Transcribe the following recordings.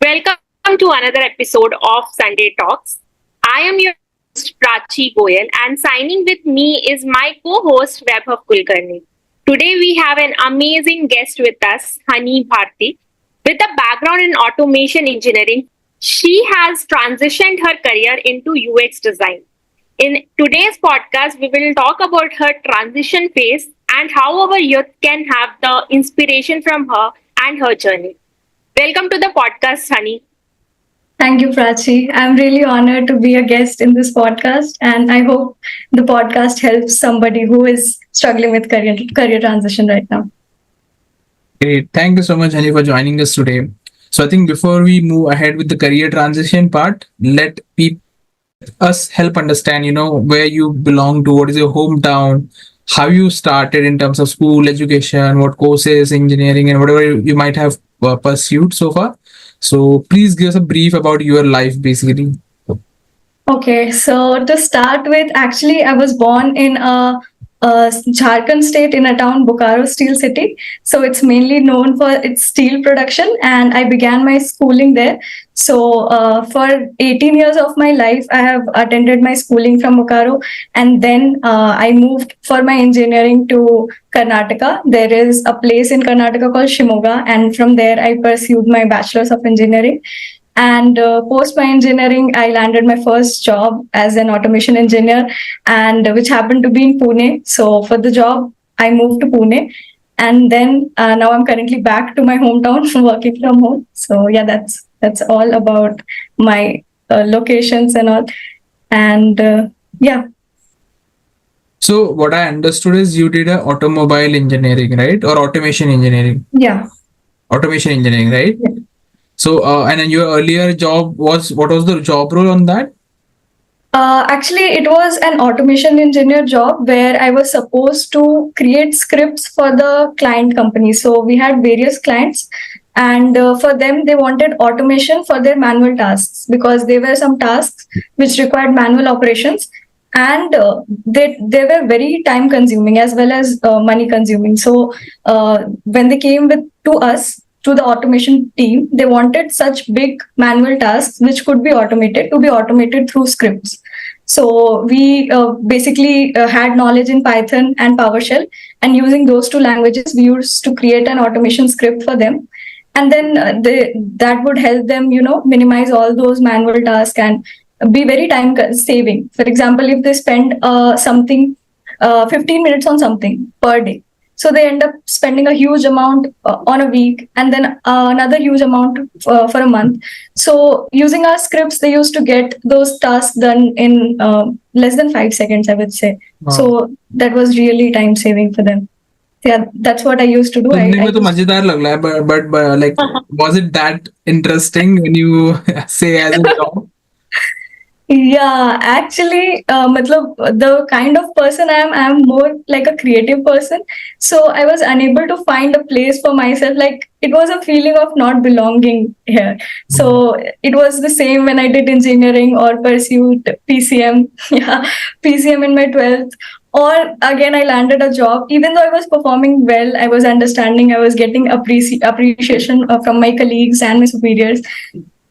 Welcome to another episode of Sunday Talks. I am your host Prachi Goyal, and signing with me is my co-host Vaibhav Kulkarni. Today we have an amazing guest with us, Hani Bharti. With a background in automation engineering, she has transitioned her career into UX design. In today's podcast, we will talk about her transition phase and how our youth can have the inspiration from her and her journey. Welcome to the podcast, Honey. Thank you, Prachi. I'm really honored to be a guest in this podcast, and I hope the podcast helps somebody who is struggling with career transition right now. Great. Thank you so much, Hani, for joining us today. So I think before we move ahead with the career transition part, let us help understand, where you belong to, what is your hometown, how you started in terms of school education, what courses, engineering, and whatever you might have pursued so far. So please give us a brief about your life, basically. Okay, so to start with, actually, I was born in a Jharkhand state in a town, Bokaro Steel City. So it's mainly known for its steel production, and I began my schooling there. So for 18 years of my life, I have attended my schooling from Bokaro, and then I moved for my engineering to Karnataka. There is a place in Karnataka called Shimoga, and from there I pursued my bachelor's of engineering. And post my engineering, I landed my first job as an automation engineer, and which happened to be in Pune. So for the job, I moved to Pune, and then now I'm currently back to my hometown working from home. So yeah, that's all about my locations and all. And yeah. So what I understood is you did a automobile engineering, right? Or automation engineering? Yeah. Automation engineering, right? Yeah. So, and then your earlier job what was the job role on that? Actually, it was an automation engineer job where I was supposed to create scripts for the client company. So we had various clients, and for them, they wanted automation for their manual tasks because there were some tasks which required manual operations, and they were very time consuming as well as money consuming. So when they came with to us, to the automation team, they wanted such big manual tasks which could be automated to be automated through scripts. So we basically had knowledge in Python and PowerShell, and using those two languages, we used to create an automation script for them. And then that would help them, minimize all those manual tasks and be very time saving. For example, if they spend 15 minutes on something per day, so they end up spending a huge amount on a week, and then another huge amount for a month. So using our scripts, they used to get those tasks done in less than 5 seconds, I would say. Wow. So that was really time saving for them. Yeah, that's what I used to do. सुनने में तो मजेदार लग रहा है, but like, was it that interesting when you say as a job? Yeah, actually, the kind of person I am more like a creative person. So I was unable to find a place for myself. Like it was a feeling of not belonging here. So it was the same when I did engineering or pursued PCM. Yeah, PCM in my 12th. Or again, I landed a job. Even though I was performing well, I was understanding, I was getting appreciation from my colleagues and my superiors.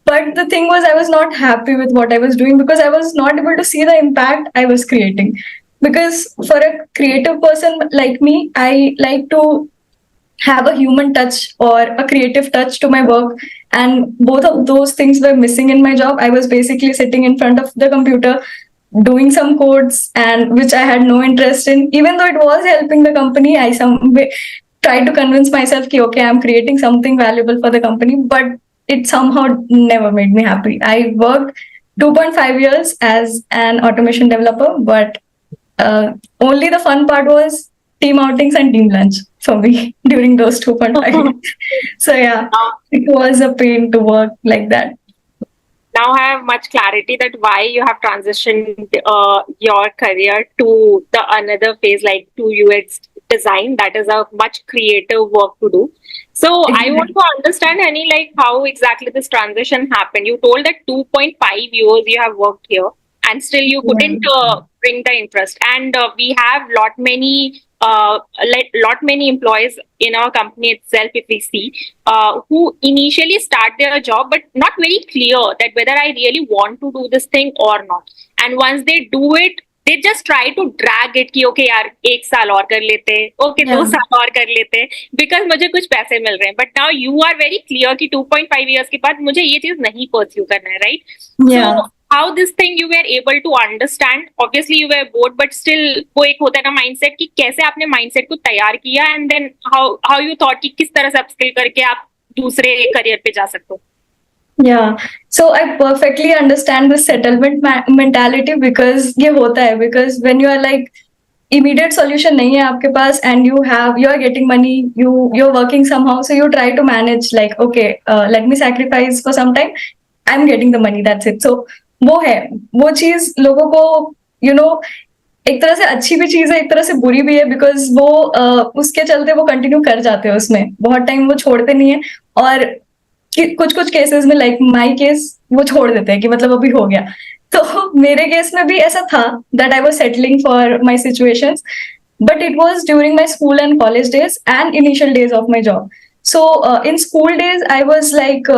But the thing was, I was not happy with what I was doing because I was not able to see the impact I was creating. Because for a creative person like me, I like to have a human touch or a creative touch to my work. And both of those things were missing in my job. I was basically sitting in front of the computer doing some codes and which I had no interest in. Even though it was helping the company, I some way tried to convince myself that okay, I'm creating something valuable for the company, but it somehow never made me happy. I worked 2.5 years as an automation developer, but only the fun part was team outings and team lunch for me during those 2.5 years. So yeah, it was a pain to work like that. Now I have much clarity that why you have transitioned your career to the another phase, like to UX design. That is a much creative work to do. So I want to understand, Honey, like how exactly this transition happened. You told that 2.5 years you have worked here, and still you couldn't bring the interest. And we have lot many employees in our company itself, if we see, who initially start their job but not very clear that whether I really want to do this thing or not. And once they do it, they just try to drag it कि okay यार 1 साल और कर लेते हैं, okay 2 साल और कर लेते हैं, because मुझे कुछ पैसे मिल रहे हैं. But now you are very clear कि 2.5 years के बाद मुझे ये चीज नहीं pursue करना है, right? Yeah. So how this thing you were able to understand? Obviously you were bored, but still वो एक होता है ना mindset कि कैसे आपने mindset को तैयार किया, and then how you thought कि किस तरह से upskill करके आप दूसरे career पे जा सकते हो. Yeah, so I perfectly understand the settlement mentality because ये होता है, because when you are like immediate solution नहीं है आपके पास and you are getting money, you're working somehow, so you try to manage like okay, let me sacrifice for some time, I'm getting the money, that's it. So वो है, वो चीज लोगों को एक तरह से अच्छी भी चीज है, एक तरह से बुरी भी है, बिकॉज वो उसके चलते वो कंटिन्यू कर जाते हैं उसमें, बहुत टाइम वो छोड़ते नहीं है. और कुछ केसेस में लाइक माय केस वो छोड़ देते हैं कि मतलब अभी हो गया. तो मेरे केस में भी ऐसा था that I was settling for my situations, but it was during my school and college days and initial days of my job. So in school days I was like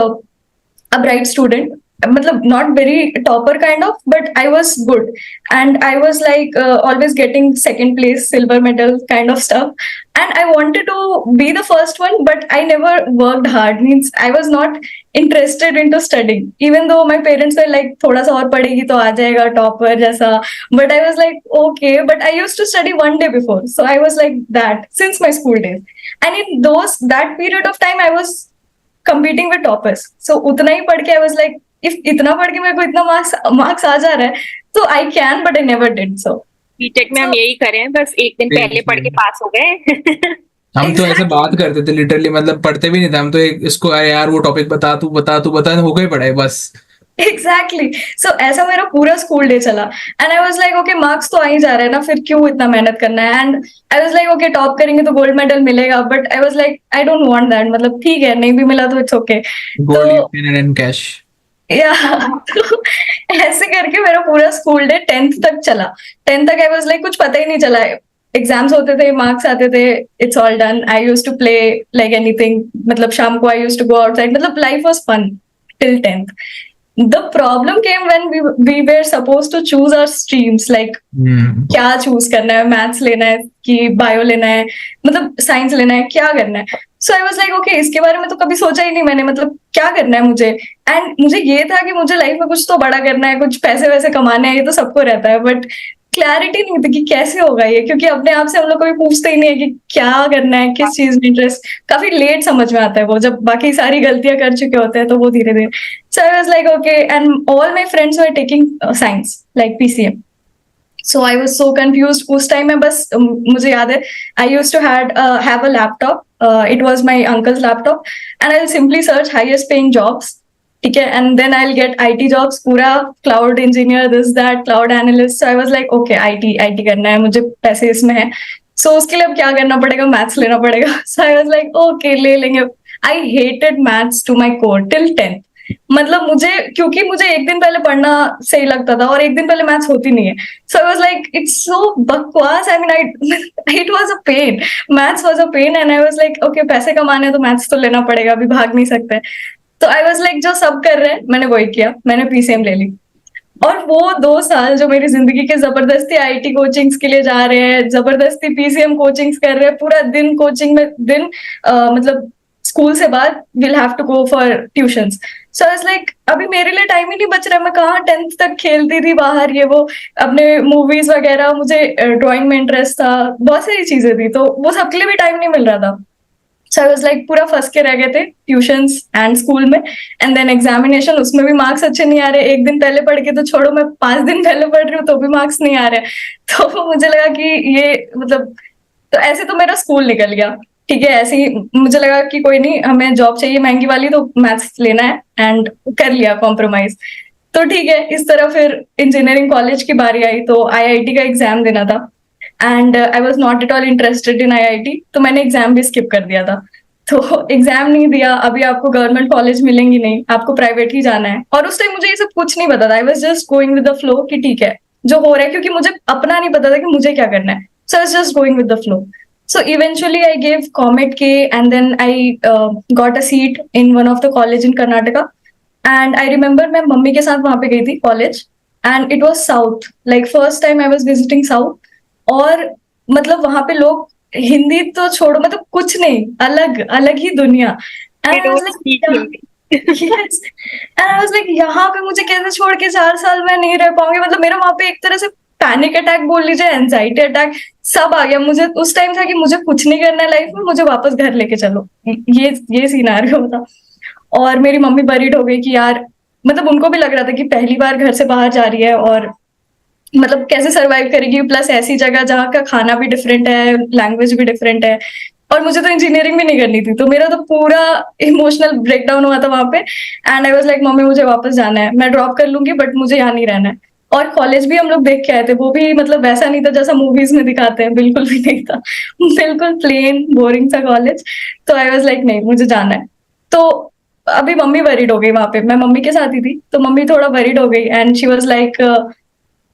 a bright student, matlab not very topper kind of, but I was good, and I was like always getting second place, silver medal kind of stuff, and I wanted to be the first one, but I never worked hard, means I was not interested into studying, even though my parents were like thoda sa aur padhegi to aa jayega topper jaisa, but I was like okay, but I used to study one day before, so I was like that since my school days, and in that period of time I was competing with toppers. So उतना ही पढ़ के I was like, if इतना पढ़ के मेरे को इतना marks आ जा रहा है तो I can, but I never did so. B Tech में हम यही करें, बस एक दिन पहले पढ़ के पास हो गए. हम तो ऐसे बात करते थे लिटरली, मतलब पढ़ते भी नहीं थे हम तो, इसको अरे यार वो टॉपिक बता, तू बता हो गए पढ़ाई बस. Exactly. So ऐसा मेरा पूरा स्कूल डे चला, and I was like okay, marks तो आ ही जा रहे हैं ना, फिर क्यों इतना मेहनत करना है. And I was like okay, top करेंगे तो गोल्ड मेडल मिलेगा, but I was like I don't want that, मतलब ठीक है नहीं भी मिला तो it's okay. Gold and cash. ऐसे करके मेरा पूरा स्कूल डे 10th तक चला. 10th तक I was like कुछ पता ही नहीं चला, एग्जाम्स होते थे, मार्क्स आते थे, it's all done. I used to play like anything, मतलब शाम को I used to go outside, मतलब life was fun till 10th. The problem came when we were supposed to choose our streams, like क्या choose करना है, maths लेना है कि बायो लेना है, मतलब साइंस लेना है, क्या करना है. So I was like okay, इसके बारे में तो कभी सोचा ही नहीं मैंने, मतलब क्या करना है मुझे. एंड मुझे ये था कि मुझे लाइफ में कुछ तो बड़ा करना है, कुछ पैसे वैसे कमाने हैं, ये तो सबको रहता है, बट क्लैरिटी नहीं थी कि कैसे होगा ये, क्योंकि अपने आप से हम लोग कभी पूछते ही नहीं है कि क्या करना है, किस चीज में इंटरेस्ट. काफी लेट समझ में आता है वो, जब बाकी सारी गलतियां कर चुके होते हैं तो वो धीरे धीरे. So I was like okay, and all my friends were taking science like PCM. So I was so confused. उस टाइम में बस मुझे याद है I used to have a laptop, it was my uncle's laptop, and I will simply search highest paying jobs, ठीक है, and then I will get IT jobs, पूरा cloud engineer, this that, cloud analyst. So I was like okay, IT करना है मुझे, पैसे इसमें है, सो उसके लिए अब क्या करना पड़ेगा, मैथ्स लेना पड़ेगा. So I was like okay, ले लेंगे. I hated maths to my core till 10th. मतलब क्योंकि मुझे एक दिन पहले पढ़ना सही लगता था और एक दिन पहले मैथ्स होती नहीं है. So I was like it's so बकवास, I mean it was a pain, maths was a pain, and I was like okay, पैसे कमाने हैं तो मैथ्स तो लेना पड़ेगा, अभी भाग नहीं सकते. तो आई वाज लाइक जो सब कर रहे हैं मैंने वही किया, मैंने पीसीएम ले ली. और वो 2 साल जो मेरी जिंदगी के जबरदस्ती आईटी कोचिंग्स के लिए जा रहे हैं, जबरदस्ती पीसीएम कोचिंग्स कर रहे हैं, पूरा दिन कोचिंग में, दिन मतलब स्कूल से बाद will have to go for tuitions. So I was like अभी मेरे लिए टाइम ही नहीं बच रहा है, मैं कहाँ 10th तक खेलती थी बाहर, ये वो अपने मूवीज वगैरह, मुझे ड्राइंग में इंटरेस्ट था, बहुत सारी चीजें थी, तो वो सबके लिए भी टाइम नहीं मिल रहा था. सो आई वाज लाइक पूरा फंस के रह गए थे ट्यूशंस एंड स्कूल में, एंड देन एग्जामिनेशन, उसमें भी मार्क्स अच्छे नहीं आ रहे. एक दिन पहले पढ़ के तो छोड़ो, मैं 5 दिन पहले पढ़ रही हूँ तो भी मार्क्स नहीं आ रहे. तो मुझे लगा कि ये मतलब, तो ऐसे तो मेरा स्कूल निकल गया, ठीक है. ऐसे ही मुझे लगा कि कोई नहीं, हमें जॉब चाहिए महंगी वाली, तो मैथ्स लेना है, एंड कर लिया कॉम्प्रोमाइज. तो ठीक है, इस तरह फिर इंजीनियरिंग कॉलेज की बारी आई, तो आईआईटी का एग्जाम देना था, and I was not at all interested in IIT, तो मैंने एग्जाम भी स्किप कर दिया था. तो एग्जाम नहीं दिया, अभी आपको गवर्नमेंट कॉलेज मिलेंगी नहीं, आपको प्राइवेट ही जाना है। और उस टाइम मुझे ये सब कुछ नहीं पता था, I was just going with the flow कि ठीक है जो हो रहा है, क्योंकि मुझे अपना नहीं पता था कि मुझे क्या करना है, so I was just going with the flow. So eventually I gave Comet K and then I got a seat in one of the college in Karnataka. And I remember मैं मम्मी के साथ वहां पे गई थी college, and it was South, like first time I was visiting South. और मतलब वहां पे लोग हिंदी तो छोड़ो, मतलब कुछ नहीं, अलग अलग ही दुनिया। And They I was don't like, speak Hindi. yes. And I was like, यहाँ पे मुझे कैसे छोड़ के 4 साल में नहीं रह पाऊंगी, मतलब मेरा वहां पे एक तरह से पैनिक अटैक बोल लीजिए, एंजाइटी अटैक सब आ गया मुझे उस टाइम था कि मुझे कुछ नहीं करना है लाइफ में, मुझे वापस घर लेके चलो, ये सिनेरियो था। और मेरी मम्मी वरीड हो गई कि यार, मतलब उनको भी लग रहा था कि पहली बार घर से बाहर जा रही है और मतलब कैसे सरवाइव करेगी, प्लस ऐसी जगह जहाँ का खाना भी डिफरेंट है, लैंग्वेज भी डिफरेंट है, और मुझे तो इंजीनियरिंग भी नहीं करनी थी, तो मेरा तो पूरा इमोशनल ब्रेकडाउन हुआ था वहां पे। And I was like mummy मुझे वापस जाना है, मैं ड्रॉप कर लूंगी बट मुझे यहाँ नहीं रहना है। और कॉलेज भी हम लोग देख के आए थे, वो भी मतलब वैसा नहीं था जैसा मूवीज में दिखाते हैं, बिल्कुल भी नहीं था, बिल्कुल प्लेन बोरिंग सा कॉलेज। तो आई वाज लाइक नहीं मुझे जाना है। तो अभी मम्मी वरीड हो गई, वहां पे मैं मम्मी के साथ ही थी, तो मम्मी थोड़ा वरीड हो गई एंड शी वाज लाइक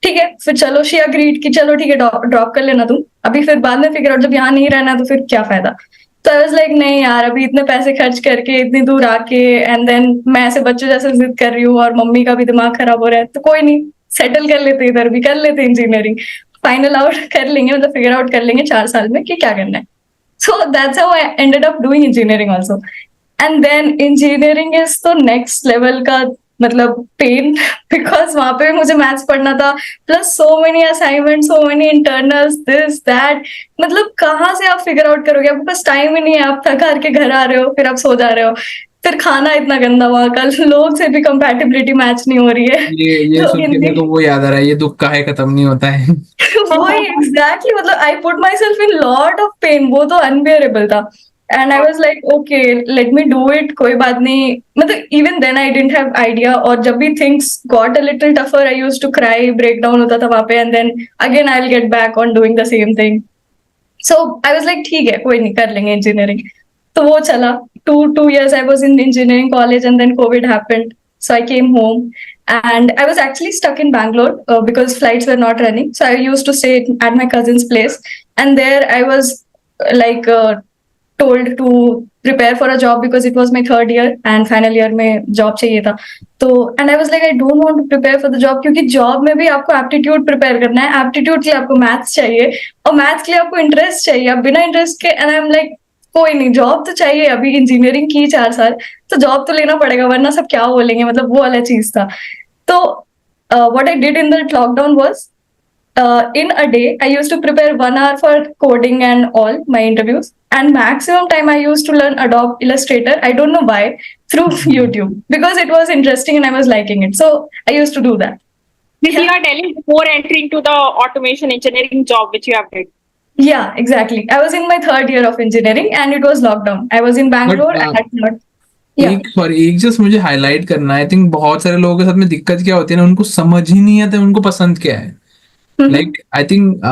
ठीक है फिर चलो, शी अग्रीड कि चलो ठीक है ड्रॉप कर लेना तुम, अभी फिर बाद में फिगर आउट, जब यहाँ नहीं रहना तो फिर क्या फायदा। तो आई वाज लाइक नहीं यार, अभी इतने पैसे खर्च करके इतनी दूर आके एंड देन मैं ऐसे बच्चों जैसे जिद कर रही हूँ और मम्मी का भी दिमाग खराब हो रहा है, तो कोई नहीं, सेटल कर लेते, इधर भी कर लेते इंजीनियरिंग, फाइनल आउट कर लेंगे, मतलब फिगर आउट कर लेंगे 4 साल में कि क्या करना है। So that's how I ended up doing engineering also. And then engineering is तो नेक्स्ट लेवल का मतलब पेन, बिकॉज वहां पे भी मुझे मैथ्स पढ़ना था, plus so many assignment, so many internals, this that, मतलब कहाँ से आप फिगर आउट करोगे, आपके पास टाइम ही नहीं है, आप थक हार के घर आ रहे हो, फिर आप सो जा रहे हो, फिर खाना इतना गंदा वहां का, लोग से भी कंपैटिबिलिटी मैच नहीं हो रही है। ये लोग सुन के हिंदी मेरे को वो याद आ रहा है, ये दुख काहे खत्म नहीं होता है। वही एग्जैक्टली, मतलब I put myself in lot of pain, वो तो अनबियरेबल था। And I was like okay let me do it, कोई बात नहीं, मतलब even then I didn't have idea, और जब भी things got a little tougher I used to cry, break down होता था वहां पे, and then again I will get back on doing the same thing. So I was like ठीक है कोई नहीं, कर लेंगे इंजीनियरिंग। तो वो चला, to years I was in engineering college and then COVID happened. So I came home and I was actually stuck in Bangalore because flights were not running. So I used to stay at my cousin's place, and there I was like told to prepare for a job because it was my third year and final year में job चाहिए था। तो and I was like I don't want to prepare for the job, क्योंकि job में भी आपको aptitude prepare करना है, aptitude के लिए आपको maths चाहिए और maths के लिए आपको interest चाहिए, अब बिना interest के, and I'm like कोई नहीं, जॉब तो चाहिए, अभी इंजीनियरिंग की 4 साल, तो जॉब तो लेना पड़ेगा वरना सब क्या बोलेंगे, मतलब वो वाला चीज था। तो what I did in the lockdown was in a day I used to prepare 1 hour for coding and all my interviews, and maximum time I used to learn Adobe Illustrator, I don't know why, through YouTube, because it was interesting and I was liking it, so I used to do that. This you are telling before entering to the automation engineering job which you have did. Yeah, exactly. I was in my third year of engineering and it was lockdown. I was in Bangalore and I could not. Yeah. एक just मुझे highlight करना है, I think बहुत सारे लोगों के साथ में दिक्कत क्या होती है ना, उनको समझ ही नहीं आता उनको पसंद क्या है। Like I think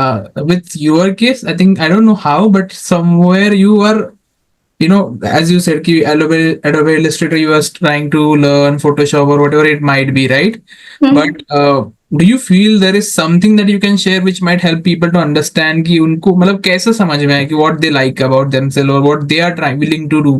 with your case, I think I don't know how, but somewhere you are, you know, as you said, कि Adobe Illustrator you are trying to learn Photoshop or whatever it might be, right? But do you feel there is something that you can share which might help people to understand कि उनको मतलब कैसे समझ में आए कि what they like about themselves or what they are willing to do?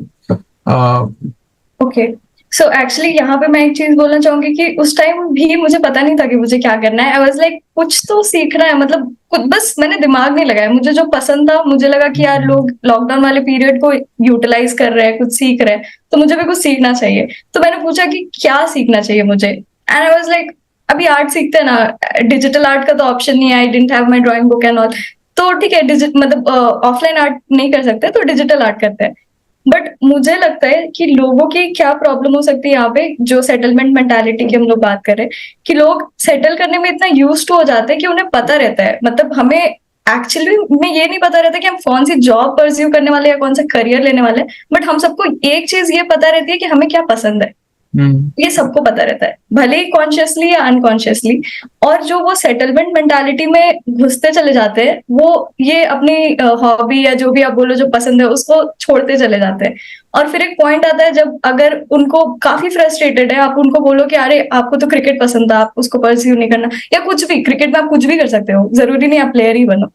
Okay. So actually यहाँ पे मैं एक चीज बोलना चाहूंगी कि उस टाइम भी मुझे पता नहीं था कि मुझे क्या करना है। I was like कुछ तो सीखना है, मतलब कुछ बस मैंने दिमाग नहीं लगाया, मुझे जो पसंद था, मुझे लगा कि यार लोग लॉकडाउन वाले पीरियड को यूटिलाइज कर रहे हैं, कुछ सीख रहे हैं, तो मुझे भी कुछ सीखना चाहिए। तो मैंने पूछा कि क्या सीखना चाहिए मुझे, एंड आई वाज लाइक अभी आर्ट सीखते हैं ना, डिजिटल आर्ट का तो ऑप्शन नहीं है, आई didn't have my drawing book and all, तो ठीक है मतलब ऑफलाइन आर्ट नहीं कर सकते तो डिजिटल आर्ट करते हैं। बट मुझे लगता है कि लोगों की क्या प्रॉब्लम हो सकती है यहाँ पे, जो सेटलमेंट मेंटालिटी की हम लोग बात कर रहे हैं, कि लोग सेटल करने में इतना यूज्ड टू हो जाते हैं कि उन्हें पता रहता है, मतलब हमें एक्चुअली में ये नहीं पता रहता कि हम कौन सी जॉब परस्यू करने वाले या कौन सा करियर लेने वाले हैं, बट हम सबको एक चीज ये पता रहती है कि हमें क्या पसंद है। ये सबको पता रहता है, भले ही कॉन्शियसली या अनकॉन्शियसली। और जो वो सेटलमेंट मेंटालिटी में घुसते चले जाते हैं, वो ये अपनी हॉबी या जो भी आप बोलो जो पसंद है उसको छोड़ते चले जाते हैं। और फिर एक पॉइंट आता है जब अगर उनको काफी फ्रस्ट्रेटेड है, आप उनको बोलो कि अरे आपको तो क्रिकेट पसंद था, आप उसको परस्यू नहीं करना, या कुछ भी, क्रिकेट में आप कुछ भी कर सकते हो, जरूरी नहीं आप प्लेयर ही बनो।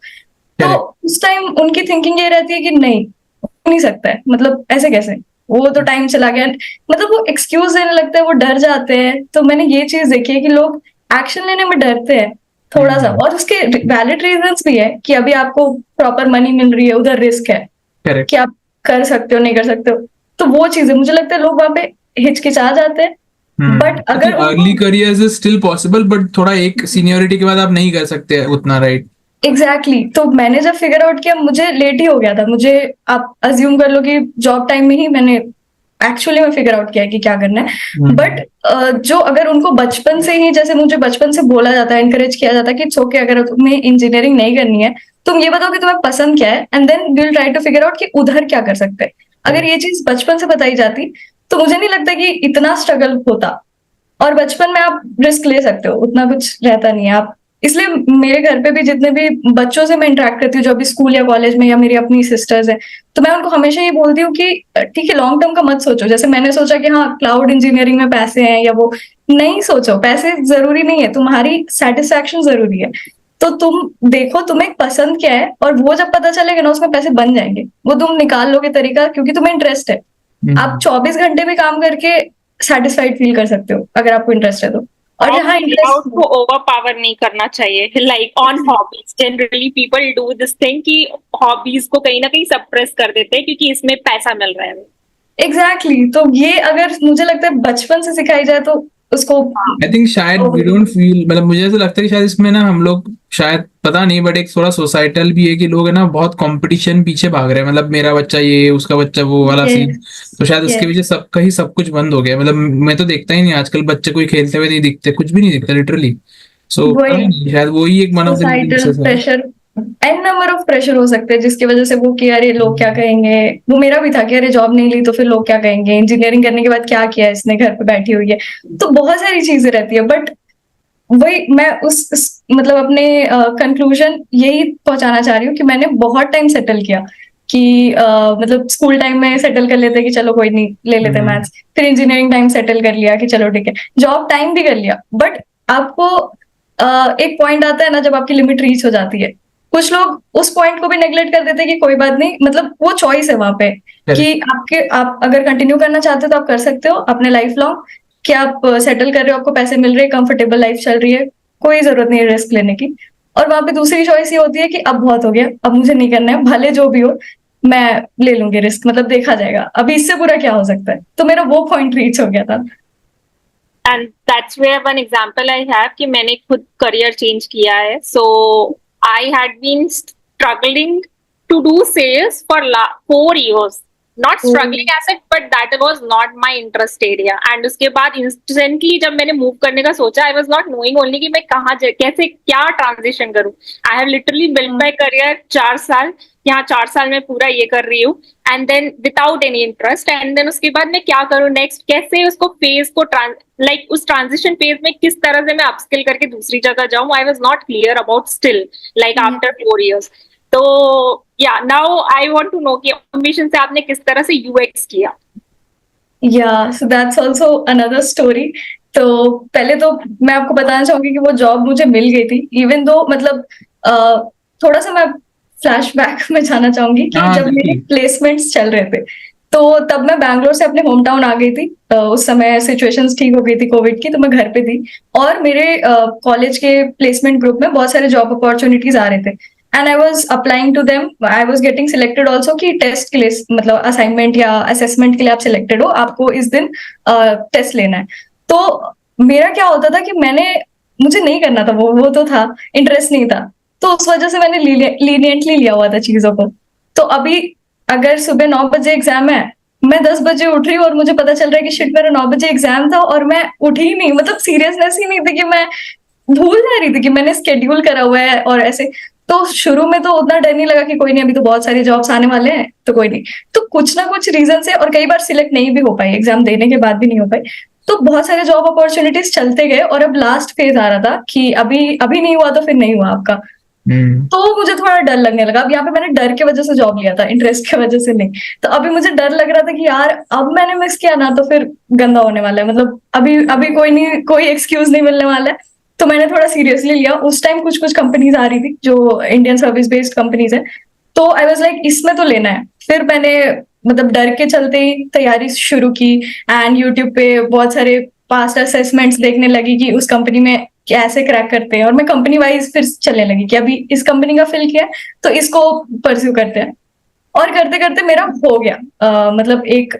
तो उस टाइम उनकी थिंकिंग ये रहती है कि नहीं, हो नहीं सकता है, मतलब ऐसे कैसे, वो तो टाइम चला गया, मतलब वो एक्सक्यूज देने लगता है, वो डर जाते हैं। तो मैंने ये चीज देखी है कि लोग एक्शन लेने में डरते हैं थोड़ा सा, और उसके वैलिड रीजंस भी है कि अभी आपको प्रॉपर मनी मिल रही है, उधर रिस्क है Correct. कि आप कर सकते हो नहीं कर सकते हो। तो वो चीजें मुझे लगता है लोग वहां पे हिचकिचा जाते हैं। बट अगर early career is still possible, but थोड़ा एक सीनियरिटी के बाद आप नहीं कर सकते उतना, राइट? एग्जैक्टली तो मैंने जब फिगर आउट किया, मुझे लेट ही हो गया था, मुझे आप अज्यूम कर लो कि जॉब टाइम में ही मैंने एक्चुअली में फिगर आउट किया कि क्या करना है। बट जो अगर उनको बचपन से ही, जैसे मुझे बचपन से बोला जाता है, इंकरेज किया जाता है कि इट्स ओके, अगर तुम्हें इंजीनियरिंग नहीं करनी है, तुम ये बताओ कि तुम्हें पसंद क्या है, and then we will try to figure out कि उधर क्या कर सकते हैं। अगर ये चीज बचपन से बताई जाती तो मुझे नहीं लगता कि इतना स्ट्रगल होता। और बचपन में आप रिस्क ले सकते हो, उतना कुछ रहता नहीं है। आप इसलिए मेरे घर पे भी जितने भी बच्चों से मैं इंटरेक्ट करती हूँ, जो अभी स्कूल या कॉलेज में, या मेरी अपनी सिस्टर्स हैं, तो मैं उनको हमेशा ये बोलती हूँ कि ठीक है, लॉन्ग टर्म का मत सोचो। जैसे मैंने सोचा कि हाँ क्लाउड इंजीनियरिंग में पैसे हैं या वो, नहीं सोचो, पैसे जरूरी नहीं है, तुम्हारी सेटिस्फैक्शन जरूरी है। तो तुम देखो तुम्हें पसंद क्या है, और वो जब पता चलेगा ना उसमें पैसे बन जाएंगे, वो तुम निकाल लोगे तरीका, क्योंकि तुम्हें इंटरेस्ट है। आप 24 घंटे भी काम करके सेटिस्फाइड फील कर सकते हो अगर आपको इंटरेस्ट है तो। और जहाँ क्लाउड को ओवर पावर नहीं करना चाहिए, like on hobbies. Generally people do this thing कि हॉबीज को कहीं ना कहीं सप्रेस कर देते हैं क्योंकि इसमें पैसा मिल रहा है। एग्जैक्टली तो ये अगर मुझे लगता है बचपन से सिखाई जाए तो उसको, आई थिंक शायद वी डोंट फील, मतलब मुझे ऐसा लगता है कि शायद इसमें ना हम लोग, शायद पता नहीं, बट एक थोड़ा सोसाइटल भी है कि लोग है ना बहुत कंपटीशन पीछे भाग रहे हैं, मतलब मेरा बच्चा ये, उसका बच्चा वो वाला सीन। तो शायद उसके पीछे सबका ही सब कुछ बंद हो गया। मतलब मैं तो देखता ही नहीं आजकल बच्चे कोई खेलते हुए नहीं दिखते, कुछ भी नहीं दिखता लिटरली। सो शायद वही एक one of the pressure, an number of pressure हो सकते हैं जिसकी वजह से वो कि अरे लोग क्या कहेंगे। वो मेरा भी था कि अरे जॉब नहीं ली तो फिर लोग क्या कहेंगे, इंजीनियरिंग करने के बाद क्या किया इसने, घर पे बैठी हुई है। तो बहुत सारी चीजें रहती है। बट वही मैं मतलब अपने कंक्लूजन यही पहुंचाना चाह रही हूँ कि मैंने बहुत टाइम सेटल किया कि मतलब स्कूल टाइम में सेटल कर लेते कि चलो कोई नहीं, ले लेते मैथ्स, फिर इंजीनियरिंग टाइम सेटल कर लिया कि चलो ठीक है, जॉब टाइम भी कर लिया। बट आपको एक पॉइंट आता है ना जब आपकी लिमिट रीच हो जाती है, कुछ लोग उस पॉइंट को भी नेग्लेक्ट कर देते हैं कि कोई बात नहीं, मतलब वो चॉइस है वहां पे कि आप अगर कंटिन्यू करना चाहते हो तो आप कर सकते हो अपने लाइफ लॉन्ग, कि आप सेटल कर रहे हो, आपको पैसे मिल रहे हैं, कंफर्टेबल लाइफ चल रही है, कोई जरूरत नहीं है रिस्क लेने की। और वहां पे दूसरी चॉइस ये होती है कि अब बहुत हो गया, अब मुझे नहीं करना है, भले जो भी हो मैं ले लूंगी रिस्क, मतलब देखा जाएगा, अभी इससे बुरा क्या हो सकता है। तो मेरा वो पॉइंट रीच हो गया था। And that's where one example I have कि मैंने खुद करियर चेंज किया है। So I had been struggling to do sales for 4 years. Not struggling as such, but that was not my interest area. And उसके बाद instantly जब मैंने move करने का सोचा, I was not knowing only कि मैं कहाँ कैसे क्या transition करूँ। I have literally built my career 4 साल, यहाँ 4 साल में पूरा ये कर रही हूँ, and then without any interest, and then उसके बाद मैं क्या करूँ next, कैसे उसको phase को like उस transition phase में किस तरह से मैं upskill करके दूसरी जगह जाऊँ, I was not clear about still, like after 4 years. तो या now I want to know कि ऑटोमेशन से आपने किस तरह से यूएक्स किया। या so that's also another story. तो पहले तो मैं आपको बताना चाहूंगी कि वो जॉब मुझे मिल गई थी, इवन दो मतलब थोड़ा सा मैं फ्लैशबैक में जाना चाहूंगी कि जब मेरे प्लेसमेंट्स चल रहे थे तो तब मैं बैंगलोर से अपने होम टाउन आ गई थी। उस समय सिचुएशंस ठीक हो गई थी कोविड की, तो मैं घर पे थी और मेरे कॉलेज के प्लेसमेंट ग्रुप में बहुत सारे जॉब अपॉर्चुनिटीज आ रहे थे and I was applying to them. I was getting selected also कि टेस्ट के लिए, मतलब असाइनमेंट या असेसमेंट के लिए आप सिलेक्टेड हो, आपको इस दिन टेस्ट लेना है। तो मेरा क्या होता था कि मुझे नहीं करना था, वो तो था, इंटरेस्ट नहीं था, तो उस वजह से मैंने लीनियंटली लिया हुआ था चीजों को। तो अभी अगर सुबह 9 बजे एग्जाम है, मैं 10 बजे उठ रही हूँ और मुझे पता चल रहा है कि शिट मेरा 9 बजे एग्जाम था और मैं उठी ही नहीं, मतलब सीरियसनेस ही नहीं थी कि मैं भूल जा रही थी कि मैंने स्केड्यूल करा हुआ है और ऐसे। तो शुरू में तो उतना डर नहीं लगा कि कोई नहीं, अभी तो बहुत सारी जॉब्स आने वाले हैं तो कोई नहीं। तो कुछ ना कुछ रीजन से, और कई बार सिलेक्ट नहीं भी हो पाई, एग्जाम देने के बाद भी नहीं हो पाई, तो बहुत सारे जॉब अपॉर्चुनिटीज चलते गए और अब लास्ट फेज आ रहा था कि अभी अभी नहीं हुआ तो फिर नहीं हुआ आपका। तो मुझे थोड़ा डर लगने लगा। अब यहाँ पे मैंने डर के वजह से जॉब लिया था, इंटरेस्ट की वजह से नहीं। तो अभी मुझे डर लग रहा था कि यार अब मैंने मिस किया ना तो फिर गंदा होने वाला है, मतलब अभी अभी कोई नहीं, कोई एक्सक्यूज नहीं मिलने वाला है। तो मैंने थोड़ा सीरियसली लिया। उस टाइम कुछ कुछ कंपनीज आ रही थी जो इंडियन सर्विस बेस्ड कंपनीज है, तो आई वाज लाइक इसमें तो लेना है। फिर मैंने मतलब डर के चलते ही तैयारी शुरू की एंड यूट्यूब पे बहुत सारे पास्ट असेसमेंट्स देखने लगी कि उस कंपनी में कैसे क्रैक करते हैं, और मैं कंपनी वाइज फिर चलने लगी कि अभी इस कंपनी का फिल किया है तो इसको परस्यू करते हैं। और करते करते मेरा हो गया, मतलब एक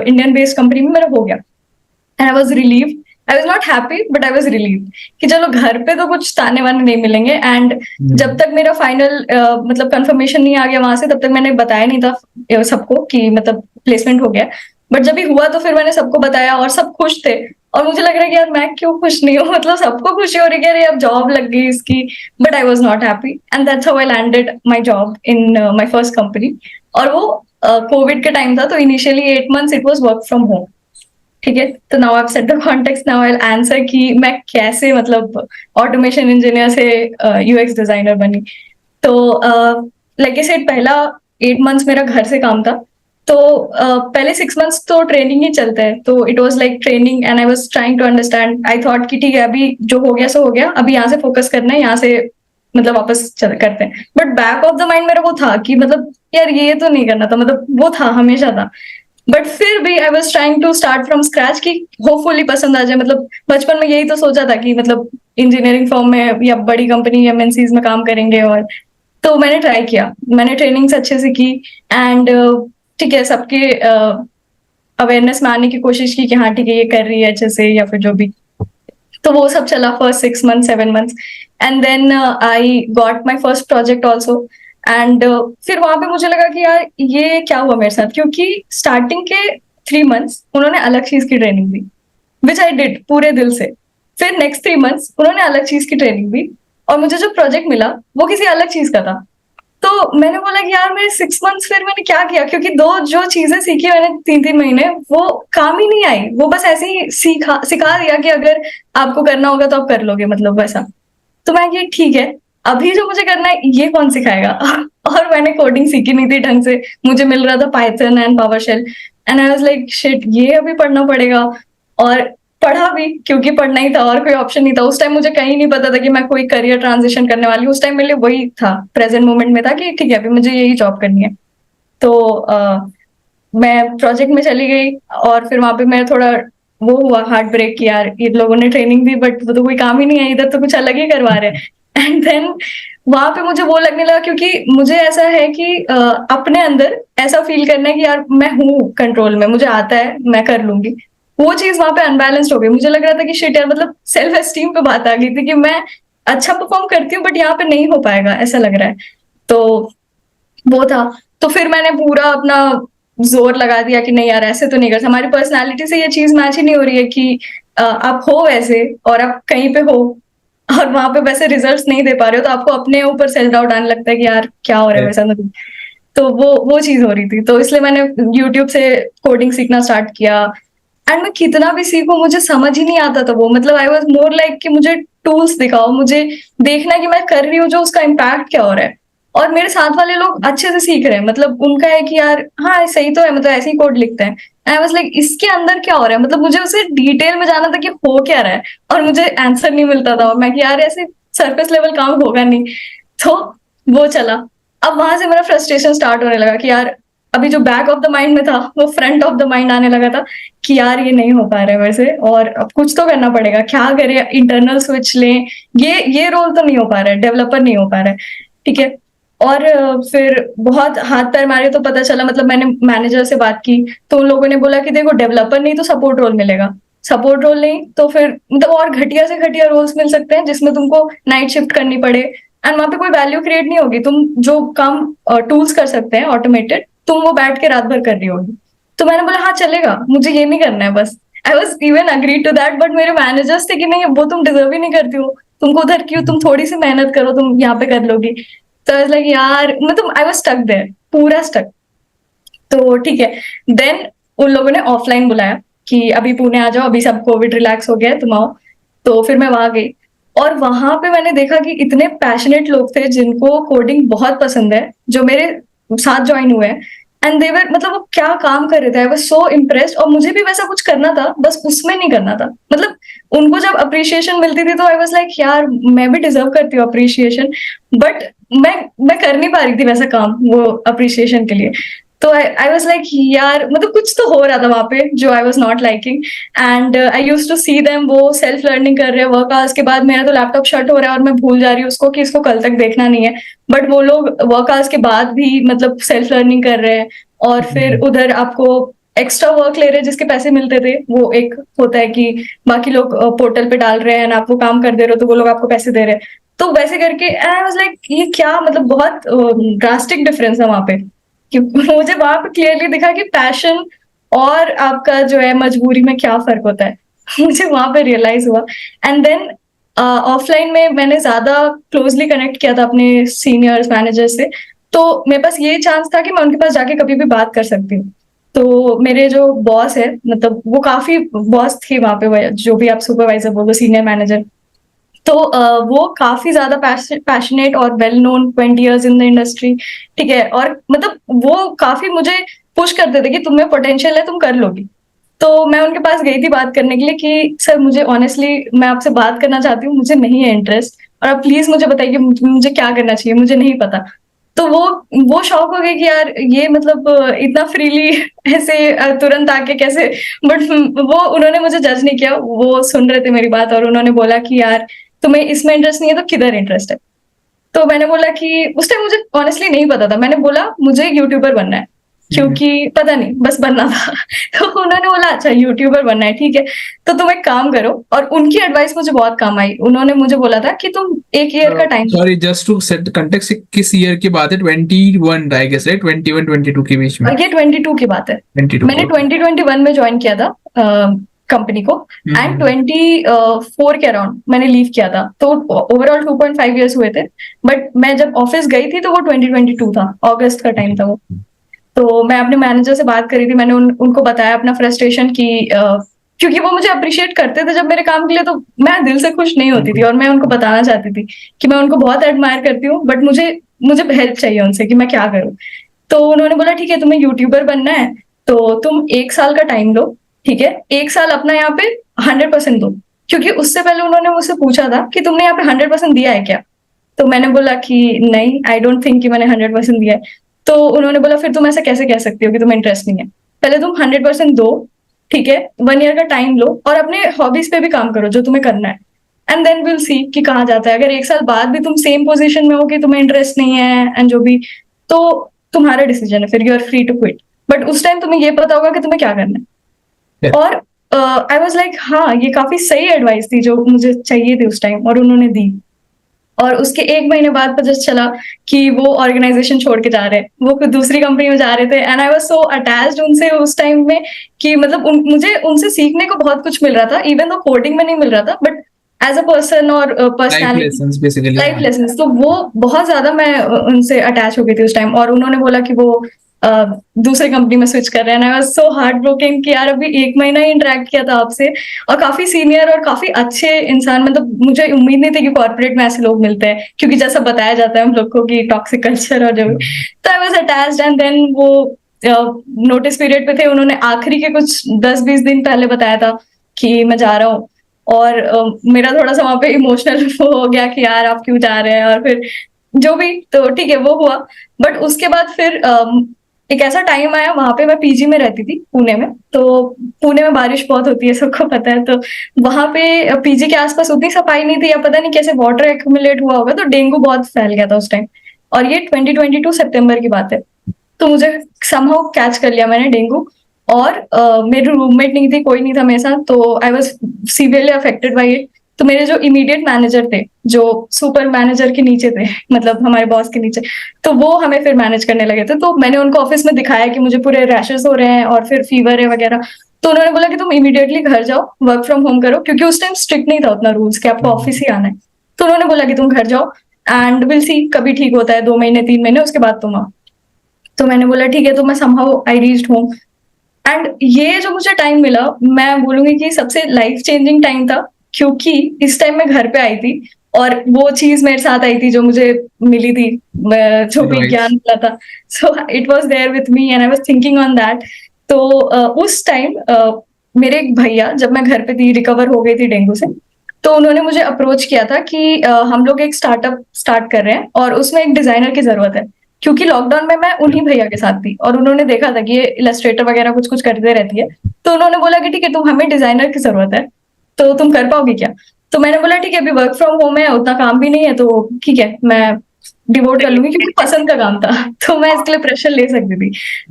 इंडियन बेस्ड कंपनी में मेरा हो गया and I was relieve. I was not happy but I was relieve कि चलो घर पे तो कुछ ताने वाने नहीं मिलेंगे। एंड जब तक मेरा फाइनल मतलब कंफर्मेशन नहीं आ गया वहां से, तब तक मैंने बताया नहीं था सबको कि मतलब प्लेसमेंट हो गया। बट जब भी हुआ तो फिर मैंने सबको बताया और सब खुश थे। और मुझे लग रहा है कि यार मैं क्यों खुश नहीं हूँ, मतलब सबको खुशी हो रही है कि अरे अब जॉब लग गई इसकी। But I was not happy and that's how I landed my job in my first company. और वो कोविड के टाइम था, तो initially 8 months it was work from home. ठीक है, तो now I have set the context, now I will answer कि मैं कैसे मतलब ऑटोमेशन इंजीनियर से यूएक्स डिजाइनर बनी। तो लाइक आई सेड, पहला 8 months मेरा घर से काम था। तो पहले 6 months तो ट्रेनिंग ही चलता है, तो it was like training and I was trying to understand. I thought कि ठीक है अभी जो हो गया सो हो गया, अभी यहाँ से फोकस करना है, यहाँ से मतलब वापस करते हैं। But back of the mind मेरा वो था कि मतलब यार ये तो नहीं करना था, मतलब वो था, हमेशा था। बट फिर भी I was trying to start from scratch कि होपफुली पसंद आ जाए। मतलब बचपन में यही तो सोचा था कि मतलब इंजीनियरिंग फर्म में या बड़ी कंपनी एमएनसीज में काम करेंगे। और तो मैंने ट्राई किया, मैंने ट्रेनिंग्स अच्छे से की एंड ठीक है सबके अवेयरनेस में आने की कोशिश की कि हाँ ठीक है ये कर रही है अच्छे से या फिर जो भी। तो वो सब चला first 6 months 7 months and then I got my first project also. एंड फिर वहां पे मुझे लगा कि यार ये क्या हुआ मेरे साथ, क्योंकि स्टार्टिंग के 3 months उन्होंने अलग चीज की training the which I did पूरे दिल से। फिर नेक्स्ट 3 months उन्होंने अलग चीज की ट्रेनिंग दी और मुझे जो प्रोजेक्ट मिला वो किसी अलग चीज का था। तो मैंने बोला कि यार मेरे 6 months फिर मैंने क्या किया, क्योंकि दो जो चीजें सीखी मैंने 3-3 महीने वो काम ही नहीं आई। वो बस ऐसे ही सिखा दिया कि अगर आपको करना होगा तो आप कर लोगे, मतलब वैसा। तो मैं कि ठीक है अभी जो मुझे करना है ये कौन सिखाएगा और मैंने कोडिंग सीखी नहीं थी ढंग से, मुझे मिल रहा था Python and PowerShell and I was like shit ये अभी पढ़ना पड़ेगा। और पढ़ा भी क्योंकि पढ़ना ही था और कोई ऑप्शन नहीं था। उस टाइम मुझे कहीं नहीं पता था कि मैं कोई करियर ट्रांजिशन करने वाली हूँ। उस टाइम मेरे लिए वही था, प्रेजेंट मोमेंट में था कि ठीक है अभी मुझे यही जॉब करनी है। तो मैं प्रोजेक्ट में चली गई और फिर वहां पे मैं थोड़ा वो हुआ हार्ट ब्रेक कि यार ये लोगों ने ट्रेनिंग दी बट वो तो कोई काम ही नहीं है, इधर तो कुछ अलग ही करवा रहे हैं। एंड देन वहां पे मुझे वो लगने लगा, क्योंकि मुझे ऐसा है कि अपने अंदर ऐसा फील करना है कि यार मैं हूँ कंट्रोल में, मुझे आता है, मैं कर लूंगी। वो चीज वहां पे अनबैलेंस्ड हो गई। मुझे लग रहा था कि शिट यार, मतलब सेल्फ एस्टीम पे बात आ गई थी कि मैं अच्छा परफॉर्म करती हूँ बट यहाँ पे नहीं हो पाएगा ऐसा लग रहा है। तो वो था। तो फिर मैंने पूरा अपना जोर लगा दिया कि नहीं यार ऐसे तो नहीं कर सकते, हमारी पर्सनालिटी से ये चीज मैच ही नहीं हो रही है कि आप हो वैसे और आप कहीं पे हो और वहां पे वैसे रिजल्ट्स नहीं दे पा रहे हो, तो आपको अपने ऊपर सेल्फ डाउट आने लगता है कि यार क्या हो रहा है वैसा नहीं। तो वो चीज हो रही थी, तो इसलिए मैंने यूट्यूब से कोडिंग सीखना स्टार्ट किया। एंड मैं कितना भी सीखूं मुझे समझ ही नहीं आता था वो, मतलब आई वॉज मोर लाइक कि मुझे टूल्स दिखाओ, मुझे देखना है कि मैं कर रही हूँ जो उसका इम्पैक्ट क्या हो रहा है। और मेरे साथ वाले लोग अच्छे से सीख रहे हैं, मतलब उनका है कि यार हाँ सही तो है, मतलब ऐसे ही कोड लिखते हैं। आई वाज लाइक इसके अंदर क्या हो रहा है, मतलब मुझे उसे डिटेल में जाना था कि हो क्या रहा है, और मुझे आंसर नहीं मिलता था। और मैं कि यार ऐसे सरफेस लेवल काम होगा नहीं। तो वो चला। अब वहां से मेरा फ्रस्ट्रेशन स्टार्ट होने लगा कि यार अभी जो बैक ऑफ द माइंड में था वो फ्रंट ऑफ द माइंड आने लगा था कि यार ये नहीं हो पा रहा है वैसे, और अब कुछ तो करना पड़ेगा, क्या करें, इंटरनल स्विच लें, ये रोल तो नहीं हो पा रहा है, डेवलपर नहीं हो पा रहा है। ठीक है। और फिर बहुत हाथ पैर मारे तो पता चला, मतलब मैंने मैनेजर से बात की तो उन लोगों ने बोला कि देखो डेवलपर नहीं तो सपोर्ट रोल मिलेगा, सपोर्ट रोल नहीं तो फिर मतलब और घटिया से घटिया रोल्स मिल सकते हैं जिसमें तुमको नाइट शिफ्ट करनी पड़े एंड वहां पे कोई वैल्यू क्रिएट नहीं होगी। तुम जो काम टूल्स कर सकते हैं ऑटोमेटेड, तुम वो बैठ के रात भर कर रही होगी। तो मैंने बोला हाँ चलेगा, मुझे ये नहीं करना है बस। I was even agree to that, but मेरे मैनेजर्स थे कि नहीं वो तुम डिजर्व ही नहीं करती हो, तुमको उधर क्यों, तुम थोड़ी सी मेहनत करो, तुम यहाँ पे कर लोगी। तो आई वाज लाइक यार, मतलब आई वाज स्टक देयर, पूरा स्टक। तो ठीक है, देन उन लोगों ने ऑफलाइन बुलाया कि अभी पुणे आ जाओ, अभी सब कोविड रिलैक्स हो गया है, तुम आओ। तो फिर मैं वहां गई और वहां पे मैंने देखा कि इतने पैशनेट लोग थे जिनको कोडिंग बहुत पसंद है, जो मेरे साथ ज्वाइन हुए हैं। एंड देवर मतलब वो क्या काम कर रहे थे, आई वाज सो इम्प्रेस्ड। और मुझे भी वैसा कुछ करना था, बस उसमें नहीं करना था। मतलब उनको जब अप्रिशिएशन मिलती थी तो आई वाज लाइक यार मैं भी डिजर्व करती हूँ अप्रिशिएशन, बट मैं कर नहीं पा रही थी वैसा काम वो अप्रिशिएशन के लिए। तो आई वाज लाइक यार मतलब कुछ तो हो रहा था वहां पे जो I was not liking. And I use to see them, वो सेल्फ लर्निंग कर रहे हैं वर्क आवर्स के बाद। मेरा तो लैपटॉप शट हो रहा है और मैं भूल जा रही हूँ उसको कि इसको कल तक देखना नहीं है, बट वो लोग वर्क आवर्स के बाद भी मतलब सेल्फ लर्निंग कर रहे हैं। और फिर उधर आपको एक्स्ट्रा वर्क ले रहे हैं जिसके पैसे मिलते थे। वो एक होता है कि बाकी लोग पोर्टल पे डाल रहे हैं and आप वो काम कर दे रहे हो तो वो लोग आपको पैसे दे रहे हैं। तो वैसे करके आई वाज लाइक ये क्या, मतलब बहुत ड्रास्टिक डिफरेंस है वहां पे। कि मुझे वहां पे क्लियरली दिखा कि पैशन और आपका जो है मजबूरी में क्या फर्क होता है। मुझे वहां पे रियलाइज हुआ। एंड देन ऑफलाइन में मैंने ज्यादा क्लोजली कनेक्ट किया था अपने सीनियर्स मैनेजर से। तो मेरे पास ये चांस था कि मैं उनके पास जाके कभी भी बात कर सकती हूँ। तो मेरे जो बॉस है, मतलब वो काफी बॉस थे वहां पे, जो भी आप सुपरवाइजर बोलो, सीनियर मैनेजर। तो वो काफी ज्यादा पैशनेट और well known, 20 years in the industry, ठीक है। और मतलब वो काफी मुझे पुश करते थे कि तुम्हें पोटेंशियल है, तुम कर लोगी। तो मैं उनके पास गई थी बात करने के लिए कि सर मुझे ऑनेस्टली मैं आपसे बात करना चाहती हूँ, मुझे नहीं है इंटरेस्ट, और आप प्लीज मुझे बताइए कि मुझे क्या करना चाहिए, मुझे नहीं पता। तो वो शौक हो गए कि यार ये मतलब इतना फ्रीली ऐसे तुरंत आके कैसे। बट वो उन्होंने मुझे जज नहीं किया, वो सुन रहे थे मेरी बात और उन्होंने बोला कि यार तुम्हें इसमें इंटरेस्ट नहीं है तो किधर इंटरेस्ट है। तो मैंने बोला कि उस टाइम मुझे ऑनेस्टली नहीं पता था। मैंने बोला मुझे यूट्यूबर बनना है, क्योंकि पता नहीं बस बनना था। तो उन्होंने बोला अच्छा यूट्यूबर बनना है, ठीक है, तो तुम एक काम करो। और उनकी एडवाइस मुझे बहुत काम आई। उन्होंने मुझे बोला था कि तुम 1 year का time. Sorry, just to set context, किस ईयर की बात है? 21 आई गेस, राइट? 21-22 के बीच में? ये 22 की बात है। 22, मैंने 2021 में ज्वाइन किया था कंपनी को। एंड 24 के अराउंड मैंने लीव किया था। तो ओवरऑल 2.5 years हुए थे। बट मैं जब ऑफिस गई थी तो वो 2022 था, अगस्त का टाइम था वो। तो मैं अपने मैनेजर से बात करी थी, मैंने उनको बताया अपना फ्रस्ट्रेशन की क्योंकि वो मुझे अप्रिशिएट करते थे जब मेरे काम के लिए, तो मैं दिल से खुश नहीं होती थी। और मैं उनको बताना चाहती थी कि मैं उनको बहुत एडमायर करती हूँ, बट मुझे हेल्प चाहिए उनसे कि मैं क्या करूँ। तो उन्होंने बोला ठीक है तुम्हें यूट्यूबर बनना है तो तुम 1 साल का टाइम लो, ठीक है, 1 साल अपना यहाँ पे 100% दो। क्योंकि उससे पहले उन्होंने मुझसे पूछा था कि तुमने यहाँ पे 100% दिया है क्या। तो मैंने बोला कि नहीं, आई डोंट थिंक कि मैंने 100% दिया है। तो उन्होंने बोला फिर तुम ऐसा कैसे कह सकती हो कि तुम्हें इंटरेस्ट नहीं है, पहले तुम 100% दो, ठीक है, 1 year का टाइम लो और अपने हॉबीज पे भी काम करो जो तुम्हें करना है। एंड देन विल सी कि कहाँ जाता है। अगर 1 साल बाद भी तुम सेम पोजीशन में हो कि तुम्हें इंटरेस्ट नहीं है एंड जो भी, तो तुम्हारा डिसीजन है, फिर you are free to quit. But उस टाइम तुम्हें ये पता होगा कि तुम्हें क्या करना है। Yeah. और आई वाज लाइक हाँ ये काफी सही एडवाइस थी जो मुझे चाहिए थी उस टाइम, और उन्होंने दी। और उसके 1 महीने बाद पता चला कि वो ऑर्गेनाइजेशन छोड़ के जा रहे हैं, वो कोई दूसरी कंपनी में जा रहे थे। And I was so attached उनसे उस टाइम में कि मतलब मुझे उनसे सीखने को बहुत कुछ मिल रहा था, इवन तो कोडिंग में नहीं मिल रहा था, बट एज अ पर्सन और life personality, lessons basically. Life lessons. तो वो बहुत ज्यादा मैं उनसे अटैच हो गई थी उस टाइम। और उन्होंने बोला कि वो दूसरी कंपनी में स्विच कर रहे हैं। आई वाज सो हार्ट ब्रोकन कि यार अभी 1 महीना ही इंटरेक्ट किया था आपसे, और काफी सीनियर और काफी अच्छे इंसान। मतलब मुझे उम्मीद नहीं थी कि कॉर्पोरेट में ऐसे लोग मिलते हैं, क्योंकि जैसा बताया जाता है हम लोग को कि टॉक्सिक कल्चर और जो भी। तो I was attached. And then वो नोटिस पीरियड पे थे, उन्होंने आखिरी के कुछ 10-20 दिन पहले बताया था कि मैं जा रहा हूँ। और मेरा थोड़ा सा वहां पे इमोशनल हो गया कि यार आप क्यों जा रहे हैं, और फिर जो भी, तो ठीक है वो हुआ। बट उसके बाद फिर एक ऐसा टाइम आया, वहां पे मैं पीजी में रहती थी पुणे में। तो पुणे में बारिश बहुत होती है, सबको पता है। तो वहां पे पीजी के आसपास उतनी सफाई नहीं थी, या पता नहीं कैसे वाटर एक्यूमुलेट हुआ होगा, तो डेंगू बहुत फैल गया था उस टाइम। और ये 2022 सितंबर की बात है। तो मुझे समहाउ कैच कर लिया मैंने डेंगू। और मेरी रूममेट नहीं थी, कोई नहीं था मेरे साथ, तो I was severely affected by it. तो मेरे जो इमीडिएट मैनेजर थे, जो सुपर मैनेजर के नीचे थे, मतलब हमारे बॉस के नीचे, तो वो हमें फिर मैनेज करने लगे थे। तो मैंने उनको ऑफिस में दिखाया कि मुझे पूरे रैशेस हो रहे हैं और फिर फीवर है वगैरह। तो उन्होंने बोला कि तुम इमीडिएटली घर जाओ, वर्क फ्रॉम होम करो, क्योंकि उस टाइम स्ट्रिक्ट नहीं था उतना रूल्स कि आपको ऑफिस ही आना है। तो उन्होंने बोला कि तुम घर जाओ एंड विल सी, कभी ठीक होता है 2 महीने 3 महीने, उसके बाद तुम आओ। तो मैंने बोला ठीक है। तो मैं somehow I reached home and ये जो मुझे टाइम मिला, मैं बोलूंगी कि सबसे लाइफ चेंजिंग टाइम था, क्योंकि इस टाइम मैं घर पे आई थी और वो चीज मेरे साथ आई थी जो मुझे मिली थी, जो Right. विज्ञान मिला था। So it was there with me and I was thinking on that. तो उस टाइम मेरे एक भैया, जब मैं घर पे थी, रिकवर हो गई थी डेंगू से, तो उन्होंने मुझे अप्रोच किया था कि हम लोग एक स्टार्टअप स्टार्ट कर रहे हैं और उसमें एक डिजाइनर की जरूरत है, क्योंकि लॉकडाउन में मैं उन्हीं भैया के साथ थी और उन्होंने देखा था कि ये इलस्ट्रेटर वगैरह कुछ कुछ करते रहती है। तो उन्होंने बोला कि ठीक है, तुम, हमें डिजाइनर की जरूरत है, तो तुम कर पाओगे क्या? तो मैंने बोला ठीक है, अभी वर्क फ्रॉम होम है, उतना काम भी नहीं है, तो ठीक है, मैं डिवोट कर लूंगी, क्योंकि पसंद का काम था तो मैं इसके लिए प्रेशर ले सकती थी।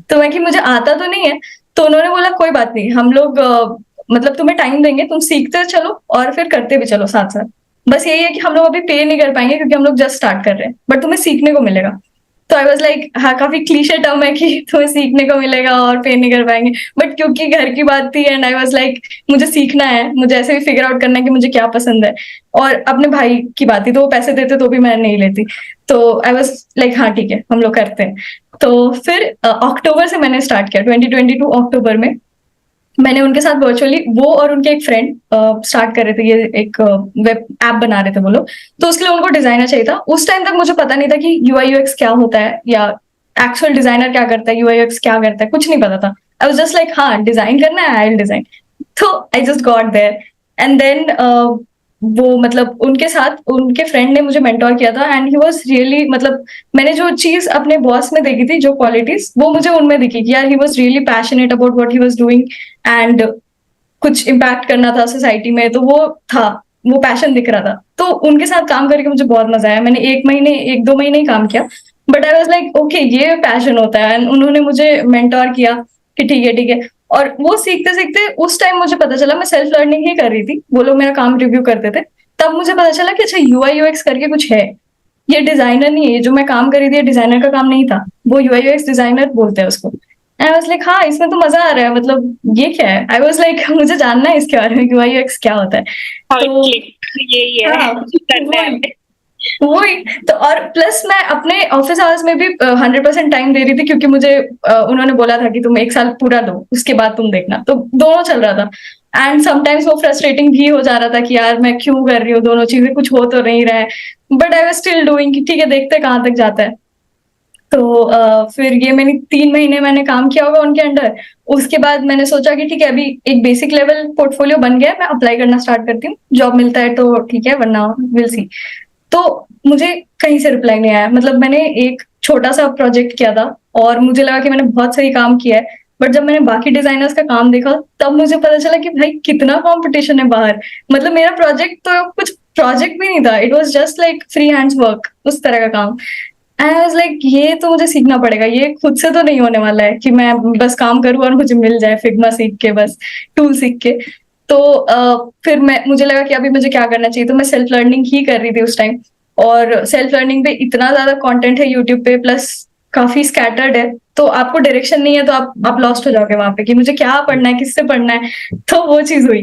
तो मैं कि मुझे आता तो नहीं है। तो उन्होंने बोला कोई बात नहीं, हम लोग मतलब तुम्हें टाइम देंगे, तुम सीखते चलो और फिर करते भी चलो साथ साथ। बस यही है कि हम लोग अभी पे नहीं कर पाएंगे क्योंकि हम लोग जस्ट स्टार्ट कर रहे हैं, बट तुम्हें सीखने को मिलेगा। तो आई वॉज लाइक, हाँ, काफी क्लीशे टर्म है कि तुम्हें सीखने को मिलेगा और पे नहीं कर पाएंगे, बट क्योंकि घर की बात थी एंड आई वॉज लाइक, मुझे सीखना है, मुझे ऐसे भी फिगर आउट करना है कि मुझे क्या पसंद है। और अपने भाई की बात थी, तो वो पैसे देते तो भी मैं नहीं लेती। तो आई वॉज लाइक, हाँ ठीक है, हम लोग करते हैं। तो फिर अक्टूबर से मैंने स्टार्ट किया, 2022 अक्टूबर में मैंने उनके साथ वर्चुअली, वो और उनके एक फ्रेंड स्टार्ट कर रहे थे, ये एक वेब ऐप बना रहे थे वो लोग। तो उसके लिए उनको डिजाइनर चाहिए था। उस टाइम तक मुझे पता नहीं था कि यूआई यूएक्स क्या होता है या एक्चुअल डिजाइनर क्या करता है, यूआई यूएक्स क्या करता है, कुछ नहीं पता था। आई वाज जस्ट लाइक, हाँ डिजाइन करना है, आई विल डिजाइन। तो I just got there and then वो, मतलब उनके साथ उनके फ्रेंड ने मुझे मेंटोर किया था एंड ही वाज रियली, मतलब मैंने जो चीज अपने बॉस में देखी थी, जो क्वालिटीज, वो मुझे उनमें दिखी कि यार he was really passionate about what he was doing and कुछ इम्पैक्ट करना था सोसाइटी में, तो वो था, वो पैशन दिख रहा था। तो उनके साथ काम करके मुझे बहुत मजा आया। मैंने 1 2 महीने ही काम किया, but I was like okay, ये पैशन होता है। एंड उन्होंने मुझे मेंटोर किया कि ठीक है ठीक है। और वो सीखते सीखते उस टाइम मुझे पता चला, मैं सेल्फ लर्निंग ही कर रही थी, वो लोग मेरा काम रिव्यू करते थे, तब मुझे पता चला कि अच्छा, यूआई यूएक्स करके कुछ है, ये डिजाइनर नहीं है, ये जो मैं काम कर रही थी ये डिजाइनर का काम नहीं था, वो यूआई यूएक्स डिजाइनर बोलते हैं उसको। आई वाज लाइक, हाँ इसमें तो मजा आ रहा है, मतलब ये क्या है? आई वाज लाइक, मुझे जानना है इसके बारे में, यूआई यूएक्स क्या होता है। तो यही है हाँ, करना है। वही तो। और प्लस मैं अपने ऑफिस आवर्स में भी 100% टाइम दे रही थी, क्योंकि मुझे उन्होंने बोला था कि तुम 1 साल पूरा दो, उसके बाद तुम देखना। तो दोनों चल रहा था एंड समटाइम्स वो फ्रस्ट्रेटिंग भी हो जा रहा था कि यार मैं क्यों कर रही हूँ दोनों चीजें, कुछ हो तो नहीं रहा है, but I was still doing कि ठीक है, देखते कहाँ तक जाता है। तो फिर ये मैंने 3 महीने मैंने काम किया होगा उनके अंडर। उसके बाद मैंने सोचा कि ठीक है, अभी एक बेसिक लेवल पोर्टफोलियो बन गया है, मैं अप्लाई करना स्टार्ट करती हूँ, जॉब मिलता है तो ठीक है, वरना विल सी। तो मुझे कहीं से रिप्लाई नहीं आया। मतलब मैंने एक छोटा सा प्रोजेक्ट किया था और मुझे लगा कि मैंने बहुत सही काम किया है, बट जब मैंने बाकी डिजाइनर्स का काम देखा, तब मुझे पता चला कि भाई कितना कंपटीशन है बाहर। मतलब मेरा प्रोजेक्ट तो कुछ प्रोजेक्ट भी नहीं था, it was just like free hands work, उस तरह का काम। एंड आई वाज लाइक, ये तो मुझे सीखना पड़ेगा, ये खुद से तो नहीं होने वाला है कि मैं बस काम करूँ और मुझे मिल जाए फिग्मा सीख के, बस टूल सीख के। तो फिर मुझे लगा कि अभी मुझे क्या करना चाहिए, तो मैं सेल्फ लर्निंग ही कर रही थी उस टाइम। और सेल्फ लर्निंग पे इतना ज्यादा कंटेंट है यूट्यूब पे, प्लस काफी स्कैटर्ड है, तो आपको डायरेक्शन नहीं है, तो आप लॉस्ट हो जाओगे वहां पे कि मुझे क्या पढ़ना है, किससे पढ़ना है। तो वो चीज हुई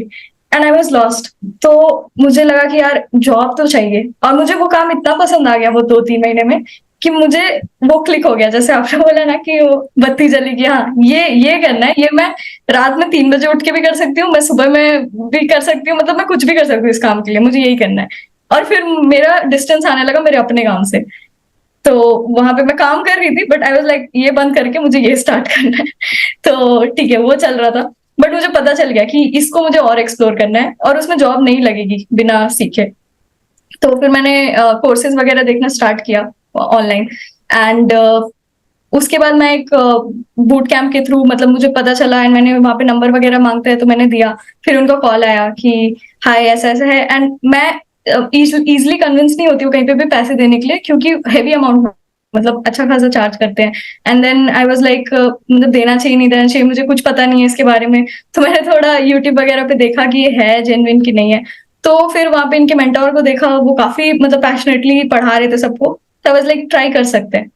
एंड आई वाज लॉस्ट। तो मुझे लगा कि यार जॉब तो चाहिए, और मुझे वो काम इतना पसंद आ गया वो 2 3 महीने में कि मुझे वो क्लिक हो गया। जैसे आपने बोला ना कि वो बत्ती जली कि हाँ ये करना है, ये मैं रात में 3 बजे उठ के भी कर सकती हूँ, मैं सुबह में भी कर सकती हूँ, मतलब मैं कुछ भी कर सकती हूँ इस काम के लिए, मुझे यही करना है। और फिर मेरा डिस्टेंस आने लगा मेरे अपने काम से, तो वहां पे मैं काम कर रही थी, बट आई वाज लाइक, ये बंद करके मुझे ये स्टार्ट करना है। तो ठीक है, वो चल रहा था, बट मुझे पता चल गया कि इसको मुझे और एक्सप्लोर करना है और उसमें जॉब नहीं लगेगी बिना सीखे। तो फिर मैंने कोर्सेज वगैरह देखना स्टार्ट किया ऑनलाइन एंड उसके बाद मैं एक बूट कैंप के थ्रू, मतलब मुझे पता चला एंड मैंने वहां पे नंबर वगैरह मांगते हैं तो मैंने दिया। फिर उनका कॉल आया कि हाय ऐसा ऐसा है, एंड मैं इजिली कन्विंस नहीं होती हूँ कहीं पे भी पैसे देने के लिए, क्योंकि हैवी अमाउंट, मतलब अच्छा खासा चार्ज करते हैं। And then I was like, मतलब देना चाहिए नहीं देना चाहिए, मुझे कुछ पता नहीं है इसके बारे में। तो मैंने थोड़ा यूट्यूब वगैरह पे देखा कि ये है जेन्युइन कि नहीं है। तो फिर वहां पे इनके मेंटोर को देखा, वो काफी मतलब पैशनेटली पढ़ा रहे थे सबको, तो आई वाज लाइक ट्राई कर सकते हैं।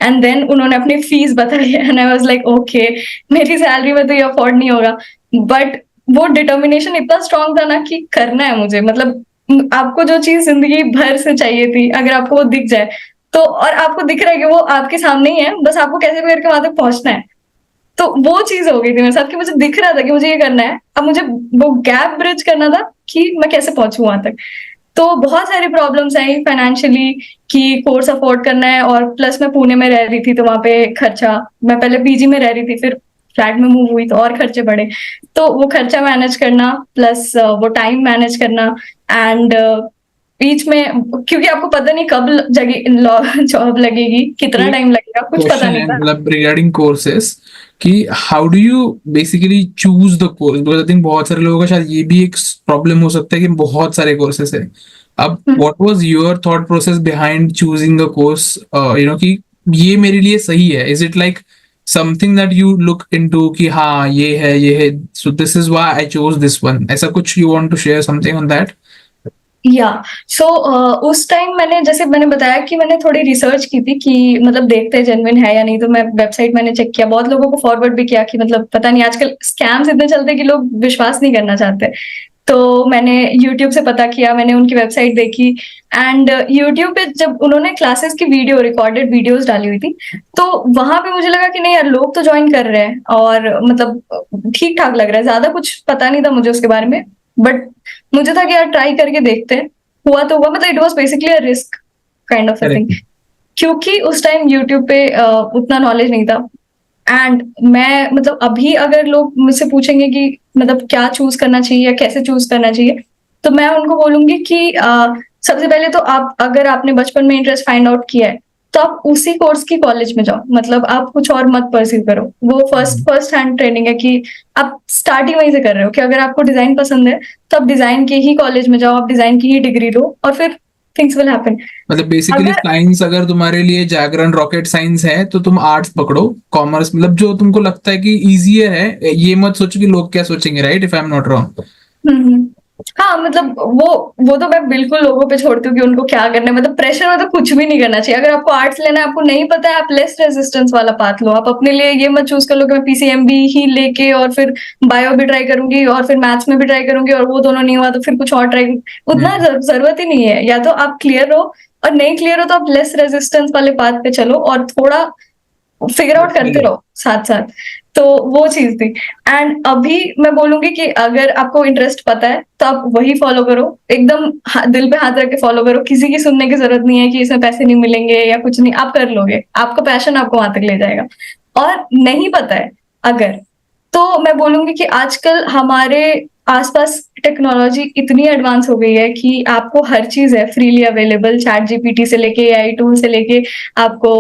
एंड देन उन्होंने अपनी फीस बताई and I was like okay, मेरी सैलरी में तो ये अफोर्ड नहीं होगा, बट वो डिटर्मिनेशन इतना स्ट्रांग था ना कि करना है मुझे। मतलब आपको जो चीज जिंदगी भर से चाहिए थी, अगर आपको वो दिख जाए तो, और आपको दिख रहा है कि वो आपके सामने ही है, बस आपको कैसे भी करके वहां तक पहुंचना है, तो वो चीज हो गई थी मेरे साथ कि मुझे दिख रहा था कि मुझे ये करना है, अब मुझे वो गैप ब्रिज करना था कि मैं कैसे पहुंचूं वहां तक। तो बहुत सारी प्रॉब्लम्स आई फाइनेंशियली कि कोर्स अफोर्ड करना है, और प्लस मैं पुणे में रह रही थी तो वहां पे खर्चा, मैं पहले पीजी में रह रही थी, फिर फ्लैट में मूव हुई तो और खर्चे बढ़े। तो वो खर्चा मैनेज करना प्लस वो टाइम मैनेज करना, एंड बीच में क्योंकि आपको पता नहीं कब जगह जॉब लगेगी, कितना एक टाइम लगेगा, कुछ पता क्वेश्चन नहीं है था। मतलब रिगार्डिंग कोर्सेस कि how do you basically choose the course, because I think बहुत सारे लोगों का शायद ये भी एक प्रॉब्लम हो सकता है कि बहुत सारे कोर्सेस है। अब what was your thought process behind choosing a course, कि ये मेरे लिए सही है? Is it like something that you look into कि हाँ ये है so this is why I chose this one, ऐसा कुछ you want to share something on that? या सो उस टाइम मैंने, जैसे मैंने बताया कि मैंने थोड़ी रिसर्च की थी कि मतलब देखते हैं जेन्युइन है या नहीं, तो मैं वेबसाइट मैंने चेक किया, बहुत लोगों को फॉरवर्ड भी किया कि मतलब पता नहीं आजकल स्कैम्स इतने चलते हैं कि लोग विश्वास नहीं करना चाहते। तो मैंने यूट्यूब से पता किया, मैंने उनकी वेबसाइट देखी, एंड यूट्यूब पे जब उन्होंने क्लासेस की वीडियो रिकॉर्डेड वीडियोस डाली हुई थी, तो वहां पे मुझे लगा कि नहीं यार, लोग तो ज्वाइन कर रहे हैं और मतलब ठीक ठाक लग रहा है, ज्यादा कुछ पता नहीं था मुझे उसके बारे में, बट मुझे था कि यार ट्राई करके देखते हैं। हुआ तो हुआ, मतलब it was basically a risk kind of a thing, correct. क्योंकि उस टाइम यूट्यूब पे उतना नॉलेज नहीं था। एंड मैं मतलब अभी अगर लोग मुझसे पूछेंगे कि मतलब क्या चूज करना चाहिए या कैसे चूज करना चाहिए, तो मैं उनको बोलूंगी कि सबसे पहले तो आप, अगर आपने बचपन में इंटरेस्ट फाइंड आउट किया है, तो आप उसी कोर्स की कॉलेज में जाओ, मतलब आप कुछ और मत परस्यू करो। वो फर्स्ट हैंड ट्रेनिंग है कि आप स्टार्टिंग वहीं से कर रहे हो कि अगर आपको डिजाइन पसंद है तो आप डिजाइन के ही कॉलेज में जाओ, आप डिजाइन की ही डिग्री लो, और फिर थिंग्स विल हैपन। मतलब बेसिकली अगर साइंस अगर तुम्हारे लिए जागरण रॉकेट साइंस है तो तुम आर्ट्स पकड़ो, कॉमर्स मतलब जो तुमको लगता है कि इजियर है, ये मत सोचो कि लोग क्या सोचेंगे, right? If I am not wrong. Hmm. हाँ मतलब वो तो मैं बिल्कुल लोगों पे छोड़ती हूँ कि उनको क्या करना है, मतलब प्रेशर में तो कुछ भी नहीं करना चाहिए। अगर आपको आर्ट्स लेना है, आपको नहीं पता है, आप लेस रेजिस्टेंस वाला पाथ लो। आप अपने लिए ये मत चूज कर लो कि मैं पीसीएमबी ही लेके और फिर बायो भी ट्राई करूंगी और फिर मैथ्स में भी ट्राई करूंगी और वो दोनों नहीं हुआ तो फिर कुछ और ट्राई। उतना जरूरत ही नहीं है, या तो आप क्लियर हो, और नहीं क्लियर हो तो आप लेस रेजिस्टेंस वाले पाथ पे चलो और थोड़ा फिगर आउट करते रहो साथ साथ। तो वो चीज थी। एंड अभी मैं बोलूंगी कि अगर आपको इंटरेस्ट पता है तो आप वही फॉलो करो, एकदम दिल पे हाथ रख के फॉलो करो, किसी की सुनने की जरूरत नहीं है कि इसमें पैसे नहीं मिलेंगे या कुछ नहीं, आप कर लोगे, आपका पैशन आपको वहां तक ले जाएगा। और नहीं पता है अगर, तो मैं बोलूंगी कि आजकल हमारे आसपास टेक्नोलॉजी इतनी एडवांस हो गई है कि आपको हर चीज है फ्रीली अवेलेबल, चैट जीपीटी से लेके एआई टूल से लेके आपको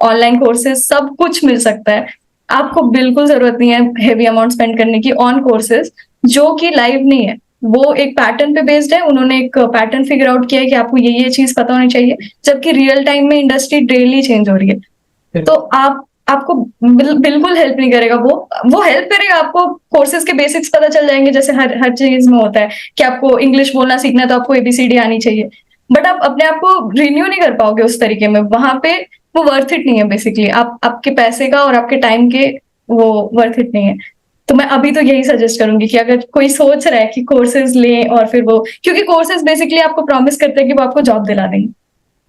ऑनलाइन कोर्सेज सब कुछ मिल सकता है। आपको बिल्कुल जरूरत नहीं है हेवी अमाउंट स्पेंड करने की ऑन कोर्सेज जो कि लाइव नहीं है। वो एक पैटर्न पे बेस्ड है, उन्होंने एक पैटर्न फिगर आउट किया है कि आपको ये चीज पता होनी चाहिए, जबकि रियल टाइम में इंडस्ट्री डेली चेंज हो रही है। तो आपको बिल्कुल हेल्प नहीं करेगा वो हेल्प करेगा आपको, कोर्सेज के बेसिक्स पता चल जाएंगे, जैसे हर चीज में होता है कि आपको इंग्लिश बोलना सीखना है तो आपको एबीसीडी आनी चाहिए, बट आप अपने आप को रिन्यू नहीं कर पाओगे उस तरीके में वहां पे। वो वर्थ इट नहीं है बेसिकली, आप आपके पैसे का और आपके टाइम के, वो वर्थ इट नहीं है। तो मैं अभी तो यही सजेस्ट करूंगी कि अगर कोई सोच रहा है कि कोर्सेज लें और फिर वो, क्योंकि कोर्सेज बेसिकली आपको प्रॉमिस करते हैं कि वो आपको जॉब दिला देंगे,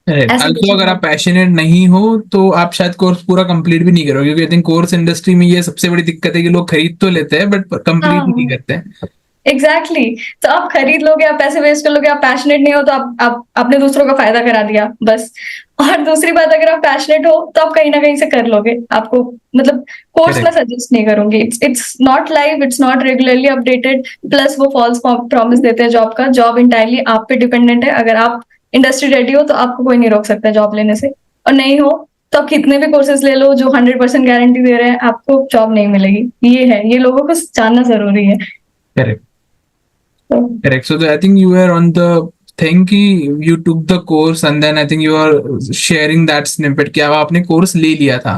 ऐसा कुछ तो नहीं अगर है। आप पैशनेट नहीं हो तो आप शायद कोर्स पूरा कंप्लीट भी नहीं करोगे, क्योंकि आई थिंक कोर्स इंडस्ट्री में ये सबसे बड़ी दिक्कत है कि लोग खरीद तो लेते हैं बट कंप्लीट ही नहीं हाँ करते हैं। एग्जैक्टली तो आप खरीद लोगे, आप पैसे वेस्ट कर लोगे, आप पैशनेट नहीं हो तो आप आपने दूसरों का फायदा करा दिया बस। और दूसरी बात, अगर आप पैशनेट हो तो आप कहीं ना कहीं से कर लोगे, आपको मतलब कोर्स मैं करेक्ट। सजेस्ट नहीं करूंगी, it's not live, it's not regularly updated, plus वो फॉल्स प्रॉमिस देते हैं जॉब का। जॉब इंटायरली आप पे डिपेंडेंट है, अगर आप इंडस्ट्री रेडी हो तो आपको कोई नहीं रोक सकता जॉब लेने से, और नहीं हो तो आप कितने भी कोर्सेज ले लो जो 100% गारंटी दे रहे हैं, आपको जॉब नहीं मिलेगी। ये है, ये लोगों को जानना जरूरी है। करेक्ट। तो Correct. So I think you were on the thing कि you took the course and then I think you are sharing that snippet कि अब आपने कोर्स ले लिया था।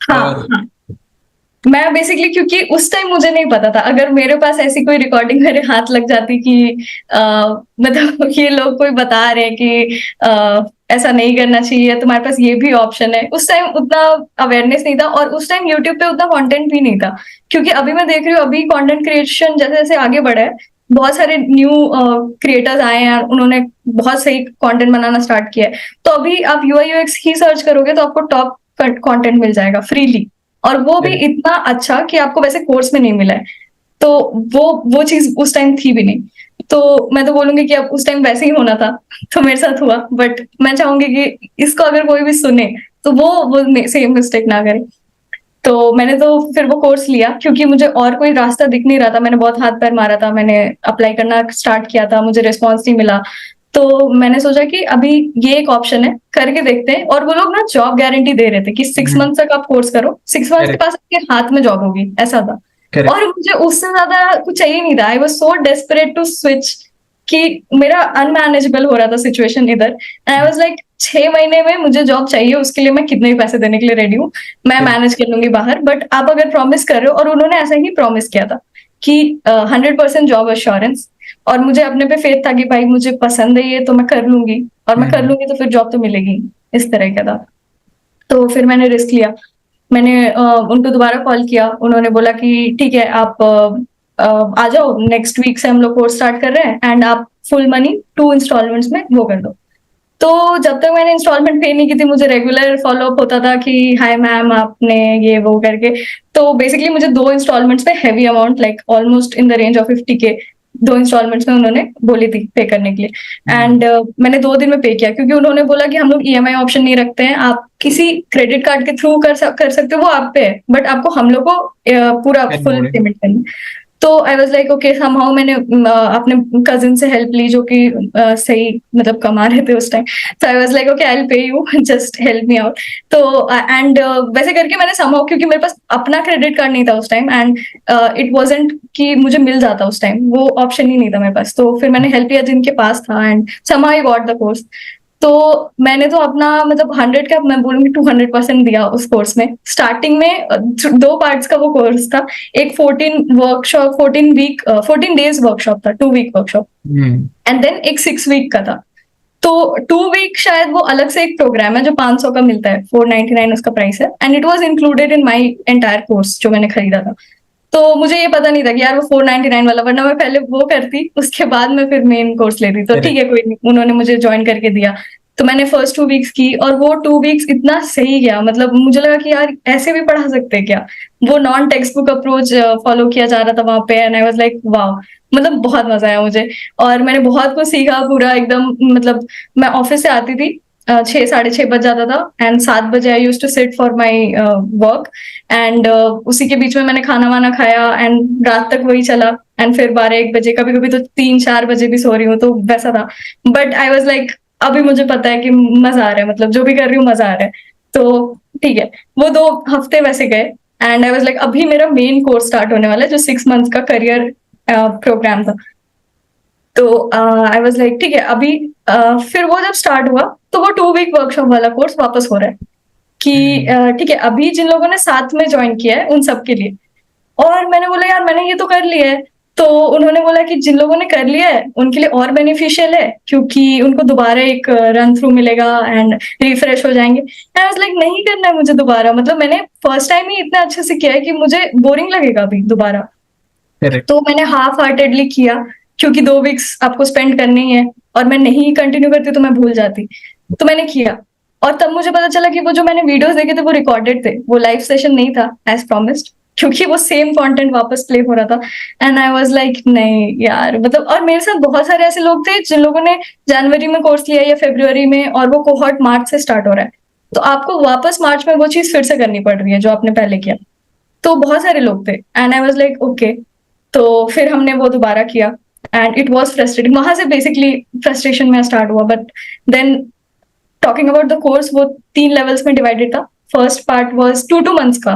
हाँ और हाँ, मैं बेसिकली क्योंकि उस टाइम मुझे नहीं पता था, अगर मेरे पास ऐसी कोई रिकॉर्डिंग मेरे हाथ लग जाती कि मतलब ये लोग कोई बता रहे हैं कि ऐसा नहीं करना चाहिए, तुम्हारे पास ये भी ऑप्शन है, उस टाइम उतना अवेयरनेस नहीं था, और उस टाइम यूट्यूब पे उतना कंटेंट भी नहीं था। क्योंकि अभी मैं देख रही हूँ, अभी कंटेंट क्रिएशन जैसे जैसे आगे बढ़ा है, बहुत सारे न्यू क्रिएटर्स आए हैं, उन्होंने बहुत सही कंटेंट बनाना स्टार्ट किया है। तो अभी आप यूआई यूएक्स ही सर्च करोगे तो आपको टॉप कंटेंट मिल जाएगा फ्रीली, और वो भी Correct. इतना अच्छा कि आपको वैसे कोर्स में नहीं मिला है। तो वो चीज उस टाइम थी भी नहीं। तो मैं तो बोलूंगी कि अब उस टाइम वैसे ही होना था, तो मेरे साथ हुआ। बट मैं चाहूंगी कि इसको अगर कोई भी सुने तो वो सेम मिस्टेक ना करे। तो मैंने तो फिर वो कोर्स लिया, क्योंकि मुझे और कोई रास्ता दिख नहीं रहा था। मैंने बहुत हाथ पैर मारा था, मैंने अप्लाई करना स्टार्ट किया था, मुझे रिस्पॉन्स नहीं मिला। तो मैंने सोचा कि अभी ये एक ऑप्शन है, करके देखते हैं। और वो लोग ना जॉब गारंटी दे रहे थे कि 6 मंथ तक आप कोर्स करो, 6 मंथ के Correct. पास आपके हाथ में जॉब होगी, ऐसा था। Correct. और मुझे उससे ज्यादा कुछ चाहिए नहीं था। I was so desperate to switch कि मेरा अनमैनेजेबल हो रहा था सिचुएशन इधर। एंड आई वाज लाइक 6 महीने में मुझे जॉब चाहिए, उसके लिए मैं कितने भी पैसे देने के लिए रेडी हूँ, मैं Correct. मैनेज कर लूंगी बाहर। बट आप अगर प्रॉमिस कर रहे हो, और उन्होंने ऐसा ही प्रॉमिस किया था कि 100% जॉब अश्योरेंस, और मुझे अपने पे फेथ था कि भाई मुझे पसंद है ये, तो मैं कर लूंगी, और मैं कर लूंगी तो फिर जॉब तो मिलेगी, इस तरह का था। तो फिर मैंने रिस्क लिया। मैंने उनको दोबारा कॉल किया, उन्होंने बोला कि ठीक है आप आ जाओ, नेक्स्ट वीक से हम लोग कोर्स स्टार्ट कर रहे हैं, एंड आप फुल मनी 2 इंस्टॉलमेंट्स में वो कर दो। तो जब तक मैंने इंस्टॉलमेंट पे नहीं की थी, मुझे रेगुलर फॉलोअप होता था कि हाय मैम आपने ये वो करके। तो बेसिकली मुझे 2 इंस्टॉलमेंट्स पे heavy amount, like almost in the range of 50K, 2 installments में उन्होंने बोली थी पे करने के लिए। एंड मैंने 2 दिन में पे किया, क्योंकि उन्होंने बोला कि हम लोग EMI ऑप्शन नहीं रखते हैं, आप किसी क्रेडिट कार्ड के थ्रू कर सकते हो, वो आप पे है, बट आपको हम लोग को पूरा Correct. फुल पेमेंट करनी है। तो I was like okay, somehow मैंने अपने कजिन से हेल्प ली, जो कि सही मतलब कमा रहे थे उस टाइम। तो I was like okay I will pay you, just help me out. तो एंड वैसे करके मैंने समहाउ, क्योंकि मेरे पास अपना क्रेडिट कार्ड नहीं था उस टाइम, एंड इट वाजंट कि मुझे मिल जाता उस टाइम, वो ऑप्शन ही नहीं था मेरे पास। तो फिर मैंने हेल्प लिया जिनके पास था, and somehow I got the course. तो मैंने तो अपना मतलब 100 का, मैं बोलूंगी 200% दिया उस कोर्स में। स्टार्टिंग में 2 पार्ट्स का वो कोर्स था। एक 14 डेज वर्कशॉप था, 2 वीक वर्कशॉप, एंड देन एक 6 वीक का था। तो 2 वीक शायद वो अलग से एक प्रोग्राम है जो 500 का मिलता है, 499 उसका प्राइस है, and it was included in my entire course जो मैंने खरीदा था। तो मुझे ये पता नहीं था कि यार वो 499 वाला, वरना मैं पहले वो करती, उसके बाद मैं फिर मेन कोर्स लेती। तो ठीक है कोई नहीं, उन्होंने मुझे ज्वाइन करके दिया। तो मैंने फर्स्ट 2 वीक्स की, और वो 2 वीक्स इतना सही गया, मतलब मुझे लगा कि यार ऐसे भी पढ़ा सकते हैं क्या। वो non text book approach follow किया जा रहा था वहां पे, एंड आई वाज लाइक वाह, मतलब बहुत मजा आया मुझे। और मैंने बहुत कुछ सीखा पूरा एकदम। मतलब मैं ऑफिस से आती थी 6 साढ़े 6 बज जाता था, एंड 7 बजे I use to sit for my work. And उसी के बीच में मैंने खाना वाना खाया, एंड रात तक वही चला। एंड फिर 12 1 बजे, कभी कभी तो 3 4 बजे भी सो रही हूँ, तो वैसा था। बट आई वॉज लाइक अभी मुझे पता है कि मजा आ रहा है, मतलब जो भी कर रही हूँ मजा आ रहा है। तो ठीक है, वो 2 हफ्ते वैसे गए, एंड आई वाज लाइक अभी मेरा मेन कोर्स स्टार्ट होने वाला है, जो 6 मंथ्स का करियर प्रोग्राम था। तो आई वाज लाइक ठीक है अभी फिर वो जब स्टार्ट हुआ, तो वो 2 वीक वर्कशॉप वाला कोर्स वापस हो रहा है कि ठीक है अभी जिन लोगों ने साथ में ज्वाइन किया है उन सबके लिए। और मैंने बोला यार मैंने ये तो कर लिया है। तो उन्होंने बोला कि जिन लोगों ने कर लिया है उनके लिए और बेनिफिशियल है, क्योंकि उनको दोबारा एक रन थ्रू मिलेगा एंड रिफ्रेश हो जाएंगे। आई वाज लाइक नहीं करना है मुझे दोबारा, मतलब मैंने फर्स्ट टाइम ही इतना अच्छे से किया है कि मुझे बोरिंग लगेगा अभी दोबारा। Correct. तो मैंने हाफ हार्टेडली किया, क्योंकि 2 वीक्स आपको स्पेंड करने ही है, और मैं नहीं कंटिन्यू करती तो मैं भूल जाती। तो मैंने किया, और तब मुझे पता चला कि वो जो मैंने वीडियोस देखे थे वो रिकॉर्डेड थे, वो लाइव सेशन नहीं था एज प्रॉमिस्ड, क्योंकि वो सेम कंटेंट वापस प्ले हो रहा था। एंड आई वाज लाइक नहीं यार, मतलब। और मेरे साथ बहुत सारे ऐसे लोग थे जिन लोगों ने जनवरी में कोर्स लिया या फरवरी में, और वो कोहॉर्ट मार्च से स्टार्ट हो रहा है। तो आपको वापस मार्च में वो चीज फिर से करनी पड़ रही है जो आपने पहले किया। तो बहुत सारे लोग थे, and I was like okay. तो फिर हमने वो दोबारा किया, एंड इट वाज फ्रस्ट्रेटिंग। वहां से बेसिकली फ्रस्ट्रेशन में स्टार्ट हुआ। But then talking about the course, वो 3 लेवल्स में डिवाइडेड था। फर्स्ट पार्ट वाज 2 months का,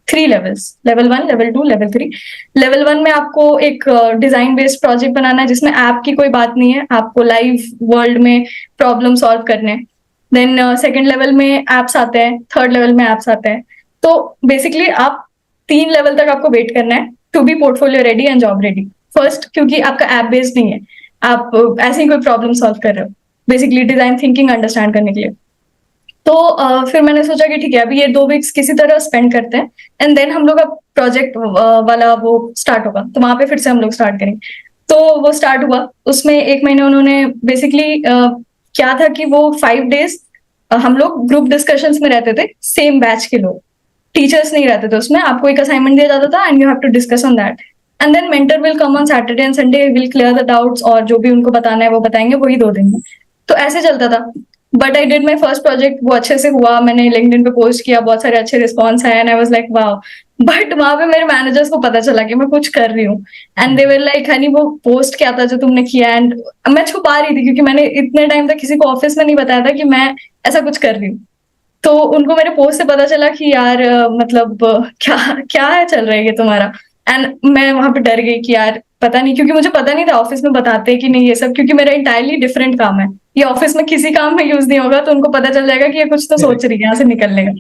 3 levels, level 1, level 2, level 3। Level 1 में आपको एक डिजाइन बेस्ड प्रोजेक्ट बनाना है, जिसमें ऐप की कोई बात नहीं है, आपको लाइव वर्ल्ड में प्रॉब्लम सॉल्व करने हैं। देन सेकेंड लेवल में एप्स आते हैं, थर्ड लेवल में एप्स आते हैं। तो बेसिकली आप 3 लेवल तक आपको वेट करना है to be portfolio ready and job ready. First, क्योंकि आपका ऐप बेस्ड नहीं है, आप ऐसे ही कोई प्रॉब्लम सॉल्व कर रहे हो, बेसिकली डिजाइन थिंकिंग अंडरस्टैंड करने के लिए। तो फिर मैंने सोचा कि ठीक है अभी ये 2 वीक्स किसी तरह स्पेंड करते हैं, एंड देन हम लोग अब प्रोजेक्ट वाला वो स्टार्ट होगा, तो वहां पे फिर से हम लोग स्टार्ट करेंगे। तो वो स्टार्ट हुआ, उसमें 1 महीने उन्होंने बेसिकली क्या था कि वो 5 days हम लोग ग्रुप डिस्कशंस में रहते थे, सेम बैच के लोग। टीचर्स नहीं रहते थे उसमें, आपको एक असाइनमेंट दिया जाता था and you have to discuss on that, and then mentor will come on Saturday and Sunday, will clear the doubts, और जो भी उनको बताना है वो बताएंगे, वही 2 दिन में। तो ऐसे चलता था। But I did my first project, वो अच्छे से हुआ, मैंने लिंक्डइन पे पोस्ट किया, बहुत सारे अच्छे रिस्पॉन्स आए, and I was like wow. But वहां पे मेरे मैनेजर्स को पता चला कि मैं कुछ कर रही हूँ, and they were like Honey वो पोस्ट क्या था जो तुमने किया, एंड मैं छुपा रही थी क्योंकि मैंने इतने टाइम तक किसी को ऑफिस में नहीं बताया था कि मैं ऐसा कुछ कर रही हूँ। तो उनको मेरे पोस्ट से पता चला कि यार मतलब क्या क्या है चल रहा है ये तुम्हारा, एंड मैं वहां पे डर गई कि यार पता नहीं, क्योंकि मुझे पता नहीं था ऑफिस में बताते कि नहीं ये सब, क्योंकि मेरा इंटायरली डिफरेंट काम है, ये ऑफिस में किसी काम में यूज नहीं होगा, तो उनको पता चल जाएगा कि ये कुछ तो सोच रही है यहाँ से निकलने का।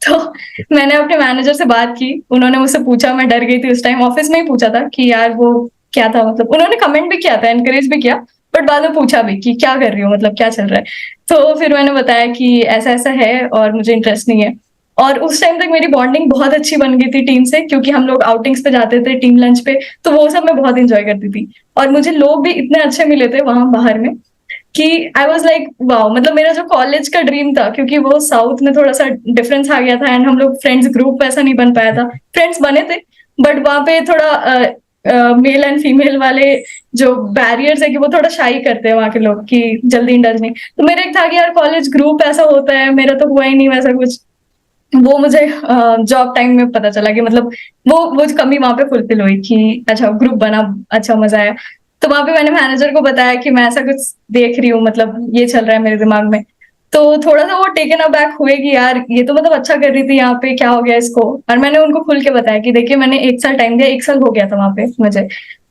तो मैंने अपने मैनेजर से बात की, उन्होंने मुझसे पूछा, मैं डर गई थी उस टाइम, ऑफिस में ही पूछा था कि यार वो क्या था, मतलब उन्होंने कमेंट भी किया था, एनकरेज भी किया, बट बाद में पूछा भी कि क्या कर रही हो, मतलब क्या चल रहा है। तो फिर मैंने बताया कि ऐसा ऐसा है और मुझे इंटरेस्ट नहीं है। और उस टाइम तक मेरी बॉन्डिंग बहुत अच्छी बन गई थी टीम से, क्योंकि हम लोग आउटिंग्स पे जाते थे, टीम लंच पे, तो वो सब मैं बहुत इंजॉय करती थी। और मुझे लोग भी इतने अच्छे मिले थे वहां बाहर में कि आई वॉज लाइक वाओ, मतलब मेरा जो कॉलेज का ड्रीम था, क्योंकि वो साउथ में थोड़ा सा डिफरेंस आ गया था, एंड हम लोग फ्रेंड्स ग्रुप वैसा नहीं बन पाया था, फ्रेंड्स बने थे बट वहां पे थोड़ा मेल एंड फीमेल वाले जो बैरियर्स है कि वो थोड़ा शाई करते हैं वहां के लोग कि जल्दी इंडल्ज नहीं। तो मेरा एक था कि यार कॉलेज ग्रुप ऐसा होता है, मेरा तो हुआ ही नहीं वैसा कुछ। वो मुझे जॉब टाइम में पता चला कि मतलब वो कमी वहां पे फुलफिल हुई कि अच्छा ग्रुप बना, अच्छा मजा आया। तो वहां पे मैंने मैनेजर को बताया कि मैं ऐसा कुछ देख रही हूँ, मतलब ये चल रहा है मेरे दिमाग में। तो थोड़ा सा वो टेकन अबैक हुए कि यार ये तो मतलब अच्छा कर रही थी यहाँ पे, क्या हो गया इसको। और मैंने उनको खुल के बताया कि देखिए मैंने 1 साल टाइम दिया, 1 साल हो गया था वहां पे मुझे,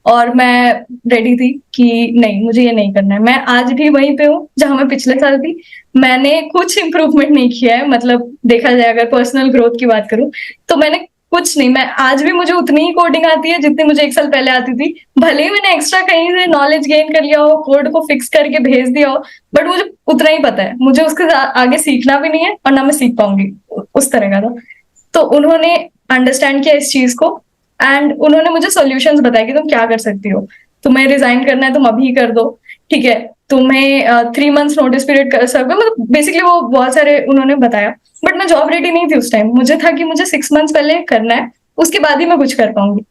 और मैं रेडी थी कि नहीं मुझे ये नहीं करना है। मैं आज भी वहीं पे हूँ जहां मैं पिछले साल थी। मैंने कुछ इंप्रूवमेंट नहीं किया है, मतलब देखा जाए अगर पर्सनल ग्रोथ की बात करूं तो मैंने कुछ नहीं। मैं आज भी मुझे उतनी ही कोडिंग आती है जितनी मुझे 1 साल पहले आती थी, भले ही मैंने एक्स्ट्रा कहीं से नॉलेज गेन कर लिया हो, कोड को फिक्स करके भेज दिया हो, बट मुझे उतना ही पता है, मुझे उसके आगे सीखना भी नहीं है और ना मैं सीख पाऊंगी, उस तरह का था। तो उन्होंने अंडरस्टैंड किया इस चीज को, एंड उन्होंने मुझे सॉल्यूशंस बताए कि तुम क्या कर सकती हो। तुम्हें रिजाइन करना है तुम अभी कर दो, ठीक है, तुम्हें 3 मंथ्स नोटिस पीरियड कर सकते हो, मतलब बेसिकली वो बहुत सारे उन्होंने बताया। बट मैं जॉब रेडी नहीं थी उस टाइम, मुझे था कि मुझे 6 मंथ्स पहले करना है, उसके बाद ही मैं कुछ कर पाऊंगी।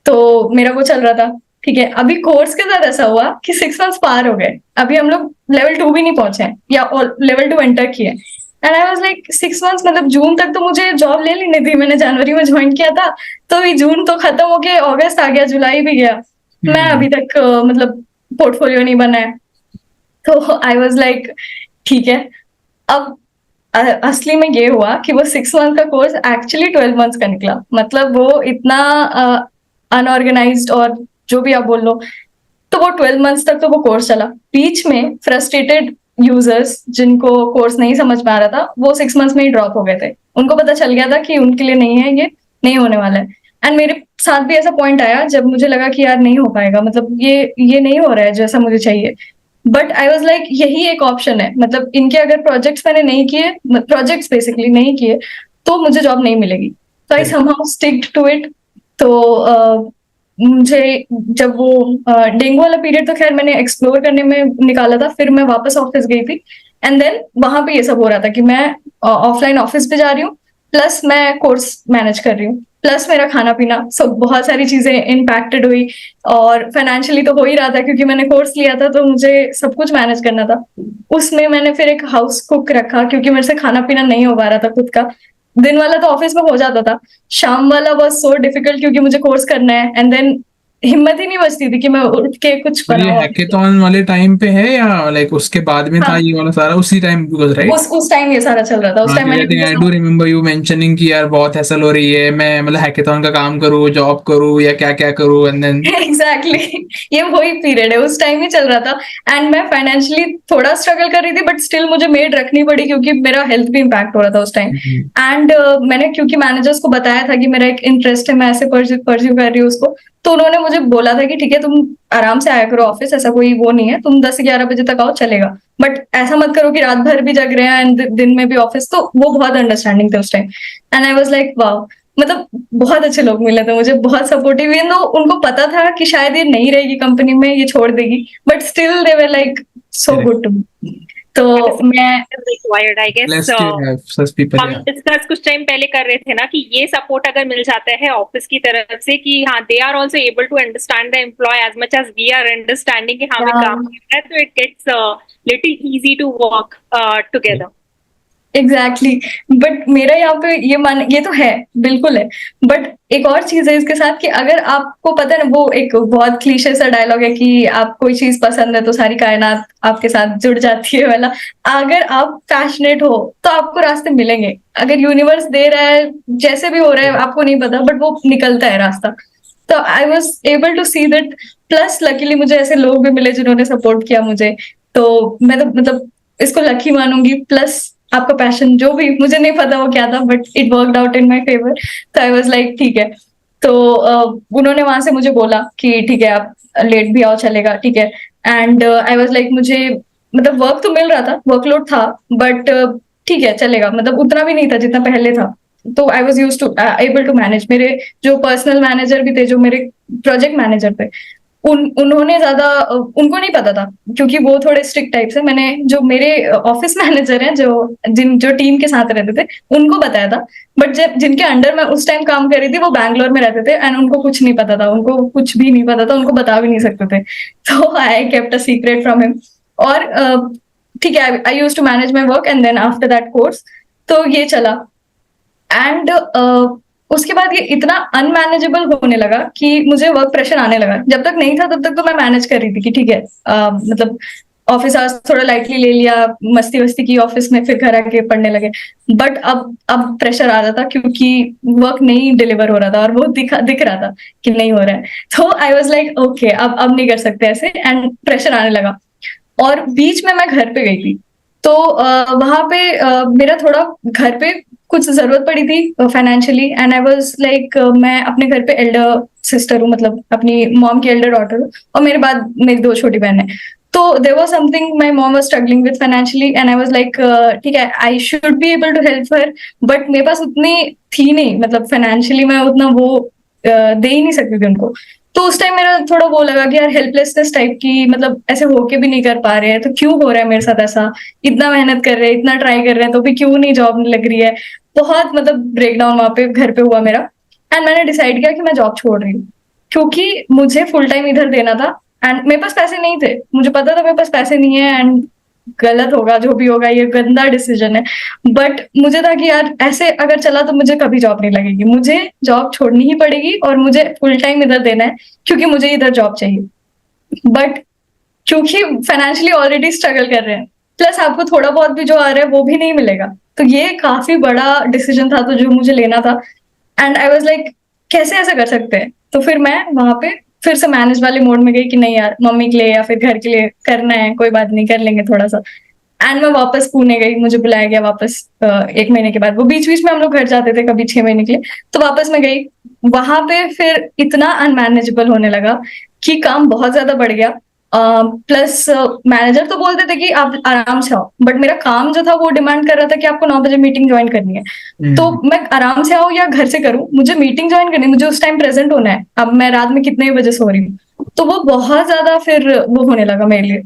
तो मेरा वो चल रहा था, ठीक है। अभी कोर्स के साथ ऐसा हुआ कि 6 मंथ्स पार हो गए, अभी हम लोग लेवल 2 भी नहीं पहुंचे हैं या लेवल 2 एंटर किए। And I was like 6 months, मतलब जून तक तो मुझे जॉब ले लेनी थी, मैंने जनवरी में ज्वाइन किया था, तो ये जून तो खत्म हो गया, अगस्त आ गया, जुलाई भी गया, मैं अभी तक मतलब पोर्टफोलियो नहीं बना है। तो आई वाज लाइक ठीक है। अब असली में ये हुआ कि वो 6 मंथ का कोर्स एक्चुअली 12 मंथ्स का निकला, मतलब वो इतना अनऑर्गेनाइज्ड और जो भी आप बोल लो, तो वो 12 मंथ्स तक तो वो कोर्स चला। बीच में फ्रस्ट्रेटेड यूजर्स जिनको कोर्स नहीं समझ में आ रहा था, वो 6 मंथ्स में ही ड्रॉप हो गए थे, उनको पता चल गया था कि उनके लिए नहीं है, ये नहीं होने वाला है। एंड मेरे साथ भी ऐसा पॉइंट आया जब मुझे लगा कि यार नहीं हो पाएगा, मतलब ये नहीं हो रहा है जैसा मुझे चाहिए। बट आई वॉज लाइक यही एक ऑप्शन है, मतलब इनके अगर प्रोजेक्ट्स मैंने नहीं किए, प्रोजेक्ट्स बेसिकली नहीं किए, तो मुझे जॉब नहीं मिलेगी। तो I somehow stick to it. तो मुझे जब वो डेंगू वाला पीरियड तो खैर मैंने एक्सप्लोर करने में निकाला था, फिर मैं वापस ऑफिस गई थी, एंड देन वहां पे ये सब हो रहा था कि मैं ऑफलाइन ऑफिस पे जा रही हूँ, प्लस मैं कोर्स मैनेज कर रही हूँ, प्लस मेरा खाना पीना, सब बहुत सारी चीजें इम्पैक्टेड हुई। और फाइनेंशियली तो हो ही रहा था क्योंकि मैंने कोर्स लिया था, तो मुझे सब कुछ मैनेज करना था। उसमें मैंने फिर एक हाउस कुक रखा क्योंकि मेरे से खाना पीना नहीं हो पा रहा था खुद का। दिन वाला तो ऑफिस में हो जाता था, शाम वाला वाज सो डिफिकल्ट क्योंकि मुझे कोर्स करना है, एंड देन हिम्मत ही नहीं बचती थी कि मैं उठ के कुछ और ये बनाऊं। हैकेथॉन वाले टाइम पे है या लाइक उसके बाद में था हाँ, ये वाला सारा उसी टाइम बिकॉज राइट? उस टाइम ये सारा चल रहा था, उस हाँ टाइम मैंने I do remember you mentioning कि यार बहुत हैसल हो रही है, मैं मतलब हैकेथॉन का काम करूँ, जॉब करूँ या क्या क्या करूँ, एंड देन एग्जैक्टली ये वही पीरियड है, उस टाइम ही चल रहा था। एंड मैं फाइनेंशियली थोड़ा स्ट्रगल कर रही थी, बट स्टिल मुझे मेड रखनी पड़ी क्योंकि मेरा हेल्थ भी इम्पैक्ट हो रहा था उस टाइम। एंड मैंने क्योंकि मैनेजर्स को बताया था कि मेरा एक इंटरेस्ट है, मैं ऐसे परस्यू कर रही हूँ उसको, तो उन्होंने मुझे बोला था कि ठीक है तुम आराम से आया करो ऑफिस, ऐसा कोई वो नहीं है, तुम 10-11 बजे तक आओ चलेगा, बट ऐसा मत करो कि रात भर भी जग रहे हैं एंड दिन में भी ऑफिस। तो वो बहुत अंडरस्टैंडिंग थे उस time, and I was like wow, मतलब बहुत अच्छे लोग मिले थे मुझे, बहुत सपोर्टिव। इवन दो उनको पता था कि शायद ये नहीं रहेगी कंपनी में, ये छोड़ देगी, but still they were like so good to me. तो मैं required, I guess. Blessed to have such people. हम Yeah. डिस्कस कुछ टाइम पहले कर रहे थे ना कि ये सपोर्ट अगर मिल जाता है ऑफिस की तरफ से कि हाँ they are also able to understand the employee as much as we are understanding कि हमें काम करना है, तो it gets little easy to work together. Exactly but मेरा यहाँ पे ये तो है, बिल्कुल है, बट एक और चीज है इसके साथ कि अगर आपको पता है ना, वो एक बहुत क्लीशे सा डायलॉग है कि आप कोई चीज पसंद है तो सारी कायनात आपके साथ जुड़ जाती है वाला. अगर आप पैशनेट हो तो आपको रास्ते मिलेंगे. अगर यूनिवर्स दे रहा है, जैसे भी हो रहा है आपको नहीं पता, बट वो निकलता है रास्ता. तो I was able to see that. Plus luckily मुझे ऐसे लोग भी मिले जिन्होंने सपोर्ट किया मुझे, तो मैं तो मतलब इसको लकी मानूंगी. प्लस आपका पैशन जो भी, मुझे नहीं पता वो क्या था, but it worked out in my favour. तो आई वाज लाइक ठीक है. तो उन्होंने वहां से मुझे बोला कि ठीक है आप लेट भी आओ चलेगा, ठीक है. एंड आई वाज लाइक मुझे मतलब वर्क तो मिल रहा था, वर्कलोड था, बट ठीक है चलेगा, मतलब उतना भी नहीं था जितना पहले था. तो I was use to able to manage. मेरे जो पर्सनल मैनेजर भी थे, जो मेरे प्रोजेक्ट मैनेजर थे, उन्होंने ज्यादा उनको नहीं पता था क्योंकि वो थोड़े स्ट्रिक्ट टाइप से. मैंने जो मेरे ऑफिस मैनेजर हैं जो टीम के साथ रहते थे उनको बताया था, बट जब जिनके अंडर मैं उस टाइम काम कर रही थी वो बैंगलोर में रहते थे एंड उनको कुछ नहीं पता था, उनको कुछ भी नहीं पता था, उनको बता भी नहीं सकते थे. तो I kept a secret from him. और ठीक है, I use to manage my work and then after that course तो ये चला. एंड उसके बाद ये इतना अनमैनेजेबल होने लगा कि मुझे वर्क प्रेशर आने लगा. जब तक नहीं था तब तक तो मैं मैनेज कर रही थी कि ठीक है, मतलब ऑफिस आवर्स थोड़ा लाइटली ले लिया, मस्ती वस्ती की ऑफिस में, फिर घर आके पढ़ने लगे. बट अब प्रेशर आ रहा था क्योंकि वर्क नहीं डिलीवर हो रहा था और वो दिख रहा था कि नहीं हो रहा है. तो आई वॉज लाइक ओके, अब नहीं कर सकते ऐसे, एंड प्रेशर आने लगा. और बीच में मैं घर पे गई थी, तो वहां पे मेरा थोड़ा घर पे कुछ जरूरत पड़ी थी financially. And I was like मैं अपने घर पे एल्डर सिस्टर हूँ, मतलब अपनी मॉम की एल्डर डॉटर हूँ, और मेरे बाद मेरी 2 छोटी बहन है. तो there was something my mom was struggling with financially and I was like ठीक है, I should be able to help her, but मेरे पास उतनी थी नहीं, मतलब फाइनेंशियली मैं उतना वो दे ही नहीं सकती थी उनको. तो उस टाइम मेरा थोड़ा वो लगा कि यार हेल्पलेसनेस टाइप की, मतलब ऐसे होके भी नहीं कर पा रहे हैं तो क्यों हो रहा है मेरे साथ ऐसा. इतना मेहनत कर रहे हैं, इतना ट्राई कर रहे हैं, तो भी क्यों नहीं जॉब लग रही है. बहुत मतलब ब्रेकडाउन वहां पे घर पे हुआ मेरा. एंड मैंने डिसाइड किया कि मैं जॉब छोड़ रही हूँ क्योंकि मुझे फुल टाइम इधर देना था एंड मेरे पास पैसे नहीं थे. मुझे पता था मेरे पास पैसे नहीं है एंड गलत होगा जो भी होगा, ये गंदा डिसीजन है, बट मुझे था कि यार ऐसे अगर चला तो मुझे कभी जॉब नहीं लगेगी, मुझे जॉब छोड़नी ही पड़ेगी और मुझे फुल टाइम इधर देना है क्योंकि मुझे इधर जॉब चाहिए. बट क्योंकि फाइनेंशियली ऑलरेडी स्ट्रगल कर रहे हैं, प्लस आपको थोड़ा बहुत भी जो आ रहा है वो भी नहीं मिलेगा, तो ये काफी बड़ा डिसीजन था तो जो मुझे लेना था. एंड आई वाज लाइक कैसे ऐसा कर सकते हैं. तो फिर मैं वहां पे फिर से मैनेज वाले मोड में गई कि नहीं यार, मम्मी के लिए या फिर घर के लिए करना है, कोई बात नहीं, कर लेंगे थोड़ा सा. एंड मैं वापस पुणे गई, मुझे बुलाया गया वापस 1 महीने के बाद. वो बीच बीच में हम लोग घर जाते थे कभी 6 महीने के लिए, तो वापस मैं गई. वहां पे फिर इतना अनमैनेजेबल होने लगा कि काम बहुत ज्यादा बढ़ गया. प्लस मैनेजर तो बोलते थे कि आप आराम से आओ, बट मेरा काम जो था वो डिमांड कर रहा था कि आपको 9 बजे मीटिंग ज्वाइन करनी है. तो मैं आराम से आऊँ या घर से करूँ, मुझे मीटिंग ज्वाइन करनी है, मुझे उस टाइम प्रेजेंट होना है. अब मैं रात में कितने बजे सो रही हूँ, तो वो बहुत ज्यादा फिर वो होने लगा मेरे लिए.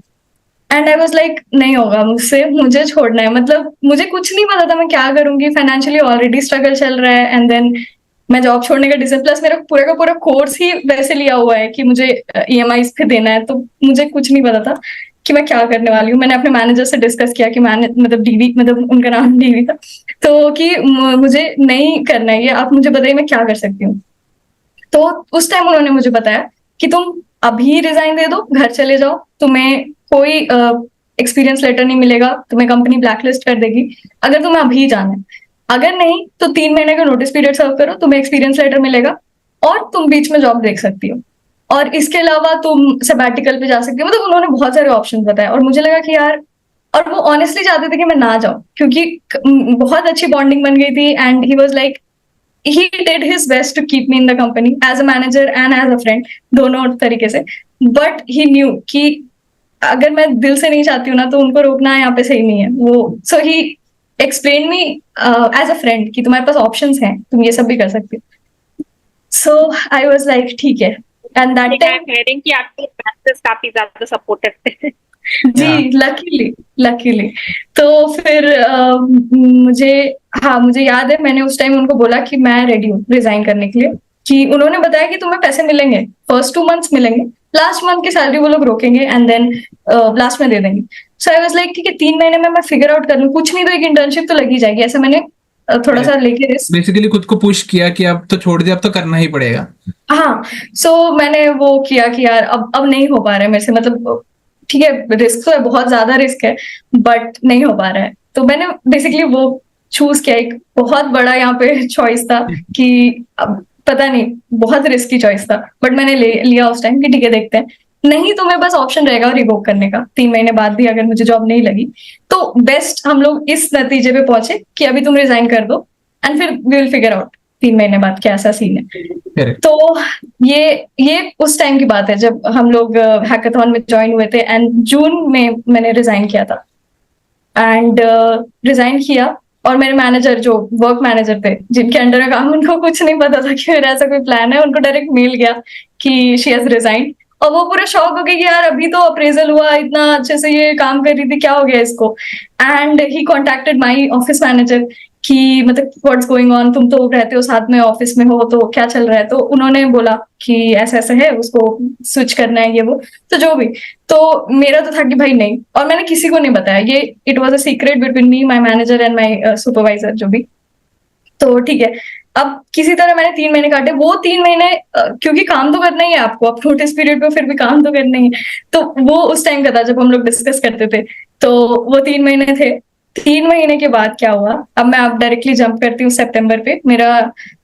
एंड आई वॉज लाइक नहीं होगा मुझसे, मुझे छोड़ना है. मतलब मुझे कुछ नहीं पता था मैं क्या करूंगी, फाइनेंशियली ऑलरेडी स्ट्रगल चल रहा है, एंड देन मैं जॉब छोड़ने का डिसीजन, प्लस मेरा पूरा का पूरा कोर्स ही वैसे लिया हुआ है कि मुझे EMI पे देना है, तो मुझे कुछ नहीं पता था कि मैं क्या करने वाली हूँ. मैंने अपने मैनेजर से डिस्कस किया कि मतलब डीवी, मतलब उनका नाम डीवी था, तो कि मुझे नहीं करना है ये, आप मुझे बताइए मैं क्या कर सकती हूँ. तो उस टाइम उन्होंने मुझे बताया कि तुम अभी रिजाइन दे दो, घर चले जाओ, तुम्हें कोई एक्सपीरियंस लेटर नहीं मिलेगा, तुम्हें कंपनी ब्लैकलिस्ट कर देगी अगर तुम्हें अभी जाना है. अगर नहीं तो 3 महीने का नोटिस पीरियड सर्व करो, तुम्हें एक्सपीरियंस लेटर मिलेगा और तुम बीच में जॉब देख सकती हो, और इसके अलावा तुम सबैटिकल पे जा सकती हो. मतलब उन्होंने बहुत सारे ऑप्शन बताए और मुझे लगा कि यार, और वो ऑनेस्टली चाहते थे कि मैं ना जाऊं क्योंकि बहुत अच्छी बॉन्डिंग बन गई थी. And he was like he did his best to keep me in the company as a manager and as a friend, दोनों तरीके से. But he knew कि अगर मैं दिल से नहीं चाहती हूँ ना तो उनको रोकना यहाँ पे सही नहीं है वो. So he explained me as a friend कि तुम्हारे पास options हैं, तुम ये सब भी कर सकती हो. So I was like ठीक है. And that time I'm hearing कि आपके मैनेजर्स काफी ज्यादा सपोर्टिव थे. जी, लकीली लकीली। तो फिर मुझे याद है मैंने उस टाइम उनको बोला कि मैं रेडी हूँ रिजाइन करने के लिए, कि उन्होंने बताया कि तुम्हें पैसे मिलेंगे, फर्स्ट 2 मंथ्स मिलेंगे, लास्ट मंथ की सैलरी वो लोग रोकेंगे एंड देन लास्ट में दे देंगे। सो आई वाज लाइक ठीक है, 3 महीने में मैं फिगर आउट कर लूँ, कुछ नहीं तो एक इंटर्नशिप तो लगी जाएगी, ऐसा मैंने थोड़ा सा लेके रिस्क। बेसिकली खुद को पुश किया कि अब तो छोड़ दिया, अब तो करना ही पड़ेगा। हाँ, सो मैंने वो किया कि यार अब नहीं हो पा रहा है मेरे से, मतलब ठीक है रिस्क तो है, बहुत ज्यादा रिस्क है, बट नहीं हो पा रहा है। तो मैंने बेसिकली वो चूज किया, एक बहुत बड़ा यहाँ पे चॉइस था कि अब पता नहीं, बहुत रिस्की चॉइस था, बट मैंने लिया उस टाइम कि ठीक है देखते हैं, नहीं तो मेरे पास ऑप्शन रहेगा रिवोक करने का 3 महीने बाद भी अगर मुझे जॉब नहीं लगी। तो बेस्ट हम लोग इस नतीजे पे पहुंचे कि अभी तुम रिजाइन कर दो एंड फिर वी विल फिगर आउट 3 महीने बाद क्या ऐसा सीन है। Correct. तो ये उस टाइम की बात है जब हम लोग हैकाथॉन में ज्वाइन हुए थे एंड जून में मैंने रिजाइन किया था। एंड रिजाइन किया और मेरे मैनेजर जो वर्क मैनेजर थे जिनके अंडर में काम, उनको कुछ नहीं पता था कि मेरा ऐसा कोई प्लान है, उनको डायरेक्ट मेल गया कि शी हैज रिजाइन, और वो पूरा शॉक हो गए कि यार अभी तो अप्रेजल हुआ, इतना अच्छे से ये काम कर रही थी, क्या हो गया इसको। And he contacted my office manager कि मतलब व्हाट्स गोइंग ऑन, तुम तो रहते हो साथ में ऑफिस में हो, तो क्या चल रहा है। तो उन्होंने बोला कि ऐसा ऐसा है, उसको स्विच करना है ये वो, तो जो भी। तो मेरा तो था कि भाई नहीं, और मैंने किसी को नहीं बताया ये, it was a secret between me, my manager and my supervisor जो भी। तो ठीक है, अब किसी तरह मैंने 3 महीने काटे। वो 3 महीने क्योंकि काम तो करना ही है आपको, अब नोटिस पीरियड पे फिर भी काम तो करना ही है। तो वो उस टाइम का था जब हम लोग डिस्कस करते थे। तो वो 3 महीने थे। 3 महीने के बाद क्या हुआ, अब मैं अब डायरेक्टली जंप करती हूँ सितंबर पे। मेरा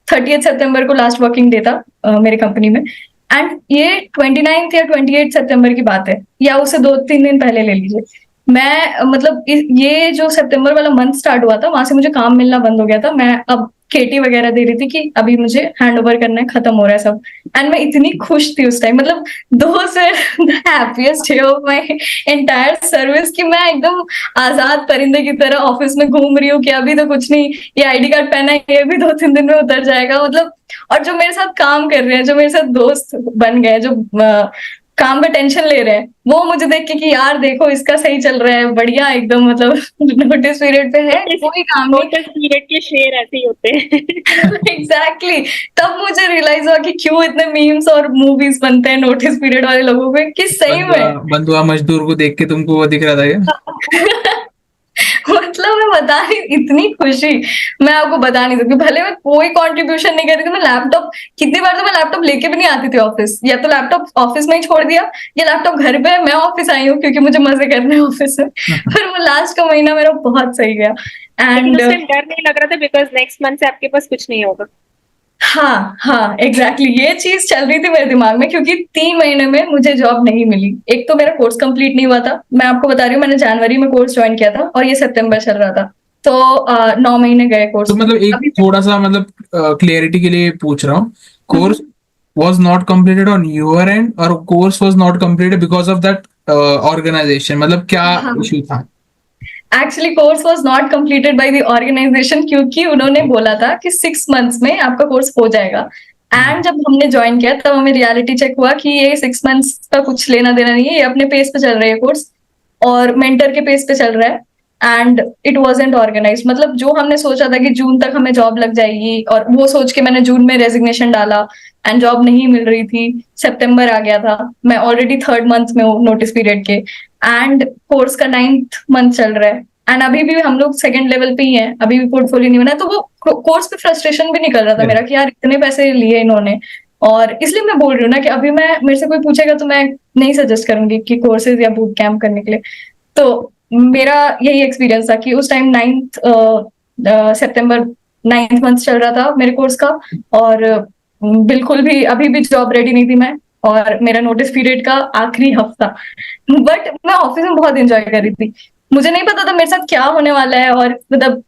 30 सितंबर को लास्ट वर्किंग डे था मेरे कंपनी में। एंड ये 29 या 28 सितंबर की बात है, या उससे 2-3 दिन पहले ले लीजिए। मैं मतलब ये जो सितंबर वाला मंथ स्टार्ट हुआ था, वहां से मुझे काम मिलना बंद हो गया था। मैं अब केटी वगैरह दे रही थी कि अभी मुझे हैंड ओवर करना है, खत्म हो रहा है सब। एंड मैं इतनी खुश थी उस टाइम, मतलब दोस्त the happiest day of my entire service, कि मैं एकदम आजाद परिंदे की तरह ऑफिस में घूम रही हूँ कि अभी तो कुछ नहीं, ये आईडी कार्ड पहना है, ये भी 2-3 दिन में उतर जाएगा, मतलब। और जो मेरे साथ काम कर रहे हैं, जो मेरे साथ दोस्त बन गए, जो काम का टेंशन ले रहे हैं, वो मुझे देख के कि यार देखो इसका सही चल रहा है, बढ़िया एकदम, मतलब नोटिस पीरियड पे है, कोई काम नहीं। नोटिस पीरियड के शेर ऐसे ही होते हैं। एग्जैक्टली तब मुझे रियलाइज हुआ कि क्यों इतने मीम्स और मूवीज बनते हैं नोटिस पीरियड वाले लोगों पे, कि सही में बंधुआ मजदूर को देख के तुमको वो दिख रहा था क्या? मतलब मैं बता नहीं, इतनी खुशी मैं आपको बता नहीं सकती। भले मैं कोई कंट्रीब्यूशन नहीं करती थी, मैं लैपटॉप, कितनी बार तो मैं लैपटॉप लेके भी नहीं आती थी ऑफिस, या तो लैपटॉप ऑफिस में ही छोड़ दिया, या लैपटॉप घर पे, मैं ऑफिस आई हूँ क्योंकि मुझे मजे करने हैं ऑफिस में। फिर वो लास्ट का महीना मेरा बहुत सही गया। लेकिन एंड उस टाइम डर नहीं लग रहा था बिकॉज नेक्स्ट मंथ से आपके पास कुछ नहीं होगा? हाँ एग्जैक्टली ये चीज चल रही थी मेरे दिमाग में, क्योंकि 3 महीने में मुझे जॉब नहीं मिली। एक तो मेरा कोर्स कंप्लीट नहीं हुआ था, मैं आपको बता रही हूँ, मैंने जनवरी में कोर्स ज्वाइन किया था और ये सितंबर चल रहा था। तो 9 महीने गए कोर्स। तो मतलब एक थोड़ा सा मतलब क्लियरिटी के लिए पूछ रहा हूँ, course was not completed on your end और course was not completed because of that organization, मतलब क्या इशू था? Actually course was not completed by the organisation, क्योंकि उन्होंने बोला था कि 6 मंथ्स में आपका कोर्स हो जाएगा। एंड जब हमने ज्वाइन किया तब हमें रियलिटी चेक हुआ कि ये 6 मंथ्स का कुछ लेना देना नहीं है, ये अपने पेस पे चल रहा है कोर्स, और मेंटर के पेस पे चल रहा है। एंड इट वॉजेंट ऑर्गेनाइज, मतलब जो हमने सोचा था कि जून तक हमें जॉब लग जाएगी, और वो सोच के मैंने जून में रेजिग्नेशन डाला एंड जॉब नहीं मिल रही थी। सितंबर आ गया था, मैं ऑलरेडी 3rd मंथ में हूँ नोटिस पीरियड के, एंड कोर्स का 9th मंथ चल रहा है, एंड अभी भी हम लोग 2nd लेवल पे ही हैं, अभी भी पोर्टफोलियो नहीं बना। तो वो कोर्स पे फ्रस्ट्रेशन भी निकल रहा था मेरा कि यार इतने पैसे लिए इन्होंने, और इसलिए मैं बोल रही हूँ ना कि अभी मैं, मेरे से कोई पूछेगा तो मैं नहीं सजेस्ट करूंगी कि कोर्सेज या बूट कैंप करने के लिए। तो मेरा यही एक्सपीरियंस था कि उस टाइम 9 सितंबर 9th मंथ चल रहा था मेरे कोर्स का, और बिल्कुल भी अभी भी जॉब रेडी नहीं थी मैं, और मेरा नोटिस पीरियड का आखिरी हफ्ता। बट मैं ऑफिस में बहुत एंजॉय कर रही थी, मुझे नहीं पता था मेरे साथ क्या होने वाला है, और मतलब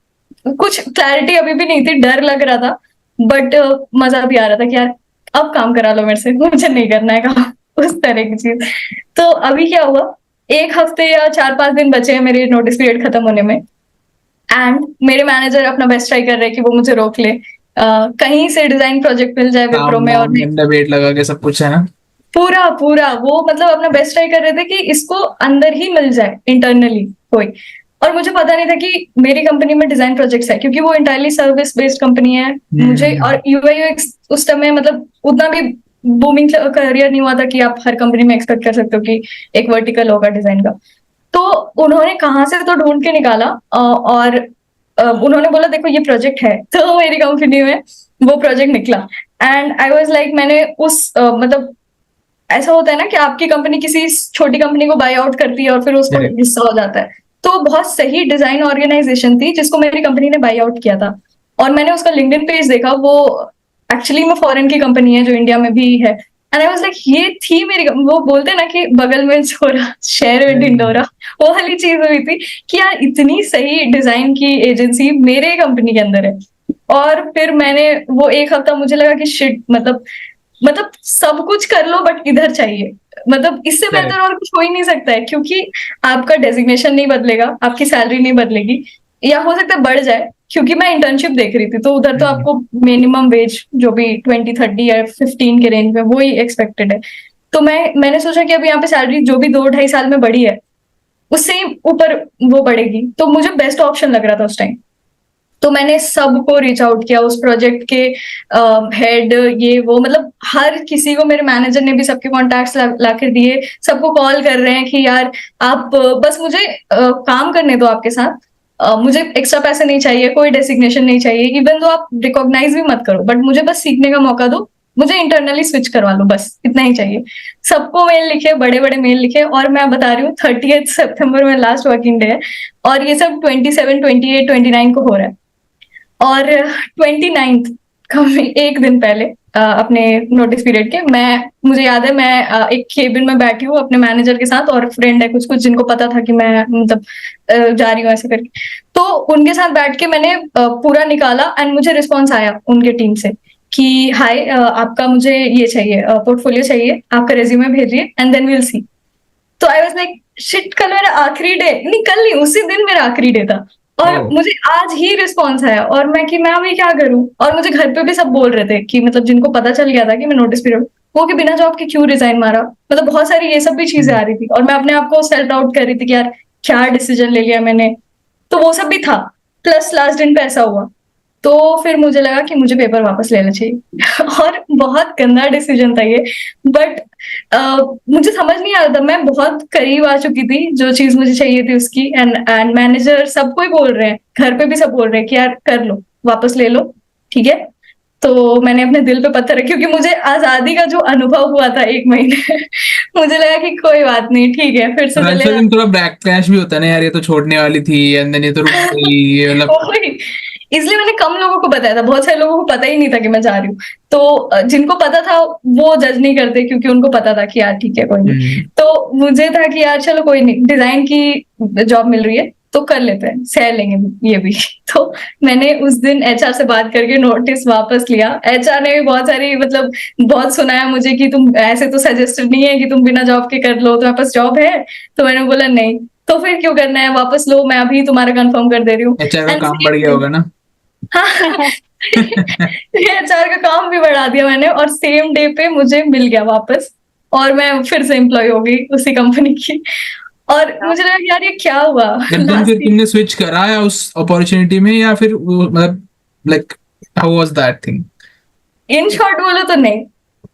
कुछ क्लैरिटी अभी भी नहीं थी, डर लग रहा था, बट मजा भी आ रहा था कि यार अब काम करा लो मेरे से, मुझे नहीं करना है काम, उस तरह की चीज। तो अभी क्या हुआ, 1 हफ्ते या 4-5 दिन बचे हैं मेरे नोटिस पीरियड खत्म होने में, एंड मेरे मैनेजर अपना बेस्ट ट्राई कर रहे हैं कि वो मुझे रोक ले, कहीं से डिजाइन प्रोजेक्ट मिल जाए विप्रो में, और वेट लगा के सब कुछ है ना। पूरा पूरा वो मतलब अपना बेस्ट ट्राई कर रहे थे कि इसको अंदर ही मिल जाए इंटरनली कोई। और मुझे पता नहीं था कि मेरी कंपनी में डिजाइन प्रोजेक्ट्स है, क्योंकि वो इंटायरली सर्विस बेस्ड कंपनी है। मुझे और यूआई यूएक्स उस समय मतलब उतना भी बूमिंग करियर नहीं हुआ था कि आप हर कंपनी में एक्सपेक्ट कर सकते हो कि एक वर्टिकल होगा डिजाइन का। तो उन्होंने कहाँ से तो ढूंढ के निकाला और उन्होंने बोला देखो ये प्रोजेक्ट है, तो मेरी कंपनी में वो प्रोजेक्ट निकला। एंड आई वाज लाइक मैंने उस मतलब ऐसा होता है ना कि आपकी कंपनी किसी छोटी कंपनी को बाय आउट करती है और फिर उसको Correct. हिस्सा हो जाता है। तो बहुत सही डिजाइन ऑर्गेनाइजेशन थी जिसको मेरी कंपनी ने बाय आउट किया था। और मैंने उसका लिंक्डइन पेज देखा, वो एक्चुअली में फॉरेन की कंपनी है जो इंडिया में भी है। एंड आई वाज लाइक ये थी मेरी वो बोलते हैं ना कि बगल में छोरा शहर में ढिंडोरा, वो वाली चीज हुई थी कि यार इतनी सही डिजाइन की एजेंसी मेरे कंपनी के अंदर है। और फिर मैंने वो एक हफ्ता मुझे लगा कि शिट मतलब सब कुछ कर लो बट इधर चाहिए, मतलब इससे Correct. बेहतर और कुछ हो ही नहीं सकता है। क्योंकि आपका डेजिग्नेशन नहीं बदलेगा, आपकी सैलरी नहीं बदलेगी, या हो सकता है बढ़ जाए, क्योंकि मैं इंटर्नशिप देख रही थी तो उधर तो आपको मिनिमम वेज जो भी 20 30 या 15 के रेंज में वो ही एक्सपेक्टेड है। तो मैंने सोचा कि अब यहाँ पे सैलरी जो भी 2 2.5 साल में बढ़ी है उससे ही ऊपर वो बढ़ेगी, तो मुझे बेस्ट ऑप्शन लग रहा था उस टाइम। तो मैंने सबको रीच आउट किया, उस प्रोजेक्ट के हेड ये वो मतलब हर किसी को, मेरे मैनेजर ने भी सबके कॉन्टैक्ट्स ला कर दिए, सबको कॉल कर रहे हैं कि यार आप बस मुझे काम करने दो आपके साथ, मुझे एक्स्ट्रा पैसे नहीं चाहिए, कोई डेसिग्नेशन नहीं चाहिए, इवन दो आप रिकॉग्नाइज भी मत करो, बट मुझे बस सीखने का मौका दो, मुझे इंटरनली स्विच करवा लो, बस इतना ही चाहिए। सबको मेल लिखे, बड़े बड़े मेल लिखे, और मैं बता रही हूँ 30 सितंबर में लास्ट वर्किंग डे है और ये सब 27 28 29 को हो रहा है। और 29th का एक दिन पहले अपने नोटिस पीरियड के मुझे याद है मैं एक केबिन में बैठी हूँ अपने मैनेजर के साथ, और फ्रेंड है कुछ कुछ जिनको पता था कि मैं मतलब जा रही हूँ ऐसे करके। तो उनके साथ बैठ के मैंने पूरा निकाला एंड मुझे रिस्पॉन्स आया उनके टीम से कि हाय आपका मुझे ये चाहिए, पोर्टफोलियो चाहिए, आपका रेज्यूमे भेजिए एंड देन विल सी। तो आई वाज लाइक शिट, कल मेरा आखिरी डे, नहीं कल नहीं उसी दिन मेरा आखिरी डे था, और Oh. मुझे आज ही रिस्पॉन्स आया, और मैं अभी क्या करूं। और मुझे घर पे भी सब बोल रहे थे कि मतलब जिनको पता चल गया था कि मैं नोटिस पीरियड, वो कि बिना जॉब के क्यों रिजाइन मारा, मतलब बहुत सारी ये सब भी चीजें आ रही थी, और मैं अपने आप को सेल्फ डाउट कर रही थी कि यार क्या डिसीजन ले लिया मैंने। तो वो सब भी था, प्लस लास्ट दिन पे ऐसा हुआ, तो फिर मुझे लगा कि मुझे पेपर वापस लेना चाहिए और बहुत गंदा डिसीजन था ये, बट मुझे समझ नहीं आ रहा था, मैं बहुत करीब आ चुकी थी जो चीज मुझे चाहिए थी उसकी। एंड मैनेजर सबको ही बोल रहे हैं, घर पे भी सब बोल रहे हैं कि यार कर लो, वापस ले लो, ठीक है। तो मैंने अपने दिल पे पत्थर रखा, क्योंकि मुझे आजादी का जो अनुभव हुआ था 1 महीने मुझे लगा कि कोई बात नहीं, ठीक है फिर से और चलेगा। थोड़ा बैकलैश भी होता है ना यार, ये तो छोड़ने वाली थी एंड देन ये तो रुक गई, ये मतलब वही, इसलिए मैंने कम लोगों को बताया था, बहुत सारे लोगों को पता ही नहीं था कि मैं जा रही हूँ। तो जिनको पता था वो जज नहीं करते, क्योंकि उनको पता था कि यार ठीक है कोई नहीं। तो मुझे था कि यार चलो कोई नहीं, डिजाइन की जॉब मिल रही है तो कर लेते हैं, सह लेंगे ये भी तो मैंने उस दिन एचआर से बात करके नोटिस वापस लिया। एचआर ने भी बहुत सारी मतलब बहुत सुनाया मुझे कि तुम ऐसे तो सजेस्टेड नहीं है कि तुम बिना जॉब के कर लो, तुम्हारे पास जॉब है। तो मैंने बोला नहीं, तो फिर क्यों करना है, वापस लो, मैं अभी तुम्हारा कंफर्म कर दे रही हूँ। एचआर का And काम बढ़ गया होगा ना। हाँ एचआर का काम भी बढ़ा दिया मैंने, और सेम डे पे मुझे मिल गया वापस, और मैं फिर से एम्प्लॉय हो गई उसी कंपनी की। और मुझे लगा कि यार ये क्या हुआ फिर लास्ट। तुमने स्विच कराया उस अपॉर्चुनिटी में, या फिर मतलब like how was that thing? In short बोलो तो नहीं,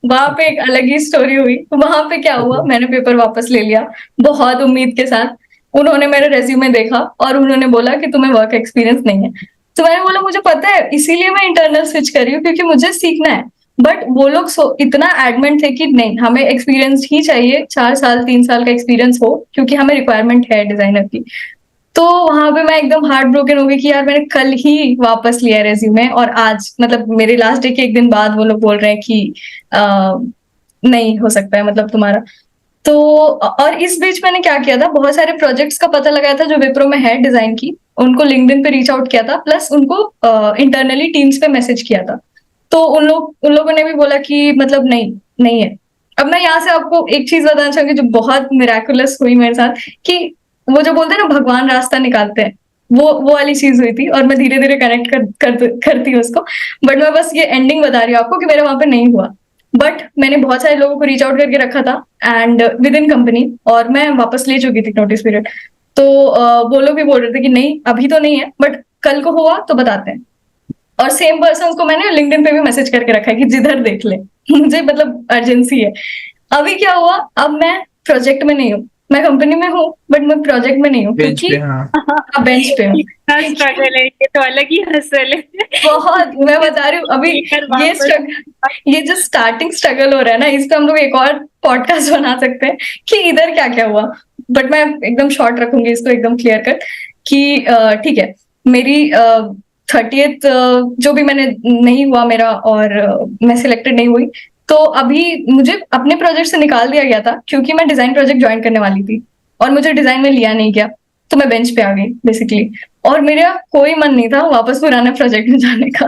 वहां पे एक अलग ही स्टोरी हुई। वहां पे क्या हुआ, मैंने पेपर वापस ले लिया बहुत उम्मीद के साथ। उन्होंने मेरा रेज्यूमे देखा और उन्होंने बोला कि तुम्हें वर्क एक्सपीरियंस नहीं है। तो मैंने बोला मुझे पता है, इसीलिए मैं इंटरनल स्विच कर रही हूँ क्योंकि मुझे सीखना है। बट वो लोग इतना एडमेंट थे कि नहीं, हमें एक्सपीरियंस ही चाहिए, 4 साल 3 साल का एक्सपीरियंस हो, क्योंकि हमें रिक्वायरमेंट है डिजाइनर की। तो वहां पे मैं एकदम हार्ट ब्रोकन हो गई कि यार मैंने कल ही वापस लिया रेज्यूमे, और आज मतलब मेरे लास्ट डे के एक दिन बाद वो लोग बोल रहे हैं कि नहीं हो सकता है मतलब तुम्हारा। तो और इस बीच मैंने क्या किया था, बहुत सारे प्रोजेक्ट्स का पता लगाया था जो विप्रो में है डिजाइन की, उनको लिंक्डइन पे रीच आउट किया था, प्लस उनको इंटरनली टीम्स पे मैसेज किया था। तो उन लोगों ने भी बोला कि मतलब नहीं है। अब मैं यहाँ से आपको एक चीज बताना चाहूंगी जो बहुत मिराकुलस हुई मेरे साथ, कि वो जो बोलते हैं ना भगवान रास्ता निकालते हैं, वो वाली चीज हुई थी, और मैं धीरे धीरे कनेक्ट करती हूँ उसको। बट मैं बस ये एंडिंग बता रही हूँ आपको कि मेरा वहां पे नहीं हुआ। बट मैंने बहुत सारे लोगों को रीच आउट करके रखा था एंड विद इन कंपनी, और मैं वापस ले चुकी थी नोटिस पीरियड। तो वो लोग भी बोल रहे थे कि नहीं अभी तो नहीं है, बट कल को हुआ तो बताते हैं। और सेम पर्सन को मैंने लिंक्डइन पे भी मैसेज करके रखा है कि जिधर देख ले मुझे मतलब अर्जेंसी है। अभी क्या हुआ, अब मैं प्रोजेक्ट में नहीं हूँ, मैं कंपनी में हूँ बट मैं प्रोजेक्ट में नहीं हूँ बेंच क्योंकि पे, हाँ। बेंच पे हूँ। इतना स्ट्रगल है, ये तो अलग ही हसल है। बहुत, मैं बता रही हूँ अभी लेकर ये वापस। स्ट्रगल, ये जो स्टार्टिंग स्ट्रगल हो रहा है ना, इस पे हम लोग एक और पॉडकास्ट बना सकते हैं कि इधर क्या क्या हुआ। बट मैं एकदम शॉर्ट रखूंगी इसको, एकदम क्लियर कट कि ठीक है, मेरी 30th जो भी मैंने नहीं हुआ मेरा, और मैं सिलेक्टेड नहीं हुई, तो अभी मुझे अपने प्रोजेक्ट से निकाल दिया गया था क्योंकि मैं डिजाइन प्रोजेक्ट ज्वाइन करने वाली थी और मुझे डिजाइन में लिया नहीं गया, तो मैं बेंच पे आ गई बेसिकली। और मेरा कोई मन नहीं था वापस पुराने प्रोजेक्ट में जाने का।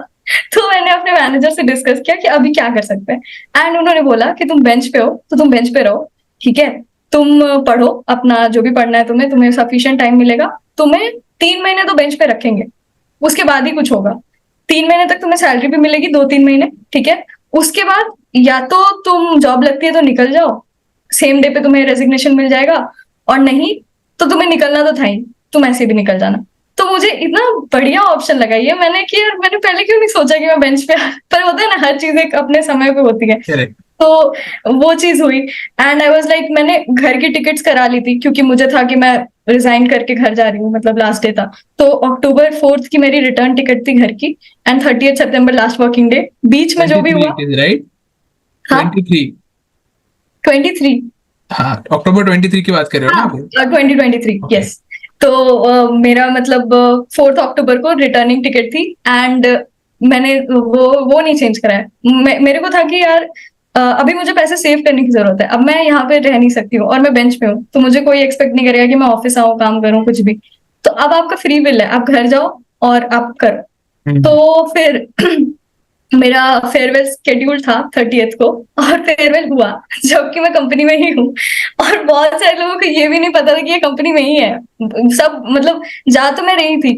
तो मैंने अपने मैनेजर से डिस्कस किया कि अभी क्या कर सकते हैं, एंड उन्होंने बोला कि तुम बेंच पे हो तो तुम बेंच पे रहो, ठीक है, तुम पढ़ो अपना जो भी पढ़ना है, तुम्हें सफिशिएंट टाइम मिलेगा, तुम्हें 3 महीने तो बेंच पे रखेंगे, उसके बाद ही कुछ होगा। 3 महीने तक तुम्हें सैलरी भी मिलेगी, 2-3 महीने, ठीक है। उसके बाद या तो तुम जॉब लगती है तो निकल जाओ, सेम डे पे तुम्हें रेजिग्नेशन मिल जाएगा, और नहीं तो तुम्हें निकलना तो था ही, तुम ऐसे भी निकल जाना। तो मुझे इतना बढ़िया ऑप्शन लगा ये, मैंने कि यार मैंने पहले क्यों नहीं सोचा कि मैं बेंच पे पर होता है ना, हर चीज एक अपने समय पे होती है। करेक्ट। तो वो चीज हुई, एंड आई वाज लाइक मैंने घर की टिकट्स करा ली थी क्योंकि मुझे था कि मैं रिजाइन करके घर जा रही हूँ, मतलब लास्ट डे था। तो October 4th की मेरी रिटर्न टिकट थी घर की, and 30th September last working day, बीच में जो भी 23 हुआ। it is, right? हाँ 23। 23, हाँ, अक्टूबर 23 की बात कर रहे हो ना हाँ आप? 2023, Okay. यस। तो मेरा मतलब 4th October को रिटर्निंग टिकट थी, एंड मैंने वो नहीं चेंज कराया। मेरे को था कि यार अभी मुझे पैसे सेव करने की जरूरत है, अब मैं यहाँ पे रह नहीं सकती हूँ और मैं बेंच पे हूँ, तो मुझे कोई एक्सपेक्ट नहीं करेगा कि मैं ऑफिस आऊँ, काम करूँ, कुछ भी। तो अब आपका फ्री विल है, आप घर जाओ और आप करो। हम्म। तो फिर मेरा फेयरवेल शेड्यूल था 30th को, और फेयरवेल हुआ जबकि मैं कंपनी में ही हूँ। और बहुत सारे लोगों को ये भी नहीं पता था कि ये कंपनी में ही है, सब मतलब जा तो मैं रही थी।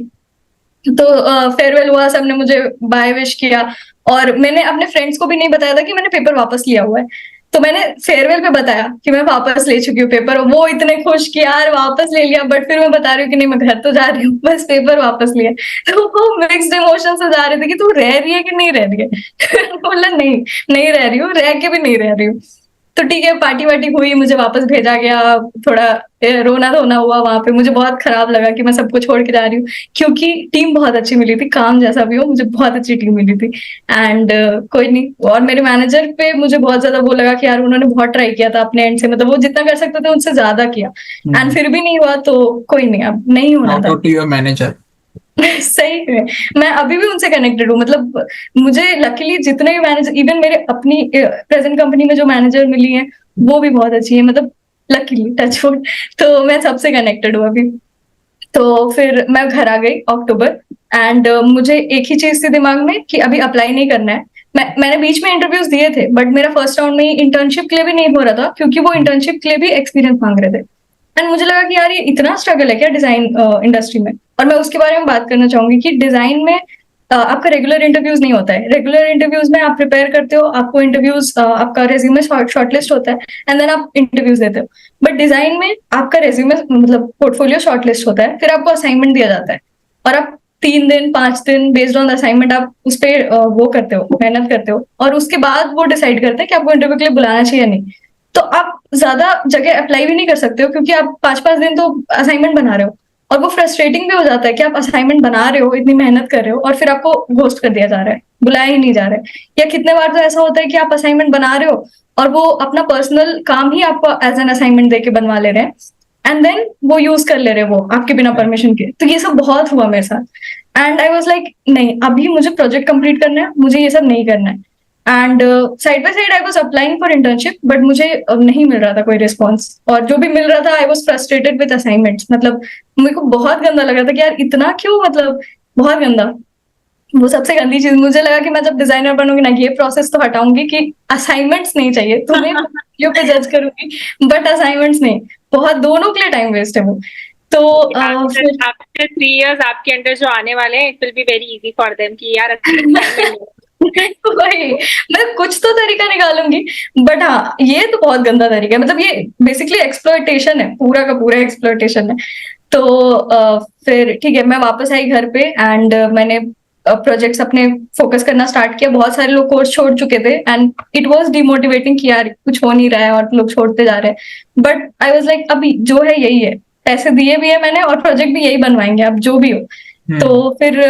तो फेयरवेल हुआ, सबने मुझे बाय विश किया, और मैंने अपने फ्रेंड्स को भी नहीं बताया था कि मैंने पेपर वापस लिया हुआ है। तो मैंने फेयरवेल पे बताया कि मैं वापस ले चुकी हूँ पेपर, वो इतने खुश कि यार वापस ले लिया, बट फिर मैं बता रही हूँ कि नहीं मैं घर तो जा रही हूँ, बस पेपर वापस लिया। तो वो मिक्स्ड इमोशन से जा रहे थे कि तू रह रही है कि नहीं रह रही है। बोला नहीं, नहीं रह रही हूँ, रह के भी नहीं रह रही हूँ। तो ठीक है, पार्टी वार्टी हुई, मुझे वापस भेजा गया, थोड़ा रोना धोना हुआ वहां पे, मुझे बहुत खराब लगा कि मैं सबको छोड़ के जा रही हूँ, क्योंकि टीम बहुत अच्छी मिली थी, काम जैसा भी हो मुझे बहुत अच्छी टीम मिली थी। एंड कोई नहीं, और मेरे मैनेजर पे मुझे बहुत ज्यादा वो लगा कि यार उन्होंने बहुत ट्राई किया था अपने एंड से, मतलब वो जितना कर सकते थे उनसे ज्यादा किया, एंड फिर भी नहीं हुआ, तो कोई नहीं, अब नहीं होना Shout था। out to your manager. सही है, मैं अभी भी उनसे कनेक्टेड हूँ, मतलब मुझे लकीली जितने भी मैनेजर, इवन मेरे अपनी प्रेजेंट कंपनी में जो मैनेजर मिली है वो भी बहुत अच्छी है, मतलब लकीली टचवुड, तो मैं सबसे कनेक्टेड हूँ अभी। तो फिर मैं घर आ गई अक्टूबर, एंड मुझे एक ही चीज थी दिमाग में कि अभी अप्लाई नहीं करना है। मैंने बीच में इंटरव्यूज दिए थे, बट मेरा फर्स्ट राउंड में इंटर्नशिप के लिए भी नहीं हो रहा था क्योंकि वो इंटर्नशिप के लिए भी एक्सपीरियंस मांग रहे थे। एंड मुझे लगा कि यार ये इतना स्ट्रगल है क्या डिजाइन इंडस्ट्री में। और मैं उसके बारे में बात करना चाहूंगी कि डिजाइन में आपका रेगुलर इंटरव्यूज नहीं होता है। रेगुलर इंटरव्यूज में आप प्रिपेयर करते हो, आपको इंटरव्यूज आपका रेज्यूमे शॉर्टलिस्ट होता है, एंड देन आप इंटरव्यूज देते हो। बट डिजाइन में आपका रेज्यूमे मतलब पोर्टफोलियो शॉर्टलिस्ट होता है, फिर आपको असाइनमेंट दिया जाता है, और आप 3 दिन 5 दिन बेस्ड ऑन असाइनमेंट आप उस पर वो करते हो, मेहनत करते हो, और उसके बाद वो डिसाइड करते हैं कि आपको इंटरव्यू के लिए बुलाना चाहिए या नहीं। तो आप ज्यादा जगह अप्लाई भी नहीं कर सकते हो क्योंकि आप 5-5 दिन तो असाइनमेंट बना रहे हो, और वो फ्रस्ट्रेटिंग भी हो जाता है कि आप असाइनमेंट बना रहे हो, इतनी मेहनत कर रहे हो, और फिर आपको घोस्ट कर दिया जा रहा है, बुलाया ही नहीं जा रहा है। या कितने बार तो ऐसा होता है कि आप असाइनमेंट बना रहे हो और वो अपना पर्सनल काम ही आपको एज एन असाइनमेंट देके बनवा ले रहे हैं, एंड देन वो यूज कर ले रहे हैं वो आपके बिना परमिशन के। तो ये सब बहुत हुआ मेरे साथ, एंड आई वाज लाइक नहीं, अभी मुझे प्रोजेक्ट कंप्लीट करना है, मुझे ये सब नहीं करना है। And side by side I was applying for internship, but मुझे नहीं मिल रहा था कोई रिस्पॉन्स, और जो भी मिल रहा था I was frustrated with assignments. मतलब मेरे को बहुत गंदा लगा था कि यार इतना क्यों, मतलब बहुत गंदा। वो सबसे गंदी चीज मुझे लगा कि मैं जब डिजाइनर बनूंगी ना, ये प्रोसेस तो हटाऊंगी कि असाइनमेंट्स नहीं चाहिए तुम्हें, वीडियो पे जज करूंगी बट असाइनमेंट्स नहीं, बहुत दोनों के लिए टाइम वेस्ट है वो। तो फिर आफ्टर 3 years आपके अंडर जो आने वाले हैं, it will be very easy for them कि यार assignment नहीं है। वही, मैं कुछ तो तरीका निकालूंगी, बट हाँ ये तो बहुत गंदा तरीका है, मतलब ये बेसिकली एक्सप्लॉयटेशन है, पूरा का पूरा एक्सप्लॉयटेशन है। तो फिर ठीक है, मैं वापस आई घर पे एंड मैंने प्रोजेक्ट्स अपने फोकस करना स्टार्ट किया। बहुत सारे लोग कोर्स छोड़ चुके थे एंड इट वाज डिमोटिवेटिंग कि यार कुछ हो नहीं रहा है और लोग छोड़ते जा रहे हैं, बट आई वाज लाइक अभी जो है यही है, पैसे दिए भी है मैंने और प्रोजेक्ट भी यही बनवाएंगे अब जो भी हो। तो फिर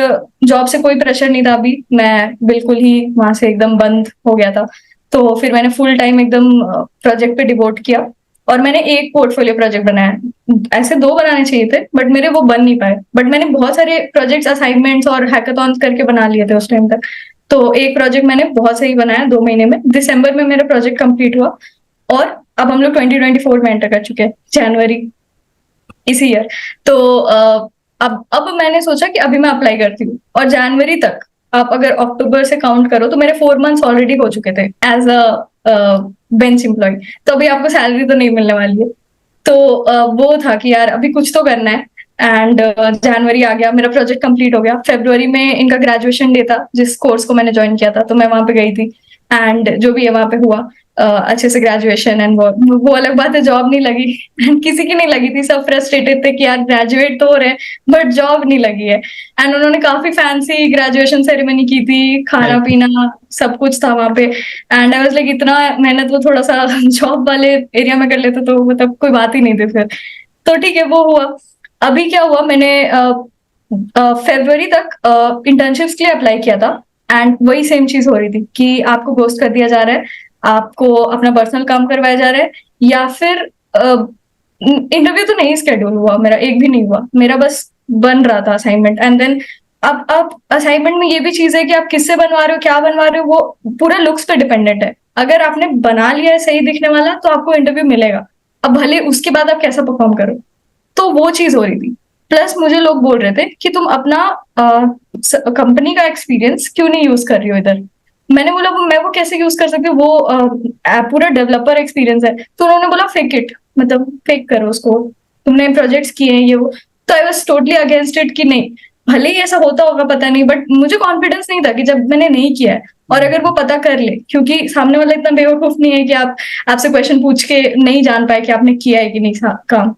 जॉब से कोई प्रेशर नहीं था अभी, मैं बिल्कुल ही वहां से एकदम बंद हो गया था। तो फिर मैंने फुल टाइम एकदम प्रोजेक्ट पे डिवोट किया और मैंने एक पोर्टफोलियो प्रोजेक्ट बनाया। ऐसे 2 बनाने चाहिए थे बट मेरे वो बन नहीं पाए, बट मैंने बहुत सारे प्रोजेक्ट्स, असाइनमेंट्स और हैकाथॉन्स करके बना लिए थे उस टाइम तक। तो एक प्रोजेक्ट मैंने बहुत सही बनाया 2 महीने में, दिसंबर में मेरा प्रोजेक्ट कंप्लीट हुआ और अब हम लोग 2024 में एंटर कर चुके हैं, जनवरी इसी ईयर। तो अब मैंने सोचा कि अभी मैं अप्लाई करती हूँ और जनवरी तक, आप अगर अक्टूबर से काउंट करो तो मेरे 4 मंथ्स ऑलरेडी हो चुके थे एज अ बेंच एम्प्लॉय। तो अभी आपको सैलरी तो नहीं मिलने वाली है। तो वो था कि यार अभी कुछ तो करना है एंड जनवरी आ गया, मेरा प्रोजेक्ट कंप्लीट हो गया। फरवरी में इनका ग्रेजुएशन डे था जिस कोर्स को मैंने ज्वाइन किया था, तो मैं वहां पे गई थी एंड जो भी है वहां पे हुआ अच्छे से ग्रेजुएशन एंड वो अलग बात है, जॉब नहीं लगी एंड किसी की नहीं लगी थी, सब फ्रस्ट्रेटेड थे कि यार ग्रेजुएट तो हो रहे हैं बट जॉब नहीं लगी है। एंड उन्होंने काफी फैंसी ग्रेजुएशन सेरेमनी की थी, खाना पीना सब कुछ था वहां पे एंड आई वाज लाइक इतना मेहनत वो थोड़ा सा जॉब वाले एरिया में कर लेते तो मतलब कोई बात ही नहीं थी फिर। तो ठीक है वो हुआ। अभी क्या हुआ, मैंने फरवरी तक इंटर्नशिप्स के लिए अप्लाई किया था एंड वही सेम चीज हो रही थी कि आपको घोस्ट कर दिया जा रहा है, आपको अपना पर्सनल काम करवाया जा रहा है, या फिर इंटरव्यू तो नहीं स्केड्यूल हुआ मेरा, एक भी नहीं हुआ मेरा, बस बन रहा था असाइनमेंट। एंड देन अब असाइनमेंट में ये भी चीज है कि आप किससे बनवा रहे हो, क्या बनवा रहे हो, वो पूरा लुक्स पे डिपेंडेंट है। अगर आपने बना लिया है सही दिखने वाला तो आपको इंटरव्यू मिलेगा, अब भले उसके बाद आप कैसा परफॉर्म करो। तो वो चीज हो रही थी। प्लस मुझे लोग बोल रहे थे कि तुम अपना कंपनी का एक्सपीरियंस क्यों नहीं यूज कर रही हो इधर। मैंने बोला मैं वो कैसे यूज कर सकती हूँ, वो पूरा डेवलपर एक्सपीरियंस है। तो उन्होंने बोला फेक इट, मतलब फेक करो उसको, तुमने प्रोजेक्ट्स किए हैं ये वो। तो I was totally against it कि नहीं, भले ही ऐसा होता होगा पता नहीं, बट मुझे कॉन्फिडेंस नहीं था कि जब मैंने नहीं किया है और अगर वो पता कर ले, क्योंकि सामने वाला इतना बेवकूफ नहीं है कि आपसे क्वेश्चन पूछ के नहीं जान पाए कि आपने किया है कि नहीं काम।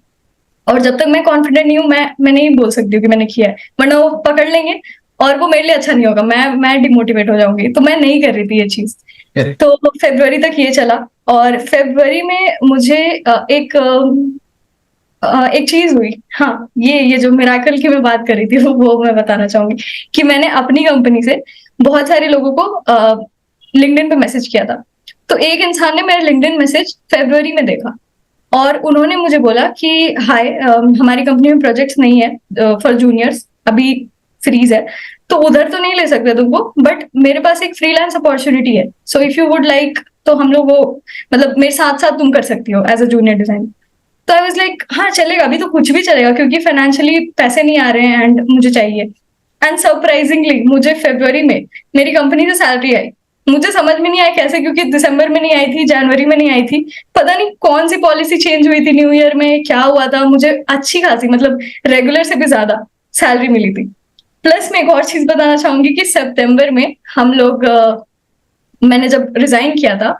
और जब तक मैं कॉन्फिडेंट नहीं हूँ मैं नहीं बोल सकती हूँ कि मैंने किया है, वरना वो पकड़ लेंगे और वो मेरे लिए अच्छा नहीं होगा, मैं डिमोटिवेट हो जाऊंगी। तो मैं नहीं कर रही थी ये चीज। तो फरवरी तक ये चला और फरवरी में मुझे एक चीज हुई। हाँ, ये जो मिराकल की मैं बात कर रही थी वो मैं बताना चाहूंगी कि मैंने अपनी कंपनी से बहुत सारे लोगों को लिंक्डइन पे मैसेज किया था। तो एक इंसान ने मेरा लिंक्डइन मैसेज फरवरी में देखा और उन्होंने मुझे बोला कि हाय, हमारी कंपनी में प्रोजेक्ट्स नहीं है फॉर जूनियर्स, अभी फ्रीज है, तो उधर तो नहीं ले सकते तुमको, बट मेरे पास एक फ्रीलांस अपॉर्चुनिटी है, so if you would like, तो हम लोग वो मतलब मेरे साथ साथ तुम कर सकती हो एज अ जूनियर डिजाइनर। तो आई वाज लाइक हाँ चलेगा, अभी तो कुछ भी चलेगा क्योंकि फाइनेंशियली पैसे नहीं आ रहे हैं एंड मुझे चाहिए। एंड सरप्राइजिंगली मुझे फरवरी में मेरी कंपनी से सैलरी आई। मुझे समझ में नहीं आया कैसे, क्योंकि दिसंबर में नहीं आई थी, जनवरी में नहीं आई थी, पता नहीं कौन सी पॉलिसी चेंज हुई थी न्यू ईयर में, क्या हुआ था, मुझे अच्छी खासी मतलब रेगुलर से भी ज्यादा सैलरी मिली थी। प्लस मैं एक और चीज बताना चाहूंगी कि सितंबर में हम लोग मैंने जब रिजाइन किया था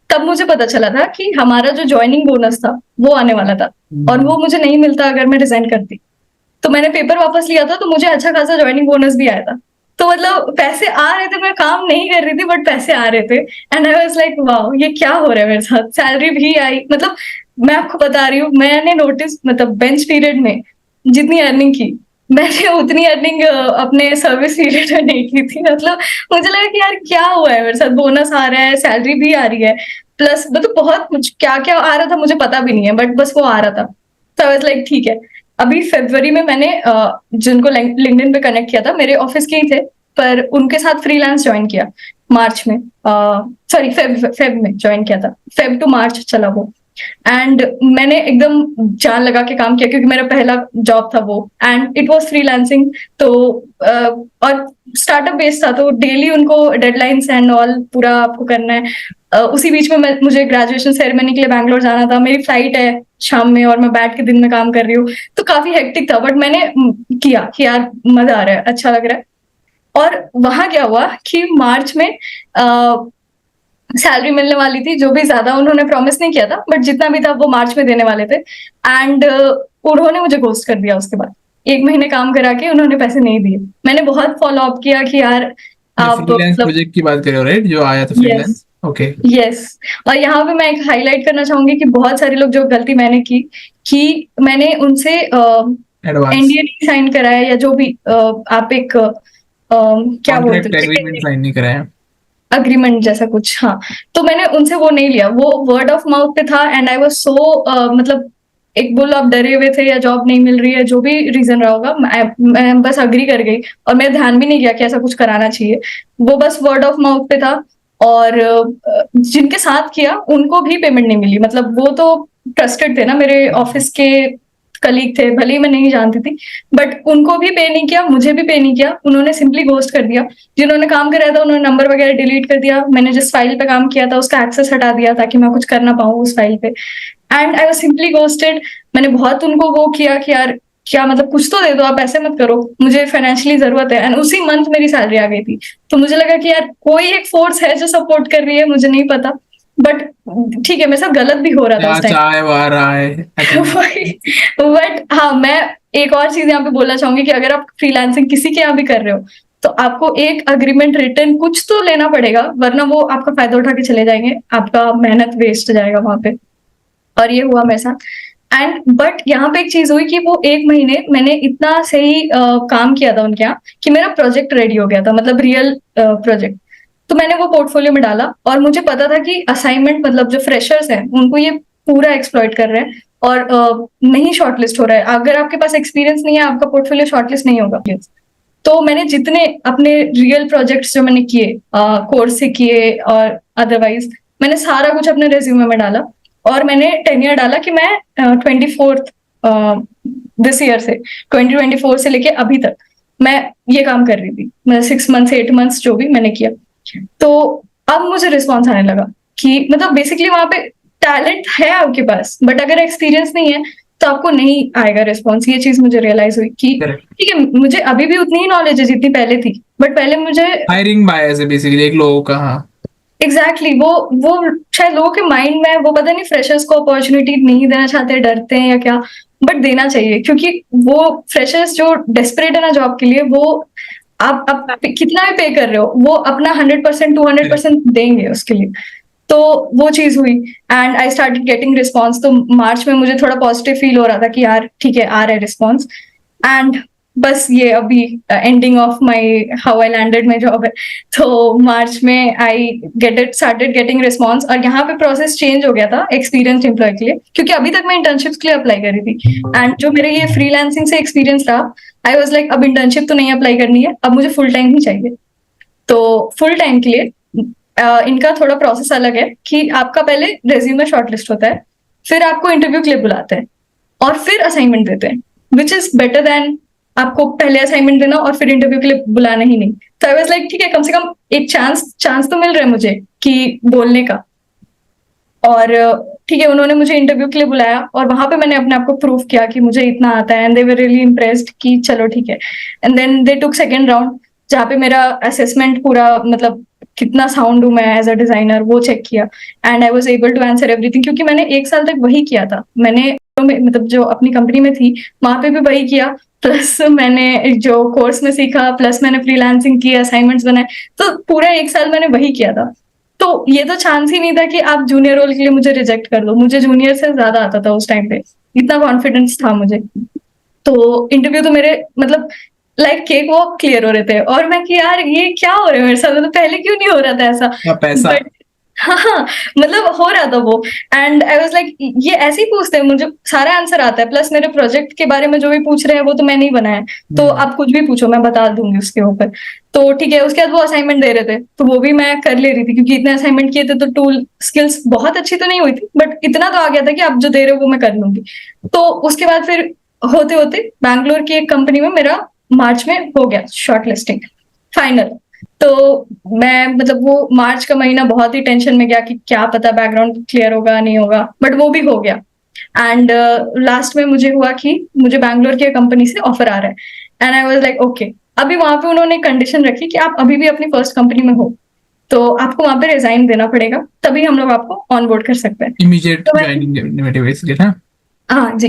तब मुझे पता चला था कि हमारा जो ज्वाइनिंग बोनस था वो आने वाला था और वो मुझे नहीं मिलता अगर मैं रिजाइन करती। तो मैंने पेपर वापस लिया था तो मुझे अच्छा खासा ज्वाइनिंग बोनस भी आया था। तो मतलब पैसे आ रहे थे, मैं काम नहीं कर रही थी बट पैसे आ रहे थे and I was like wow, ये क्या हो रहा है मेरे साथ। सैलरी भी आई, मतलब मैं आपको बता रही हूँ, मैंने नोटिस मतलब बेंच पीरियड में जितनी अर्निंग की मैंने उतनी अर्निंग अपने सर्विस पीरियड में नहीं की थी। मतलब मुझे लगा कि यार क्या हुआ है मेरे साथ, बोनस आ रहा है, सैलरी भी आ रही है, प्लस मतलब बहुत कुछ क्या क्या आ रहा था मुझे पता भी नहीं है, बट बस वो आ रहा था। तो आई वाज लाइक ठीक है। अभी फरवरी में मैंने जिनको लिंक्डइन पे कनेक्ट किया था मेरे ऑफिस के ही थे, पर उनके साथ फ्रीलांस ज्वाइन किया मार्च में, सॉरी फेब में ज्वाइन किया था, फेब टू मार्च चला वो। एंड मैंने एकदम जान लगा के काम किया क्योंकि मेरा पहला जॉब था वो, एंड इट वाज फ्रीलांसिंग। तो और स्टार्टअप बेस्ड था, तो डेली उनको डेडलाइंस एंड ऑल पूरा आपको करना है। उसी बीच में मुझे ग्रेजुएशन सेरेमनी के लिए बैंगलोर जाना था, मेरी फ्लाइट है शाम में और मैं बैठ के दिन में काम कर रही हूँ, तो काफी हेक्टिक था। बट मैंने किया कि यार मजा आ रहा है, अच्छा लग रहा है। और वहां क्या हुआ कि मार्च में सैलरी मिलने वाली थी, जो भी ज्यादा उन्होंने प्रॉमिस नहीं किया था, बट जितना भी था वो मार्च में देने वाले थे। एंड उन्होंने मुझे घोस्ट कर दिया उसके बाद। 1 महीने काम करा के उन्होंने पैसे नहीं दिए। मैंने बहुत फॉलो अप किया कि यार आप फ्रीलांस प्रोजेक्ट की बात कर रहे हो, राइट? जो आया था फ्रीलांस। ओके। यस। और यहाँ पे मैं एक हाईलाइट करना चाहूंगी कि बहुत सारे लोग, जो गलती मैंने की कि मैंने उनसे एडवांस एनडीए नहीं साइन कराया, या जो भी आप एक क्या बोलते कॉन्ट्रैक्ट हैं, एग्रीमेंट साइन नहीं कराया। अग्रीमेंट जैसा कुछ। हाँ, तो मैंने उनसे वो नहीं लिया, वो वर्ड ऑफ माउथ पे था। एंड आई वाज सो मतलब एक बोलो आप डरे हुए थे या जॉब नहीं मिल रही है, जो भी रीजन रहा होगा, मैं बस अग्री कर गई। और मैं ध्यान भी नहीं किया कि ऐसा कुछ कराना चाहिए, वो बस वर्ड ऑफ माउथ पे था। और जिनके साथ किया उनको भी पेमेंट नहीं मिली। मतलब वो तो ट्रस्टेड थे ना, मेरे ऑफिस के कलीग थे, भले ही मैं नहीं जानती थी, बट उनको भी पे नहीं किया, मुझे भी पे नहीं किया। उन्होंने सिंपली घोस्ट कर दिया। जिन्होंने काम कराया था उन्होंने नंबर वगैरह डिलीट कर दिया। मैंने जिस फाइल पे काम किया था उसका एक्सेस हटा दिया ताकि मैं कुछ कर ना पाऊँ उस फाइल पे। And I was simply ghosted. मैंने बहुत उनको वो किया कि यार क्या मतलब, कुछ तो दे दो, आप ऐसे मत करो, मुझे फाइनेंशियली जरूरत है। एंड उसी मंथ मेरी सैलरी आ गई थी। तो मुझे लगा कि यार कोई एक फोर्स है जो सपोर्ट कर रही है, मुझे नहीं पता, बट ठीक है, मेरे साथ गलत भी हो रहा था क्या उस टाइम। चाय वाह रहा है, I think। बट हाँ, मैं एक और चीज यहाँ पे बोलना चाहूंगी कि अगर आप फ्रीलांसिंग किसी के यहाँ भी कर रहे हो, तो आपको एक अग्रीमेंट रिटर्न कुछ तो लेना पड़ेगा, वरना वो आपका फायदा उठा के चले जाएंगे, आपका मेहनत वेस्ट जाएगा वहां पे। और ये हुआ मेरे साथ। एंड बट यहाँ पे एक चीज हुई कि वो 1 महीने मैंने इतना सही काम किया था उनके यहाँ कि मेरा प्रोजेक्ट रेडी हो गया था, मतलब रियल प्रोजेक्ट। तो मैंने वो पोर्टफोलियो में डाला, और मुझे पता था कि असाइनमेंट, मतलब जो फ्रेशर्स हैं उनको ये पूरा एक्सप्लॉइट कर रहे हैं, और नहीं शॉर्टलिस्ट हो रहा है। अगर आपके पास एक्सपीरियंस नहीं है, आपका पोर्टफोलियो शॉर्टलिस्ट नहीं होगा। तो मैंने जितने अपने रियल प्रोजेक्ट्स जो मैंने किए, कोर्स से किए और अदरवाइज, मैंने सारा कुछ अपने रेज्यूमे में डाला। और मैंने टेन्योर डाला कि मैं 24th दिस ईयर से, 2024 से लेके अभी तक मैं ये काम कर रही थी। मैं 6 मंथ्स 8 मंथ्स जो भी मैंने किया। तो अब मुझे रिस्पॉन्स आने लगा कि मतलब बेसिकली वहां पे टैलेंट है आपके पास, बट अगर एक्सपीरियंस नहीं है तो आपको नहीं आएगा रिस्पॉन्स। ये चीज मुझे रियलाइज हुई कि करेक्ट। ठीक है, मुझे अभी भी उतनी ही नॉलेज है जितनी पहले थी, बट पहले मुझे हायरिंग बायस है बेसिकली एक लोगों का। हाँ। एग्जैक्टली वो शायद लोगों के माइंड में, वो पता नहीं फ्रेशर्स को अपॉर्चुनिटी नहीं देना चाहते, डरते हैं या क्या, बट देना चाहिए। क्योंकि वो फ्रेशर्स जो डेस्परेट है ना जॉब के लिए, वो आप कितना भी पे कर रहे हो, वो अपना 100% 200% देंगे उसके लिए। तो वो चीज हुई। And I started getting response. तो मार्च में मुझे थोड़ा पॉजिटिव फील हो रहा था कि यार ठीक है, आ रहा है रिस्पॉन्स। एंड बस ये अभी ending of my how I landed my job है। तो मार्च में आई स्टार्टेड गेटिंग रिस्पॉन्स। और यहाँ पे प्रोसेस चेंज हो गया था एक्सपीरियंस एम्प्लॉय के लिए, क्योंकि अभी तक मैं इंटर्नशिप्स के लिए अप्लाई कर रही थी। एंड जो मेरे ये फ्रीलांसिंग से एक्सपीरियंस रहा, आई वॉज लाइक अब इंटर्नशिप तो नहीं अप्लाई करनी है, अब मुझे फुल टाइम ही चाहिए। तो फुल टाइम के लिए इनका थोड़ा प्रोसेस अलग है कि आपका पहले रेज्यूमे शॉर्टलिस्ट होता है, फिर आपको इंटरव्यू के लिए बुलाते हैं, और फिर असाइनमेंट देते हैं, विच इज बेटर देन आपको पहले असाइनमेंट देना और फिर इंटरव्यू के लिए बुलाना ही नहीं। तो आई वाज लाइक ठीक है, कम से कम एक चांस तो मिल रहा है मुझे कि बोलने का। और ठीक है, उन्होंने मुझे इंटरव्यू के लिए बुलाया, और वहां पे मैंने अपने आप को प्रूव किया कि मुझे इतना आता है। And they were really impressed कि चलो ठीक है। And then they took second round, जहाँ पे मेरा असेसमेंट पूरा, मतलब कितना साउंड हूँ मैं एज अ डिजाइनर, वो चेक किया। And I was able to answer everything, क्योंकि मैंने 1 साल तक वही किया था। मैंने मतलब जो अपनी कंपनी में थी वहां पे भी वही किया, प्लस मैंने जो कोर्स में सीखा, प्लस मैंने फ्रीलांसिंग की, असाइनमेंट्स बनाए। तो पूरा 1 साल मैंने वही किया था। तो ये तो चांस ही नहीं था कि आप जूनियर रोल के लिए मुझे रिजेक्ट कर दो। मुझे जूनियर से ज्यादा आता था उस टाइम पे, इतना कॉन्फिडेंस था मुझे। तो इंटरव्यू तो मेरे मतलब लाइक केक वॉक क्लियर हो रहे थे, और मैं कि यार ये क्या हो रहा है मेरे साथ, मतलब पहले क्यों नहीं हो रहा था ऐसा। क्या पैसा। बट हाँ, मतलब हो रहा था वो। एंड आई वाज लाइक ये ऐसे ही पूछते हैं, मुझे सारा आंसर आता है, प्लस मेरे प्रोजेक्ट के बारे में जो भी पूछ रहे हैं वो तो मैंने ही बनाया है। तो आप कुछ भी पूछो मैं बता दूंगी उसके ऊपर। तो ठीक है, उसके बाद वो असाइनमेंट दे रहे थे, तो वो भी मैं कर ले रही थी, क्योंकि इतने असाइनमेंट किए थे। तो टूल स्किल्स बहुत अच्छी तो नहीं हुई थी, बट इतना तो आ गया था कि आप जो दे रहे हो वो मैं कर लूंगी। तो उसके बाद फिर होते होते बैंगलोर की एक कंपनी में मेरा मार्च में हो गया शॉर्ट लिस्टिंग फाइनल। तो मैं मतलब वो मार्च का महीना बहुत ही टेंशन में गया कि क्या पता बैकग्राउंड क्लियर होगा नहीं होगा, बट वो भी हो गया। एंड लास्ट में मुझे हुआ कि मुझे बैंगलोर की कंपनी से ऑफर आ रहा है। And I was like okay, अभी वहां पे उन्होंने कंडीशन रखी कि आप अभी भी अपनी फर्स्ट कंपनी में हो तो आपको वहां पे रिजाइन देना पड़ेगा, तभी हम लोग आपको ऑनबोर्ड कर सकते हैं। इमीडिएट तो मैं ज्वाइनिंग बेसिकली ना। हाँ जी,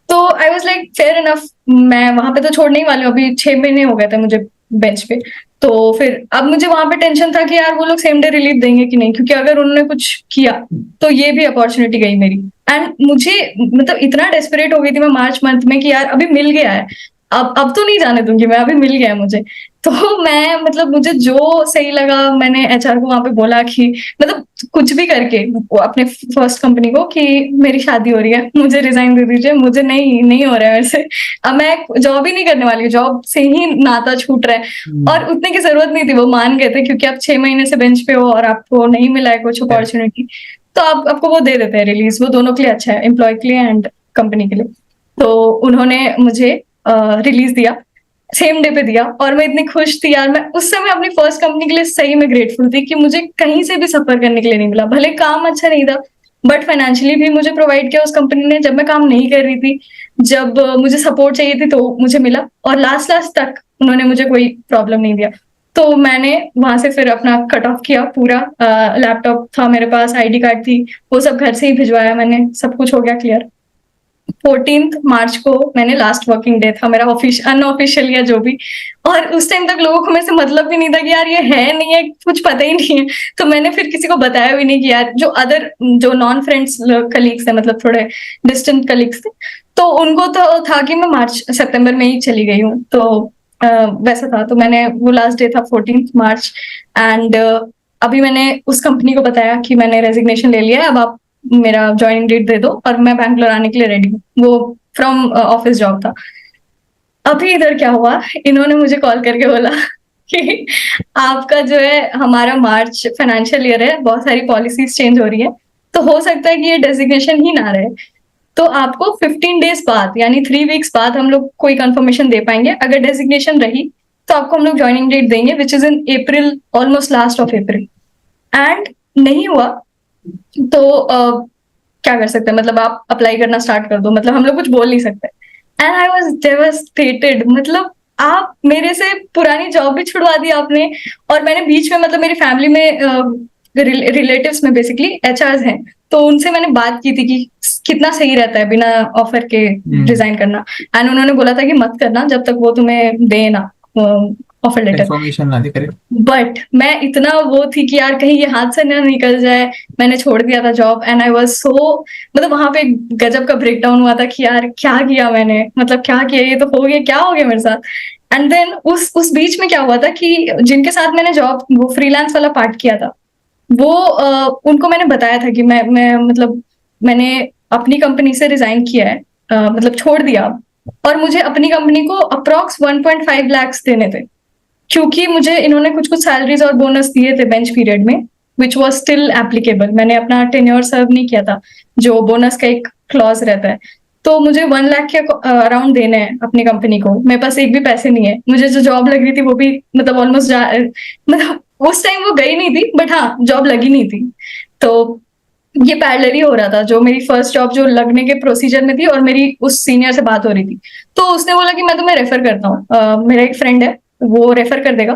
तो I was like fair enough, मैं वहां पे तो छोड़ने ही वाली हूँ, अभी 6 महीने हो गए थे मुझे बेंच पे। तो फिर अब मुझे वहां पे टेंशन था कि यार वो लोग सेम डे रिलीव देंगे कि नहीं, क्योंकि अगर उन्होंने कुछ किया तो ये भी अपॉर्चुनिटी गई मेरी। एंड मुझे मतलब इतना डेस्परेट हो गई थी मैं मार्च मंथ में कि यार अभी मिल गया है, अब तो नहीं जाने दूंगी मैं, अभी मिल गया है मुझे। तो मैं मतलब मुझे जो सही लगा मैंने एचआर को वहां पे बोला कि मतलब कुछ भी करके वो अपने फर्स्ट कंपनी को कि मेरी शादी हो रही है, मुझे रिजाइन दे दीजिए, मुझे नहीं हो रहा है मेरे से, अब मैं जॉब ही नहीं करने वाली हूँ, जॉब से ही नाता छूट रहा है। और उतने की जरूरत नहीं थी, वो मान गए थे क्योंकि आप 6 महीने से बेंच पे हो और आपको नहीं मिला है कुछ अपॉर्चुनिटी, तो आपको वो दे देते हैं रिलीज, वो दोनों के लिए अच्छा है, एम्प्लॉय के लिए एंड कंपनी के लिए। तो उन्होंने मुझे रिलीज दिया, सेम डे पे दिया, और मैं इतनी खुश थी यार। मैं उस समय अपनी फर्स्ट कंपनी के लिए सही में ग्रेटफुल थी कि मुझे कहीं से भी सफर करने के लिए नहीं मिला, भले काम अच्छा नहीं था बट फाइनेंशियली भी मुझे प्रोवाइड किया उस कंपनी ने, जब मैं काम नहीं कर रही थी, जब मुझे सपोर्ट चाहिए थी तो मुझे मिला, और लास्ट तक उन्होंने मुझे कोई प्रॉब्लम नहीं दिया। तो मैंने वहां से फिर अपना कट ऑफ किया पूरा, लैपटॉप था मेरे पास, आईडी कार्ड थी, वो सब घर से ही भिजवाया मैंने, सब कुछ हो गया क्लियर। 14 मार्च को मैंने लास्ट वर्किंग डे था मेरा, अनऑफिशियल या जो भी, और उस टाइम तक लोगों को मेरे से मतलब भी नहीं था कि यार ये है नहीं है, कुछ पता ही नहीं है। तो मैंने फिर किसी को बताया भी नहीं कि यार जो नॉन फ्रेंड्स कलीग्स थे, मतलब थोड़े डिस्टेंट कलीग्स थे, तो उनको तो था कि मैं मार्च सितंबर में ही चली गई हूँ, तो वैसा था। तो मैंने वो लास्ट डे था 14 मार्च, एंड अभी मैंने उस कंपनी को बताया कि मैंने रेजिग्नेशन ले लिया है, अब आप मेरा ज्वाइनिंग डेट दे दो और मैं बैंगलोर आने के लिए रेडी हूँ। वो फ्रॉम ऑफिस जॉब था। अभी इधर क्या हुआ, इन्होंने मुझे कॉल करके बोला कि आपका जो है, हमारा मार्च फाइनेंशियल ईयर है, बहुत सारी पॉलिसीज चेंज हो रही है, तो हो सकता है कि ये डेजिग्नेशन ही ना रहे, तो आपको 15 डेज बाद यानी 3 वीक्स बाद हम लोग कोई कंफर्मेशन दे पाएंगे। अगर डेजिग्नेशन रही तो आपको हम लोग ज्वाइनिंग डेट देंगे, which is in April, almost last of April. And नहीं हुआ तो क्या कर सकते हैं, मतलब आप अप्लाई करना स्टार्ट कर दो, मतलब हम लोग कुछ बोल नहीं सकते। एंड आई वॉज डेवास्टेटेड, मतलब आप मेरे से पुरानी जॉब भी छुड़वा दी आपने, और मैंने बीच में मतलब मेरी फैमिली में रिलेटिव्स में बेसिकली एचआर्स हैं, तो उनसे मैंने बात की थी कि कितना सही रहता है बिना ऑफर के रिजाइन करना, एंड उन्होंने बोला था कि मत करना जब तक वो तुम्हें दे ना ऑफर लेटर, इन्फॉर्मेशन ना दे करे। बट मैं इतना वो थी कि यार कहीं ये हाथ से ना निकल जाए, मैंने छोड़ दिया था जॉब। एंड आई वाज सो, मतलब वहां पे गजब का ब्रेक डाउन हुआ था कि यार क्या किया मैंने, मतलब क्या किया, ये तो हो गया, क्या हो गया मेरे साथ। एंड देन उस बीच में क्या हुआ था कि जिनके साथ मैंने जॉब, वो फ्रीलांस वाला पार्ट किया था, वो उनको मैंने बताया था कि मैं मतलब मैंने अपनी कंपनी से रिजाइन किया है, मतलब छोड़ दिया, और मुझे अपनी कंपनी को अप्रॉक्स 1.5 लाख देने थे, क्योंकि मुझे इन्होंने कुछ सैलरीज और बोनस दिए थे बेंच पीरियड में, विच वॉज स्टिल एप्लीकेबल। मैंने अपना टेन्योर सर्व नहीं किया था, जो बोनस का एक क्लॉज रहता है, तो मुझे 1 लाख के अराउंड देने हैं अपनी कंपनी को। मेरे पास एक भी पैसे नहीं है, मुझे जो जॉब लग रही थी वो भी मतलब ऑलमोस्ट मतलब उस टाइम वो गई नहीं थी, बट हाँ जॉब लगी नहीं थी। तो ये पैरेलल ही हो रहा था, जो मेरी फर्स्ट जॉब जो लगने के प्रोसीजर में थी और मेरी उस सीनियर से बात हो रही थी, तो उसने बोला कि मैं तुम्हें रेफर करता हूँ, मेरा एक फ्रेंड है वो रेफर कर देगा।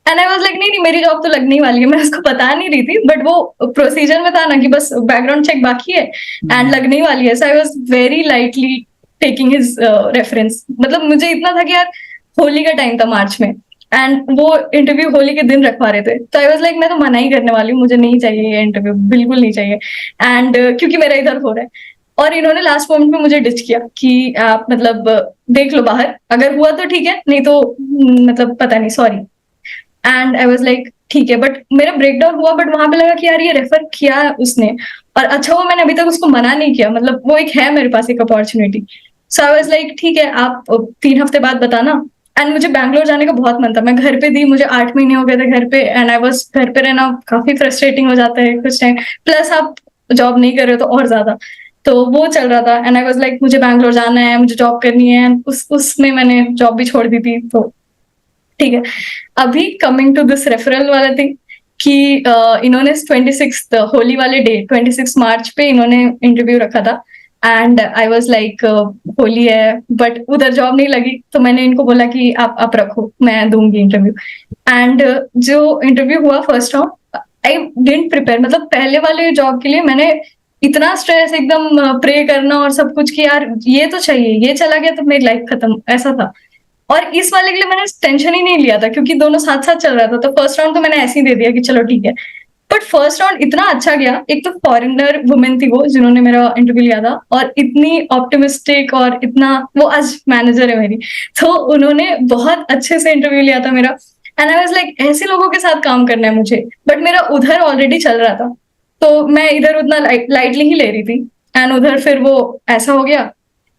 एंड आई वाज लाइक नहीं मेरी जॉब तो लगने वाली है, मैं उसको बता नहीं रही थी, बट वो प्रोसीजर में था ना कि बस बैकग्राउंड चेक बाकी है एंड लगने वाली है, so I was very lightly taking his reference. मतलब मुझे इतना था कि यार होली का टाइम था मार्च में, एंड वो इंटरव्यू होली के दिन रखवा रहे थे, तो आई वाज लाइक मैं तो मना ही करने वाली हूँ, मुझे नहीं चाहिए ये इंटरव्यू, बिल्कुल नहीं चाहिए। एंड क्योंकि मेरा इधर हो रहा है, और इन्होंने लास्ट मोमेंट में मुझे डिच किया कि आप मतलब देख लो बाहर, अगर हुआ तो ठीक है, नहीं तो मतलब पता नहीं, sorry. And I was like ठीक है, बट मेरा ब्रेकडाउन हुआ, बट वहां पे लगा कि यार ये रेफर किया उसने, और अच्छा वो मैंने अभी तक उसको मना नहीं किया, मतलब वो एक है मेरे पास एक opportunity. So I was like ठीक है, आप 3 हफ्ते बाद बताना। एंड मुझे बैंगलोर जाने का बहुत मन था, मैं घर पे थी, मुझे 8 महीने हो गए थे घर पे, एंड आई वाज घर पे रहना काफी फ्रस्ट्रेटिंग हो जाता है कुछ टाइम, प्लस आप जॉब नहीं कर रहे हो तो और ज्यादा, तो वो चल रहा था। एंड आई वाज लाइक मुझे बैंगलोर जाना है, मुझे जॉब करनी है, उसमें मैंने जॉब भी छोड़ दी थी, तो ठीक है। अभी कमिंग टू दिस रेफरल वाला थिंग कि इन्होंने 26 होली वाले डे 26 मार्च पे इन्होंने इंटरव्यू रखा था, and I was like holy है, बट उधर जॉब नहीं लगी, तो मैंने इनको बोला कि आप रखो, मैं दूंगी इंटरव्यू। एंड जो इंटरव्यू हुआ first round, I didn't prepare, मतलब पहले वाले जॉब के लिए मैंने इतना स्ट्रेस, एकदम प्रे करना और सब कुछ कि यार ये तो चाहिए, ये चला गया तो मेरी लाइफ खत्म, ऐसा था। और इस वाले के लिए मैंने टेंशन ही नहीं लिया था, क्योंकि दोनों साथ साथ चल रहा था, तो फर्स्ट राउंड तो मैंने ऐसे ही दे दिया कि चलो ठीक है। बट फर्स्ट राउंड इतना अच्छा गया, एक तो फॉरेनर वुमेन थी वो जिन्होंने मेरा इंटरव्यू लिया था, और इतनी ऑप्टिमिस्टिक, और इतना, वो आज मैनेजर है मेरी, तो उन्होंने बहुत अच्छे से इंटरव्यू लिया था मेरा। एंड आई वाज लाइक ऐसे लोगों के साथ काम करना है मुझे, बट मेरा उधर ऑलरेडी चल रहा था, तो मैं इधर उतना लाइटली ही ले रही थी। एंड उधर फिर वो ऐसा हो गया,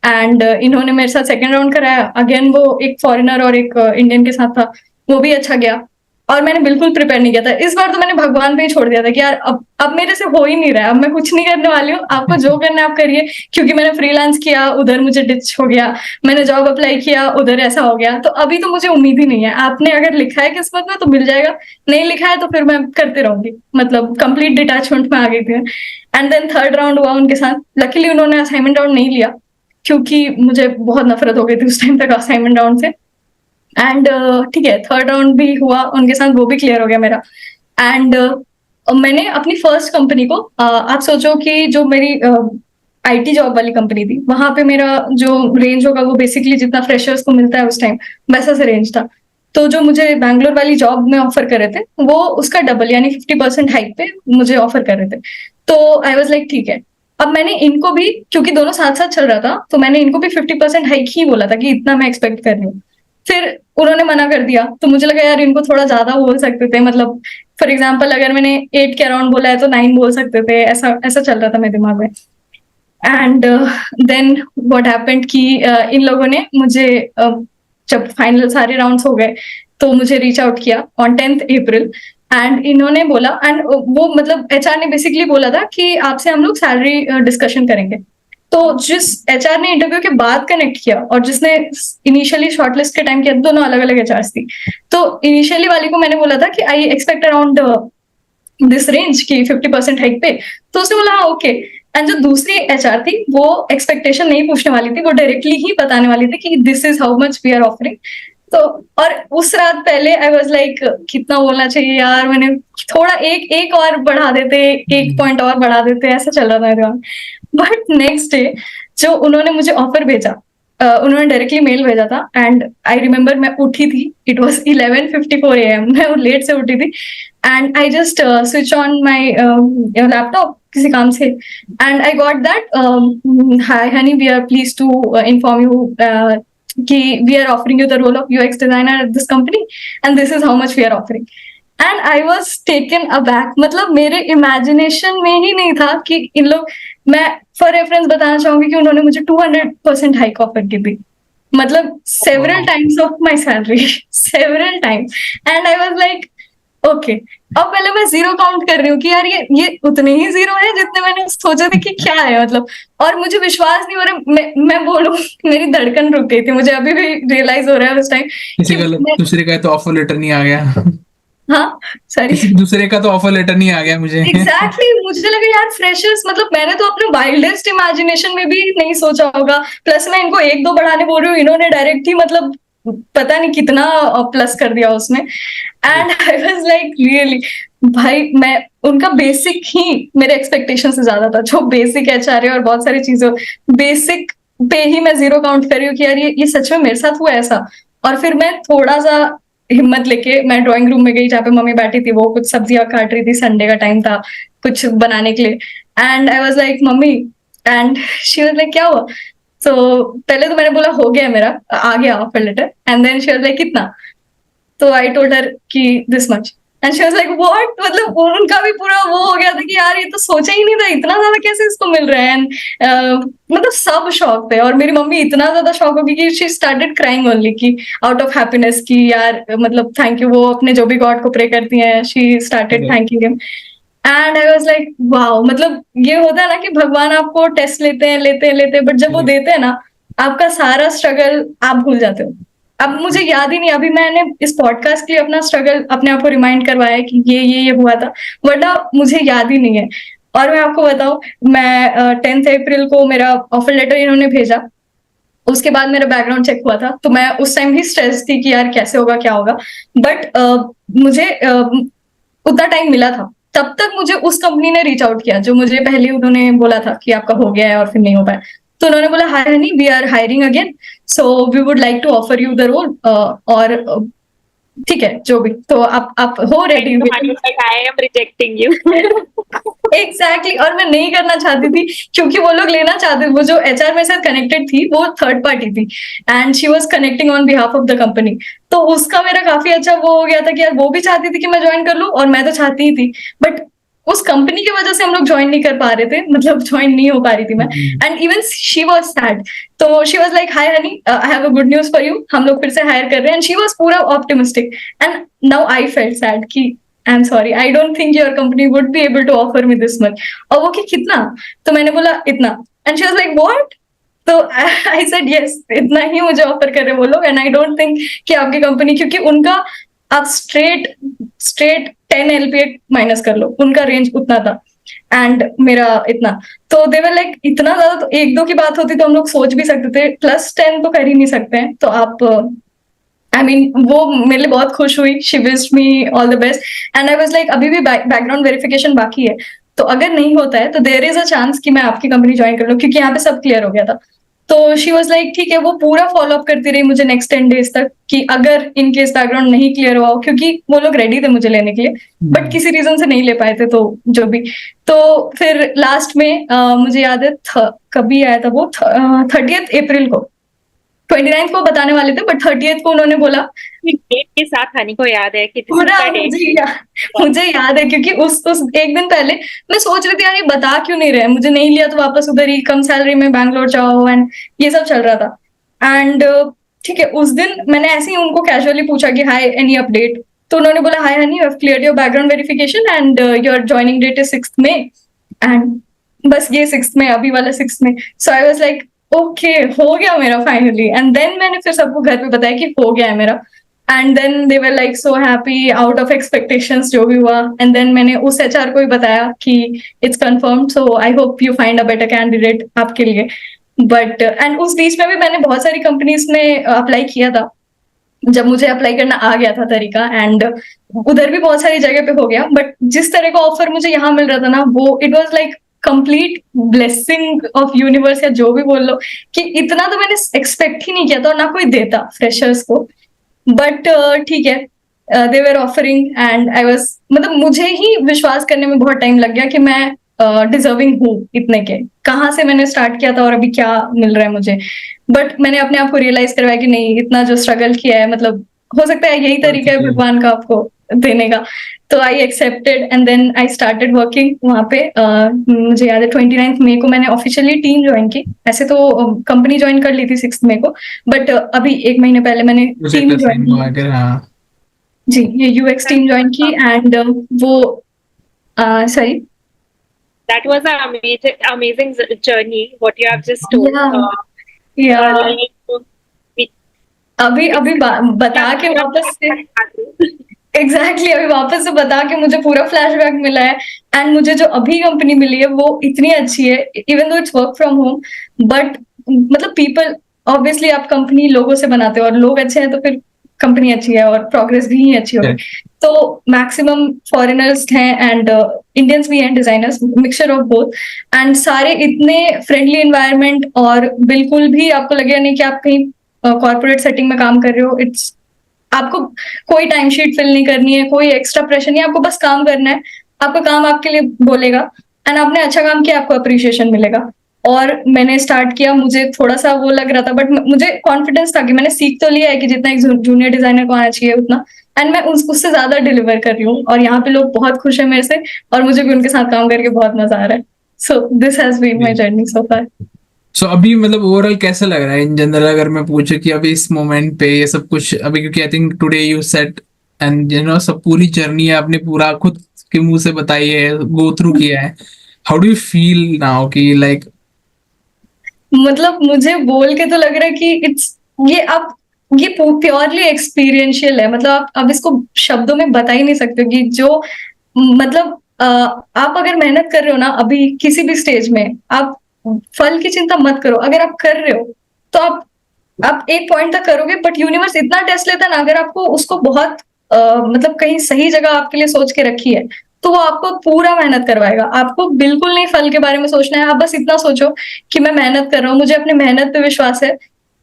एंड इन्होंने मेरे साथ सेकंड राउंड कराया, अगेन वो एक फॉरेनर और एक इंडियन के साथ था, वो भी अच्छा गया। और मैंने बिल्कुल प्रिपेयर नहीं किया था, इस बार तो मैंने भगवान पे ही छोड़ दिया था कि यार अब मेरे से हो ही नहीं रहा है, अब मैं कुछ नहीं करने वाली हूँ, आपको जो करना है आप करिए। क्योंकि मैंने फ्रीलांस किया, उधर मुझे डिच हो गया, मैंने जॉब अप्लाई किया, उधर ऐसा हो गया, तो अभी तो मुझे उम्मीद ही नहीं है। आपने अगर लिखा है किस्मत में तो मिल जाएगा, नहीं लिखा है तो फिर मैं करते रहूंगी, मतलब कंप्लीट डिटैचमेंट में आ गई थी। एंड देन थर्ड राउंड हुआ उनके साथ, लकीली उन्होंने असाइनमेंट राउंड नहीं लिया, क्योंकि मुझे बहुत नफरत हो गई थी उस टाइम तक असाइनमेंट राउंड से। एंड ठीक है, थर्ड राउंड भी हुआ उनके साथ, वो भी क्लियर हो गया मेरा। एंड मैंने अपनी फर्स्ट कंपनी को, आप सोचो कि जो मेरी आईटी जॉब वाली कंपनी थी, वहां पे मेरा जो रेंज होगा वो बेसिकली जितना फ्रेशर्स को मिलता है उस टाइम, वैसा से रेंज था। तो जो मुझे बैंगलोर वाली जॉब में ऑफर कर रहे थे, वो उसका डबल यानी 50% हाइक पे मुझे ऑफर कर रहे थे। तो आई वाज लाइक ठीक है। अब मैंने इनको भी, क्योंकि दोनों साथ साथ चल रहा था, तो मैंने इनको भी 50% हाइक ही बोला था कि इतना मैं एक्सपेक्ट कर रही हूँ। फिर उन्होंने मना कर दिया, तो मुझे लगा यार इनको थोड़ा ज्यादा बोल सकते थे, मतलब फॉर एग्जाम्पल अगर मैंने 8 के अराउंड बोला है तो 9 बोल सकते थे, ऐसा ऐसा चल रहा था मेरे दिमाग में। एंड देन व्हाट हैपेंड कि इन लोगों ने मुझे, जब फाइनल सारे राउंड्स हो गए, तो मुझे रीच आउट किया ऑन 10th अप्रैल। एंड इन्होंने बोला, एंड वो मतलब एचआर ने बेसिकली बोला था कि आपसे हम लोग सैलरी डिस्कशन करेंगे। तो जिस एचआर ने इंटरव्यू के बाद कनेक्ट किया और जिसने इनिशियली शॉर्टलिस्ट के टाइम किया, दोनों अलग अलग एचआर थी। तो इनिशियली वाली को मैंने बोला था कि I expect around this range की 50% हाइक पे, तो उसने बोला हाँ ओके। एंड जो दूसरी एचआर थी, वो एक्सपेक्टेशन नहीं पूछने वाली थी, वो डायरेक्टली ही बताने वाली थी कि this is how much we are offering. तो और उस रात पहले आई वाज लाइक कितना बोलना चाहिए यार, मैंने थोड़ा एक और बढ़ा देते, एक पॉइंट और बढ़ा देते, ऐसा चल रहा था मेरे दिमाग। बट नेक्स्ट डे जो उन्होंने मुझे ऑफर भेजा, उन्होंने डायरेक्टली मेल भेजा था। एंड आई रिमेम्बर मैं उठी थी, इट वॉज 11:54 AM, मैं लेट से उठी थी। And I just switch on my laptop किसी काम से, and I got that hi honey, we are please to inform you कि we are offering you the role of UX designer at this company and this is how much we are offering. And I was taken aback, मतलब मेरे imagination में ही नहीं था कि इन लोग, मैं for reference बताना चाहूंगी कि उन्होंने मुझे 200% हाइक ऑफर की थी, मतलब several times of my salary, several times. And I was like okay. अब पहले मैं जीरो काउंट कर रही हूँ कि यार ये उतने ही जीरो है जितने मैंने सोचे थे कि क्या है, मतलब। और मुझे विश्वास नहीं हो रहा, मैं बोलूं मेरी धड़कन रुक गई थी, मुझे अभी भी रियलाइज हो रहा है उस टाइम। किसी का दूसरे का तो ऑफर लेटर नहीं आ गया। हाँ सॉरी, किसी दूसरे का तो ऑफर लेटर नहीं आ गया मुझे। एग्जैक्टली मुझे लगा यार फ्रेशर्स, मतलब मैंने तो अपने वाइल्डेस्ट इमेजिनेशन में भी नहीं सोचा होगा। प्लस मैं इनको 1-2 बढ़ाने बोल रही हूँ, इन्होंने डायरेक्ट ही मतलब पता नहीं कितना प्लस कर दिया उसमें। And I was like really, भाई मैं उनका बेसिक ही मेरे एक्सपेक्टेशन से ज्यादा था, जो बेसिक एचआर है और बहुत सारी चीजों, बेसिक पे ही मैं जीरो काउंट कर रही हूँ कि यार ये सच में मेरे साथ हुआ ऐसा। और फिर मैं थोड़ा सा हिम्मत लेके मैं ड्राइंग रूम में गई, जहाँ पे मम्मी बैठी थी, वो कुछ सब्जियां काट रही थी, संडे का टाइम था कुछ बनाने के लिए। And I was like mummy, and she was like क्या हुआ। तो पहले तो मैंने बोला हो गया मेरा, आ गया offer letter. And then she was like कितना, तो आई टोल्ड हर कि this much. And she was like what, मतलब उनका भी पूरा वो हो गया था कि यार ये तो सोचा ही नहीं था, इतना ज्यादा कैसे इसको मिल रहा है। एंड मतलब सब शौक थे, और मेरी मम्मी इतना ज्यादा शौक होगी कि शी स्टार्टेड क्राइंग ओनली कि आउट ऑफ हैप्पीनेस कि यार मतलब थैंक यू, वो अपने जो भी गॉड को प्रे करती हैं, she started thanking him. And I was like wow, मतलब ये होता है ना कि भगवान आपको टेस्ट लेते हैं, बट जब वो देते हैं ना, आपका सारा स्ट्रगल आप भूल जाते हो। अब मुझे याद ही नहीं, अभी मैंने इस पॉडकास्ट के लिए अपना स्ट्रगल अपने आप को रिमाइंड करवाया कि ये हुआ था, वरना मुझे याद ही नहीं है। और मैं आपको बताऊं, मैं 10th अप्रैल को मेरा ऑफर लेटर इन्होंने भेजा, उसके बाद मेरा बैकग्राउंड चेक हुआ था, तो मैं उस टाइम भी स्ट्रेस थी कि यार कैसे होगा क्या होगा, बट मुझे उतना टाइम मिला था। तब तक मुझे उस कंपनी ने रीच आउट किया जो मुझे पहले उन्होंने बोला था कि आपका हो गया है और फिर नहीं हो पाया। तो उन्होंने बोला, hi honey, we are hiring again, so we would like to offer you the role, और ठीक है जो भी, तो आप हो ready? I am rejecting you. Exactly, और मैं नहीं करना चाहती थी क्योंकि वो लोग लेना चाहते, वो जो एचआर मेरे साथ कनेक्टेड थी वो थर्ड पार्टी थी, and she was connecting on behalf of the company. तो उसका मेरा काफी अच्छा वो हो गया था कि यार वो भी चाहती थी कि मैं ज्वाइन कर लूं और मैं तो चाहती ही थी, बट उस कंपनी की वजह से हम लोग ज्वाइन नहीं कर पा रहे थे, मतलब ज्वाइन नहीं हो पा रही थी मैं, and even she was sad. तो she was like, hi honey, I have a good news for you, हम लोग फिर से हायर कर रहे हैं, एंड शी वाज पूरा optimistic, and now I felt sad कि I am sorry, I don't think your company would be able to offer me this much. और वो कि कितना? तो मैंने बोला इतना, and she was like what? तो आई सेड यस, इतना ही मुझे ऑफर कर रहे वो लोग, एंड आई डोंट थिंक कि आपकी कंपनी, क्योंकि उनका आप स्ट्रेट 10 LPA माइनस कर लो, उनका रेंज उतना था एंड मेरा इतना, तो दे वर लाइक इतना ज्यादा, तो एक दो की बात होती तो हम लोग सोच भी सकते थे, +10 तो कर ही नहीं सकते हैं। तो आप आई मीन वो मेरे लिए बहुत खुश हुई, she wished me all the best, and I was like अभी भी बैकग्राउंड वेरिफिकेशन बाकी है, तो अगर नहीं होता है तो देयर इज अ चांस कि मैं आपकी कंपनी ज्वाइन कर लूं, क्योंकि यहाँ पे सब क्लियर हो गया था। तो शी वाज लाइक ठीक है, वो पूरा फॉलो अप करती रही मुझे नेक्स्ट 10 डेज तक कि अगर इन केस बैकग्राउंड नहीं क्लियर हुआ हो, क्योंकि वो लोग रेडी थे मुझे लेने के लिए, बट किसी रीजन से नहीं ले पाए थे, तो जो भी। तो फिर लास्ट में मुझे याद है कभी आया था वो, 30th अप्रैल को, 29th को बताने वाले थे, बट 30th को उन्होंने बोला। डेट के साथ हनी को याद है कि पूरा मुझे याद है, क्योंकि उस एक दिन पहले मैं सोच रही थी यार ये बता क्यों नहीं रहे, मुझे नहीं लिया तो वापस उधर ही कम सैलरी में बैंगलोर जाओ, एंड ये सब चल रहा था। एंड ठीक है, उस दिन मैंने ऐसे ही उनको कैजुअली पूछा कि हाय एनी अपडेट, तो उन्होंने बोला, hi honey, you have cleared your background verification and your joining date is 6th May, and बस ये 6th May, अभी वाला 6th May। So I was like okay, हो गया मेरा फाइनली, एंड देन मैंने फिर सबको घर पे बताया कि हो गया है मेरा, and then they were like so happy, out of expectations जो भी हुआ, एंड देन मैंने उस एचआर को भी बताया कि it's confirmed, so I hope you find a better candidate आपके लिए। बट एंड उस बीच में भी मैंने बहुत सारी कंपनीज में अप्लाई किया था, जब मुझे अप्लाई करना आ गया था तरीका, एंड उधर भी बहुत सारी जगह पे हो गया, बट जिस तरह का ऑफर मुझे यहाँ मिल रहा था ना, वो it was like complete blessing of universe, या जो भी बोल लो, कि इतना तो मैंने एक्सपेक्ट ही नहीं किया था, और ना कोई देता फ्रेशर्स को, बट ठीक है, they were offering, and I was, मतलब मुझे ही विश्वास करने में बहुत टाइम लग गया कि मैं डिजर्विंग हूँ इतने के, कहाँ से मैंने स्टार्ट किया था और अभी क्या मिल रहा है मुझे। बट मैंने अपने आप को रियलाइज करवाया कि नहीं, इतना जो स्ट्रगल किया है, मतलब हो सकता है यही तरीका है भगवान का आपको देने का। तो I accepted, and then I started working वहाँ पे। मुझे याद है 29th May को मैंने ऑफिशियली टीम ज्वाइन की, ऐसे तो कंपनी ज्वाइन कर ली थी 6th May को, बट अभी 1 महीने पहले मैंने टीम ज्वाइन की। जी, ये यूएक्स टीम ज्वाइन की, एंड वो sorry, that was an amazing journey what you have just told. अभी बता के वापस से एग्जैक्टली अभी वापस से बता के मुझे पूरा फ्लैशबैक मिला है, एंड मुझे जो अभी कंपनी मिली है वो इतनी अच्छी है, even though it's work from home, but मतलब पीपल, ऑब्वियसली आप कंपनी लोगों से बनाते हो, और लोग अच्छे हैं तो फिर कंपनी अच्छी है और प्रोग्रेस भी अच्छी होगी। तो मैक्सिमम फॉरेनर्स हैं एंड इंडियंस भी हैं, designers, mixture of both, and सारे इतने फ्रेंडली एनवायरनमेंट, और बिल्कुल भी आपको लगेगा नहीं कि आप कहीं कॉर्पोरेट सेटिंग में काम कर रहे हो। इट्स, आपको कोई टाइम शीट फिल नहीं करनी है, कोई एक्स्ट्रा प्रेशर नहीं, आपको बस काम करना है, आपका काम आपके लिए बोलेगा, एंड आपने अच्छा काम किया आपको अप्रिशिएशन मिलेगा। और मैंने स्टार्ट किया, मुझे थोड़ा सा वो लग रहा था, बट मुझे कॉन्फिडेंस था कि मैंने सीख तो लिया है कि जितना एक जूनियर डिजाइनर को आना चाहिए उतना, एंड मैं उससे ज्यादा डिलीवर कर रही हूँ, और यहाँ पे लोग बहुत खुश है मेरे से, और मुझे भी उनके साथ काम करके बहुत मजा आ रहा है। So this has been my journey so far. सो अभी मतलब ओवरऑल कैसा लग रहा है इन जनरल, अगर मैं पूछूं कि अभी इस मोमेंट पे ये सब कुछ अभी, क्योंकि I think today you set and you know सब पूरी जर्नी आपने पूरा खुद के मुंह से बताई है, गो थ्रू किया है, how do you feel now कि लाइक, मतलब मुझे बोल के तो लग रहा है कि इट्स, ये प्योरली एक्सपीरियंशियल है, मतलब आप अब इसको शब्दों में बता ही नहीं सकते कि जो, मतलब आप अगर मेहनत कर रहे हो ना अभी किसी भी स्टेज में, आप फल की चिंता मत करो। अगर आप कर रहे हो तो आप एक पॉइंट तक करोगे, बट यूनिवर्स इतना टेस्ट लेता है ना, अगर आपको उसको बहुत मतलब कहीं सही जगह आपके लिए सोच के रखी है तो वो आपको पूरा मेहनत करवाएगा। आपको बिल्कुल नहीं फल के बारे में सोचना है, आप बस इतना सोचो कि मैं मेहनत कर रहा हूँ, मुझे अपनी मेहनत पे विश्वास है,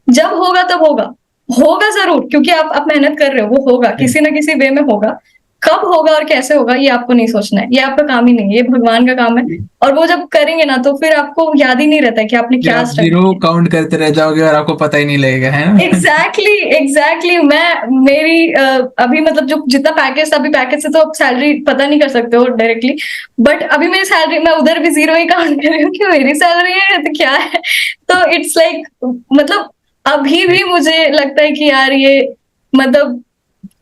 जब होगा तब होगा। होगा जरूर, क्योंकि आप मेहनत कर रहे हो, वो होगा किसी ना किसी वे में होगा। कब होगा और कैसे होगा ये आपको नहीं सोचना है, ये आपका काम ही नहीं है, ये भगवान का काम है। और वो जब करेंगे ना तो फिर आपको याद ही नहीं रहता है कि आपने फिर क्या आप स्ट्रगल जीरो काउंट करते रह जाओगे और आपको पता ही नहीं लगेगा, है ना? एग्जैक्टली मेरी अभी मतलब जो जितना पैकेज था, अभी पैकेज से तो आप सैलरी पता नहीं कर सकते हो डायरेक्टली, बट अभी मेरी सैलरी, मैं उधर भी जीरो ही काउंट कर रही हूँ कि मेरी सैलरी है तो क्या है। तो इट्स लाइक मतलब अभी भी मुझे लगता है कि यार ये मतलब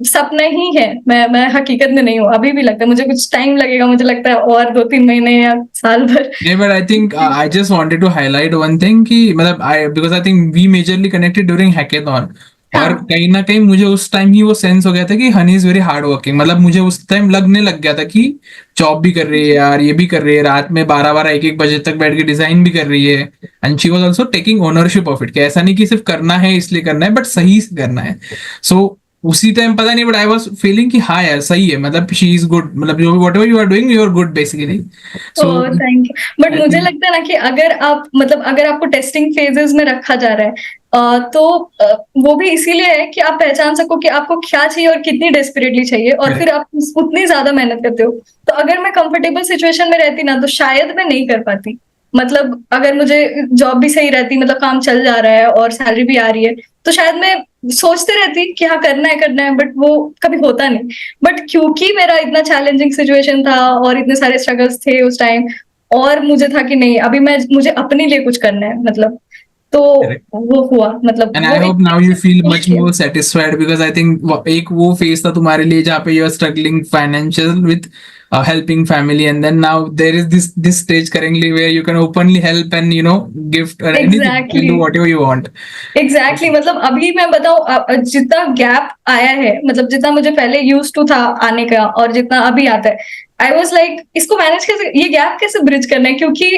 सपना ही है, मैं हकीकत में नहीं हूँ। अभी भी लगता है, मुझे कुछ टाइम लगेगा, मुझे लगता है और 2-3 महीने या साल भर। Yeah, but I think I just wanted to highlight one thing कि मतलब because I think we majorly connected during hackathon, और हाँ कहीं ना कहीं मुझे उस टाइम ही वो सेंस हो गया था कि honey is very hard working. मतलब मुझे उस टाइम लगने लग गया था कि जॉब भी कर रही है यार, ये भी कर रही है, रात में 12-12 1-1 बजे तक बैठ के डिजाइन भी कर रही है, and she was also taking ownership of it, कि ऐसा नहीं कि सिर्फ करना है इसलिए करना है, बट सही से करना है। सो उसी टाइम पता नहीं, बट आई वाज फीलिंग कि हाँ यार सही है, मतलब शी इज गुड, मतलब जो whatever you are doing you are good basically. So thank you. But I मुझे थिंक लगता है ना कि अगर आप मतलब अगर आपको टेस्टिंग फेजेस में रखा जा रहा है तो वो भी इसीलिए है कि आप पहचान सको कि आपको क्या चाहिए और कितनी डेस्परेटली चाहिए, और फिर आप उतनी ज्यादा मेहनत करते हो। तो अगर मैं कंफर्टेबल सिचुएशन में रहती ना तो शायद मैं नहीं कर पाती। मतलब अगर मुझे जॉब भी सही रहती, मतलब काम चल जा रहा है और सैलरी भी आ रही है, तो शायद मैं सोचते रहती कि हाँ करना है, बट वो कभी होता नहीं। बट क्योंकि मेरा इतना चैलेंजिंग सिचुएशन था और इतने सारे स्ट्रगल्स थे उस टाइम, और मुझे था कि नहीं अभी मुझे अपने लिए कुछ करना है, मतलब तो वो हुआ, मतलब एंड वो आई एक hope now you feel much more satisfied, because I think एक वो फेज था तुम्हारे लिए जहाँ पे you are struggling financial with helping family, and then now there is this stage currently where you can openly help and gift or anything, you can exactly do whatever you want. मतलब अभी मैं बताऊं जितना gap आया है, मतलब जितना मुझे पहले यूज टू था आने का और जितना अभी आता है, आई वॉज लाइक इसको मैनेज कैसे, ये गैप कैसे ब्रिज करना है, क्योंकि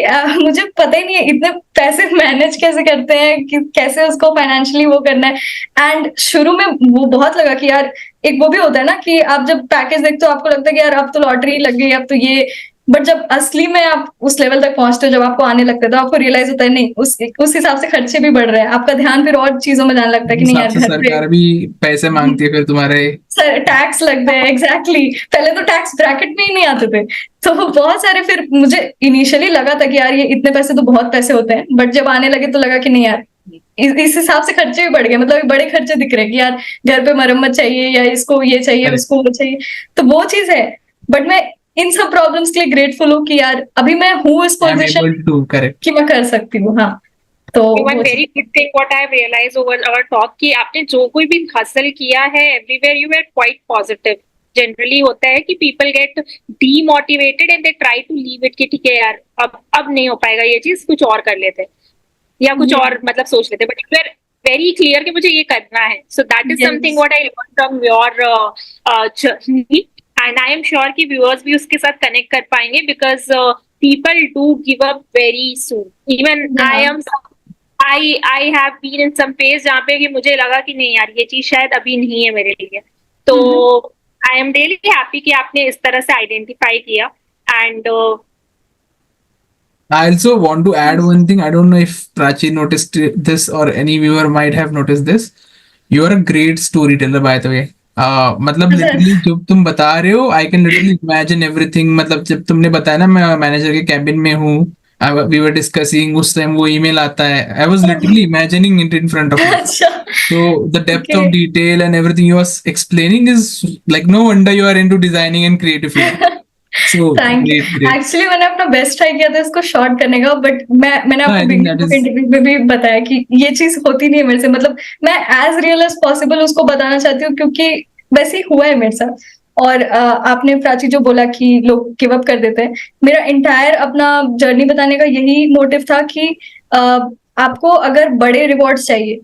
मुझे पता ही नहीं है इतने पैसे मैनेज कैसे करते हैं, कि कैसे उसको फाइनेंशियली वो करना है। एंड शुरू में वो बहुत लगा कि यार एक वो भी होता है ना कि आप जब पैकेज देखते हो आपको लगता है कि यार अब तो लॉटरी लग गई, अब तो ये, बट जब असली में आप उस लेवल तक पहुंचते हो, जब आपको आने लगता है तो आपको रियलाइज होता है नहीं उस हिसाब से खर्चे भी बढ़ रहे हैं, आपका ध्यान फिर और चीजों में जाने लगता है उस कि नहीं हिसाब यार से घर पे सरकार भी पैसे मांगती है फिर तुम्हारे। सर टैक्स लगते हैं। एग्जैक्टली पहले तो टैक्स ब्रैकेट में ही नहीं आते थे, तो बहुत सारे, फिर मुझे इनिशियली लगा था कि यार ये इतने पैसे तो बहुत पैसे होते हैं, बट जब आने लगे तो लगा कि नहीं यार इस हिसाब से खर्चे भी बढ़ गए, मतलब बड़े खर्चे दिख रहे हैं कि यार घर पे मरम्मत चाहिए या इसको ये चाहिए Correct. उसको वो चाहिए, तो वो चीज है। बट मैं इन सब प्रॉब्लम्स के लिए ग्रेटफुल हूँ कि यार अभी मैं हूँ इस I am position able to correct. कि मैं कर सकती हूँ। हाँ तो One वो very good thing what I have realized over our talk कि आपने जो कोई भी हासिल किया है everywhere you were quite positive. Generally होता है कि people get demotivated and they try to leave it कि ठीक है यार अब नहीं हो पाएगा ये चीज, कुछ और कर लेते या कुछ और मतलब सोच लेते, but you are very clear कि मुझे ये करना है. So that is something what I learn from your journey, and I am sure कि व्यूअर्स भी उसके साथ कनेक्ट कर पाएंगे because people do give up very soon. Even I have been in some phase जहाँ पे कि मुझे लगा कि नहीं यार ये चीज शायद अभी नहीं है मेरे लिए. तो आई एम रियली हैप्पी कि आपने इस तरह से आइडेंटिफाई किया. And I also want to add one thing. I don't know if Prachi noticed this or any viewer might have noticed this. You are a great storyteller, by the way. मतलब literally जो तुम बता रहे हो, I can literally imagine everything. मतलब जब तुमने बताया ना मैं मैनेजर के कैबिन में हूँ, वी वर डिस्कसिंग, उस टाइम वो ईमेल आता है, I was literally imagining it in front of me. So the depth of detail and everything you are explaining is like no wonder you are into designing and creative field. So great. Actually मैंने अपना best try किया था इसको short करने का, but मैंने आपको interview में भी बताया कि ये चीज होती नहीं है मेरे से. मतलब मैं एज रियल एज पॉसिबल उसको बताना चाहती हूँ, क्योंकि वैसे ही हुआ है मेरे साथ. और आपने प्राची जो बोला कि लोग गिव अप कर देते हैं, मेरा इंटायर अपना जर्नी बताने का यही मोटिव था कि आपको अगर बड़े रिवॉर्ड्स चाहिए,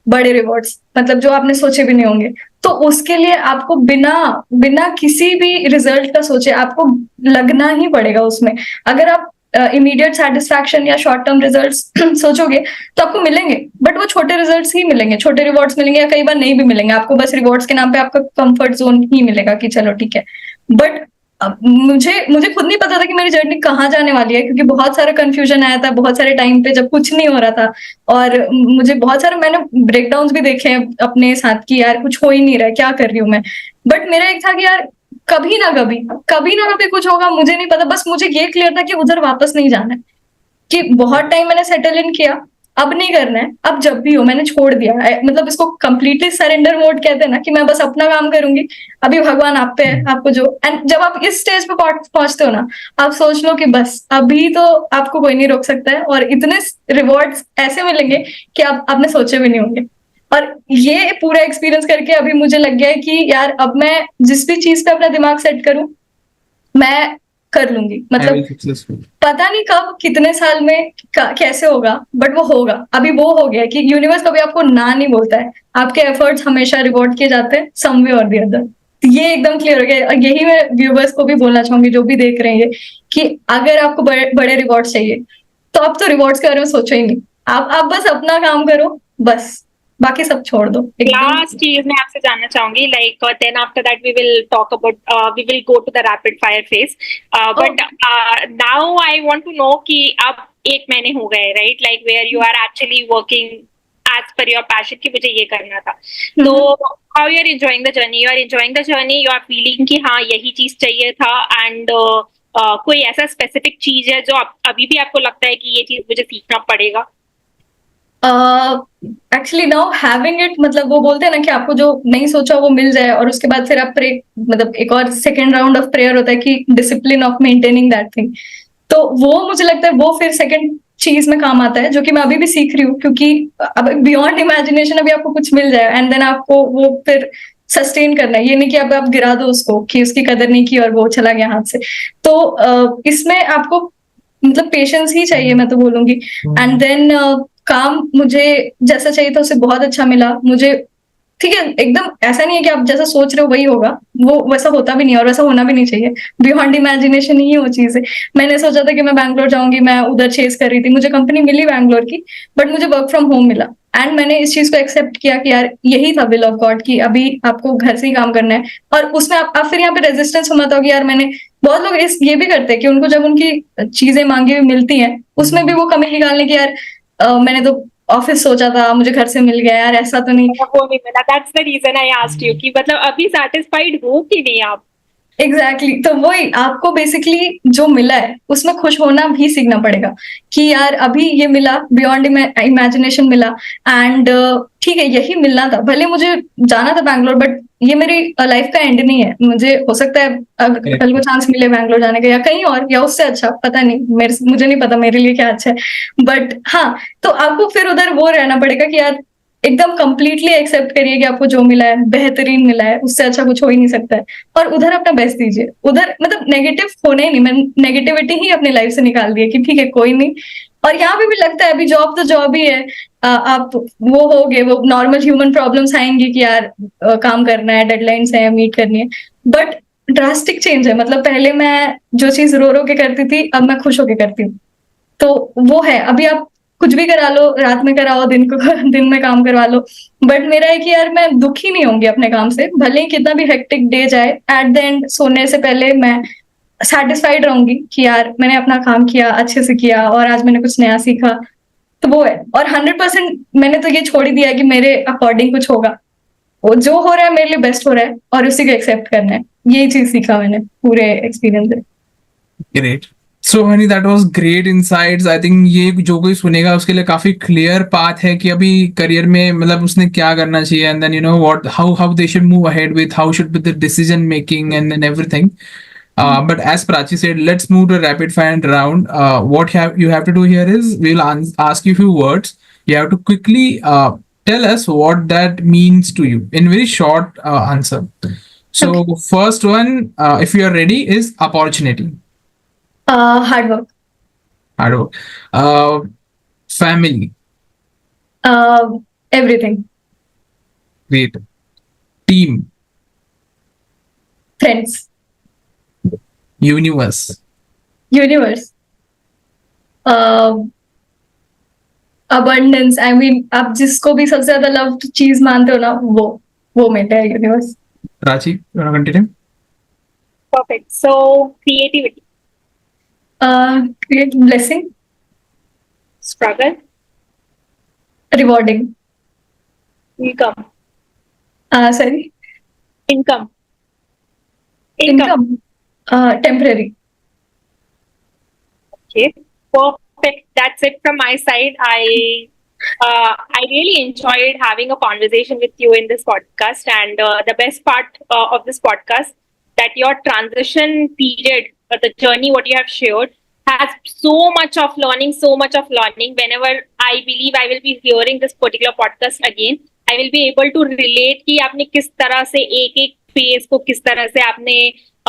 बड़े रिवॉर्ड्स, मतलब जो आपने सोचे भी नहीं होंगे, तो उसके लिए आपको बिना बिना किसी भी रिजल्ट का सोचे आपको लगना ही पड़ेगा उसमें। अगर आप इमीडिएट सेटिस्फैक्शन या शॉर्ट टर्म रिजल्ट्स सोचोगे तो आपको मिलेंगे, बट वो छोटे रिजल्ट्स ही मिलेंगे, छोटे रिवॉर्ड्स मिलेंगे, या कई बार नहीं भी मिलेंगे, आपको बस रिवॉर्ड्स के नाम पे आपका कंफर्ट जोन ही मिलेगा कि चलो ठीक है। बट मुझे मुझे खुद नहीं पता था कि मेरी जर्नी कहाँ जाने वाली है, क्योंकि बहुत सारा कंफ्यूजन आया था बहुत सारे टाइम पे जब कुछ नहीं हो रहा था, और मुझे बहुत सारे मैंने ब्रेकडाउन्स भी देखे हैं अपने साथ कि यार कुछ हो ही नहीं रहा है, क्या कर रही हूँ मैं। बट मेरा एक था कि यार कभी ना कभी कुछ होगा, मुझे नहीं पता, बस मुझे ये क्लियर था कि उधर वापस नहीं जाना है, कि बहुत टाइम मैंने सेटल इन किया, अब नहीं करना है, अब जब भी हो मैंने छोड़ दिया मतलब इसको कंप्लीटली सरेंडर मोड कहते हैं ना, कि मैं बस अपना काम करूंगी, अभी भगवान आप पे है, आपको जो। एंड जब आप इस स्टेज पे पहुंचते हो ना, आप सोच लो कि बस अभी तो आपको कोई नहीं रोक सकता है, और इतने रिवॉर्ड्स ऐसे मिलेंगे कि आपने सोचे भी नहीं होंगे। और ये पूरा एक्सपीरियंस करके अभी मुझे लग गया है कि यार अब मैं जिस भी चीज पे अपना दिमाग सेट करूं मैं कर लूंगी, मतलब सक्सेसफुल। पता नहीं कब कितने साल में कैसे होगा, बट वो होगा। अभी वो हो गया कि यूनिवर्स कभी आपको ना नहीं बोलता है, आपके एफर्ट्स हमेशा रिवॉर्ड किए जाते हैं सम वे और द अदर। ये एकदम क्लियर हो गया, और यही मैं व्यूवर्स को भी बोलना चाहूंगी जो भी देख रहे हैं कि अगर आपको बड़े बड़े रिवॉर्ड चाहिए तो आप तो रिवॉर्ड्स के बारे में सोचो ही नहीं, आप बस अपना काम करो, बस बाकी सब छोड़ दो एकदम। लास्ट चीज मैं आपसे जानना चाहूंगी, like then after that we will talk about we will go to the rapid fire phase, but now I want to know कि अब 1 महीने हो गए, right, like where you are actually working as per your passion कि मुझे ये करना था, तो how you are enjoying the journey? You are enjoying the journey, you are feeling कि हाँ यही चीज चाहिए था, एंड कोई ऐसा स्पेसिफिक चीज है जो अभी भी आपको लगता है कि ये चीज मुझे सीखना पड़ेगा? एक्चुअली नाउ हैविंग इट, मतलब वो बोलते हैं ना कि आपको जो नहीं सोचा वो मिल जाए, और उसके बाद फिर आप प्रे, मतलब एक और सेकेंड राउंड ऑफ प्रेयर होता है कि discipline of maintaining that thing, तो वो मुझे लगता है वो फिर सेकेंड चीज में काम आता है, जो कि मैं अभी भी सीख रही हूँ, क्योंकि अब बियॉन्ड इमेजिनेशन अभी आपको कुछ मिल जाए एंड देन आपको वो फिर सस्टेन करना है, ये नहीं कि अब आप गिरा दो उसको कि उसकी कदर नहीं की और वो चला गया हाथ से। तो इसमें आपको मतलब पेशेंस ही चाहिए, मैं तो बोलूंगी। एंड देन काम मुझे जैसा चाहिए था उससे बहुत अच्छा मिला मुझे, ठीक है, एकदम ऐसा नहीं है कि आप जैसा सोच रहे हो वही होगा, वो वैसा होता भी नहीं है और वैसा होना भी नहीं चाहिए, बियॉन्ड इमेजिनेशन ही वो चीज है। मैंने सोचा था कि मैं बैंगलोर जाऊंगी, मैं उधर चेस कर रही थी, मुझे कंपनी मिली बैंगलोर की, बट मुझे वर्क फ्रॉम होम मिला, एंड मैंने इस चीज को एक्सेप्ट किया कि यार यही था विल ऑफ गॉड कि अभी आपको घर से ही काम करना है। और उसमें आप फिर यहाँ पे रेजिस्टेंस होना था कि यार मैंने, बहुत लोग ये भी करते हैं कि उनको जब उनकी चीजें मांगी हुई मिलती हैं उसमें भी वो कमी निकालने की, यार मैंने तो ऑफिस सोचा था मुझे घर से मिल गया, यार ऐसा तो नहीं। वो नहीं मिला, that's the reason I asked you कि मतलब अभी सैटिस्फाइड हो कि नहीं आप? एग्जैक्टली तो वही आपको बेसिकली जो मिला है उसमें खुश होना भी सीखना पड़ेगा कि यार अभी ये मिला, बियॉन्ड इमेजिनेशन मिला, एंड ठीक है यही मिलना था, भले मुझे जाना था बैंगलोर, बट ये मेरी लाइफ का एंड नहीं है, मुझे हो सकता है कल को चांस मिले बैंगलोर जाने का या कहीं और या उससे अच्छा, पता नहीं, मुझे नहीं पता मेरे लिए क्या अच्छा है, बट हाँ, तो आपको फिर उधर वो रहना पड़ेगा कि यार एकदम कंप्लीटली एक्सेप्ट करिए कि आपको जो मिला है बेहतरीन मिला है, उससे अच्छा कुछ हो ही नहीं सकता है, और उधर अपना बेस्ट दीजिए, उधर मतलब नेगेटिव होने ही नहीं, मैं नेगेटिविटी ही अपनी लाइफ से निकाल दी है कि ठीक है कोई नहीं। और यहाँ पे भी लगता है अभी जॉब तो जॉब ही है, आप वो हो गए, वो नॉर्मल ह्यूमन प्रॉब्लम्स आएंगी कि यार काम करना है, डेडलाइंस है, मीट करनी है, बट ड्रास्टिक चेंज है, मतलब पहले मैं जो चीज रो रो के करती थी अब मैं खुश होके करती हूँ, तो वो है। अभी आप कुछ भी करा लो, रात में कराओ, दिन में काम करवा लो, बट मेरा है कि यार मैं दुखी नहीं होंगी अपने काम से, भले ही कितना भी हेक्टिक डे जाए, एट द एंड सोने से पहले मैं सेटिस्फाइड रहूंगी कि यार मैंने अपना काम किया, अच्छे से किया, और आज मैंने कुछ नया सीखा, तो वो है। और 100% मैंने तो ये छोड़ ही दिया है कि मेरे अकॉर्डिंग कुछ होगा, वो जो हो रहा है मेरे लिए बेस्ट हो रहा है और उसी को एक्सेप्ट करना है, यही चीज सीखा मैंने पूरे एक्सपीरियंस से। Great. So Honey that was great insights. I think ये जो कोई सुनेगा उसके लिए काफी क्लियर पाथ है कि अभी करियर में मतलब उसने क्या करना चाहिए, and then you know what how they should move ahead with how should be the decision making and then everything. But as Prachi said, let's move to a rapid fire round. What you have to do here is we'll ask you a few words. You have to quickly tell us what that means to you in very short answer. So first one, if you are ready, is opportunity. Hard work. Hard work. Family. Everything. Great. Team, Friends. universe, Universe. Abundance. I mean, आप जिसको भी सबसे ज्यादा loved चीज मानते हो ना, वो मेरा है universe. Prachi, you want to continue? Perfect. So, creativity, Create blessing, struggle, rewarding. income, Sorry, income, income. Temporary. Okay, perfect. That's it from my side. I really enjoyed having a conversation with you in this podcast, and the best part of this podcast that your transition period, the journey, what you have shared, has so much of learning, so much of learning. Whenever I believe I will be hearing this particular podcast again, I will be able to relate कि आपने किस तरह से एक phase को किस तरह से आपने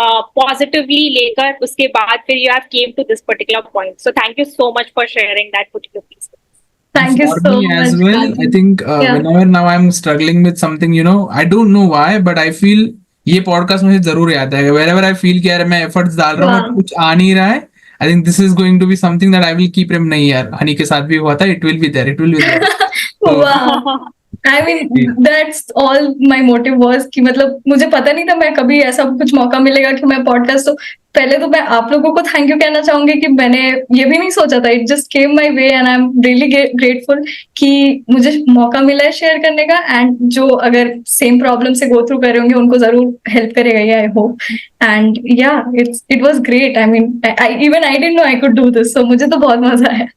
पॉजिटिवली लेकर उसके बाद फिर you have came to this particular point. So thank you so much for sharing that particular piece. Thank you For so me much. as well. Prachi. I think Yeah. whenever now I'm struggling with something, I don't know why, but I feel ये podcast मुझे जरूर याद है. Wherever I feel कि यार मैं efforts डाल रहा हूँ Wow. बट कुछ आ नहीं रहा है, I think this is going to be something that I will keep rem नहीं यार, हनी के साथ भी हुआ था, it will be there, it will be there. So, Wow. I mean, that's all my motive was कि मतलब मुझे पता नहीं था मैं कभी ऐसा कुछ मौका मिलेगा कि मैं पॉडकास्ट. तो पहले तो मैं आप लोगों को थैंक यू कहना चाहूंगी कि मैंने ये भी नहीं सोचा था. It just came my way and I am really grateful कि मुझे मौका मिला है शेयर करने का. एंड जो अगर सेम प्रॉब्लम से गो थ्रू कर रहे होंगे उनको जरूर हेल्प करेगा ये, I hope. And yeah it was great. I mean I didn't know I could do this. सो मुझे तो बहुत मजा आया.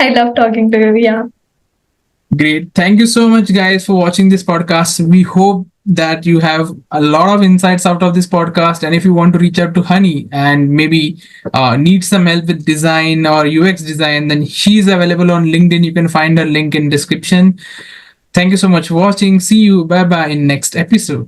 I love talking to you. Yeah Great. Thank you so much, guys, for watching this podcast. We hope that you have a lot of insights out of this podcast. And if you want to reach out to Honey and maybe need some help with design or UX design, then she's available on LinkedIn. You can find her link in description. Thank you so much for watching. See you. Bye bye in next episode.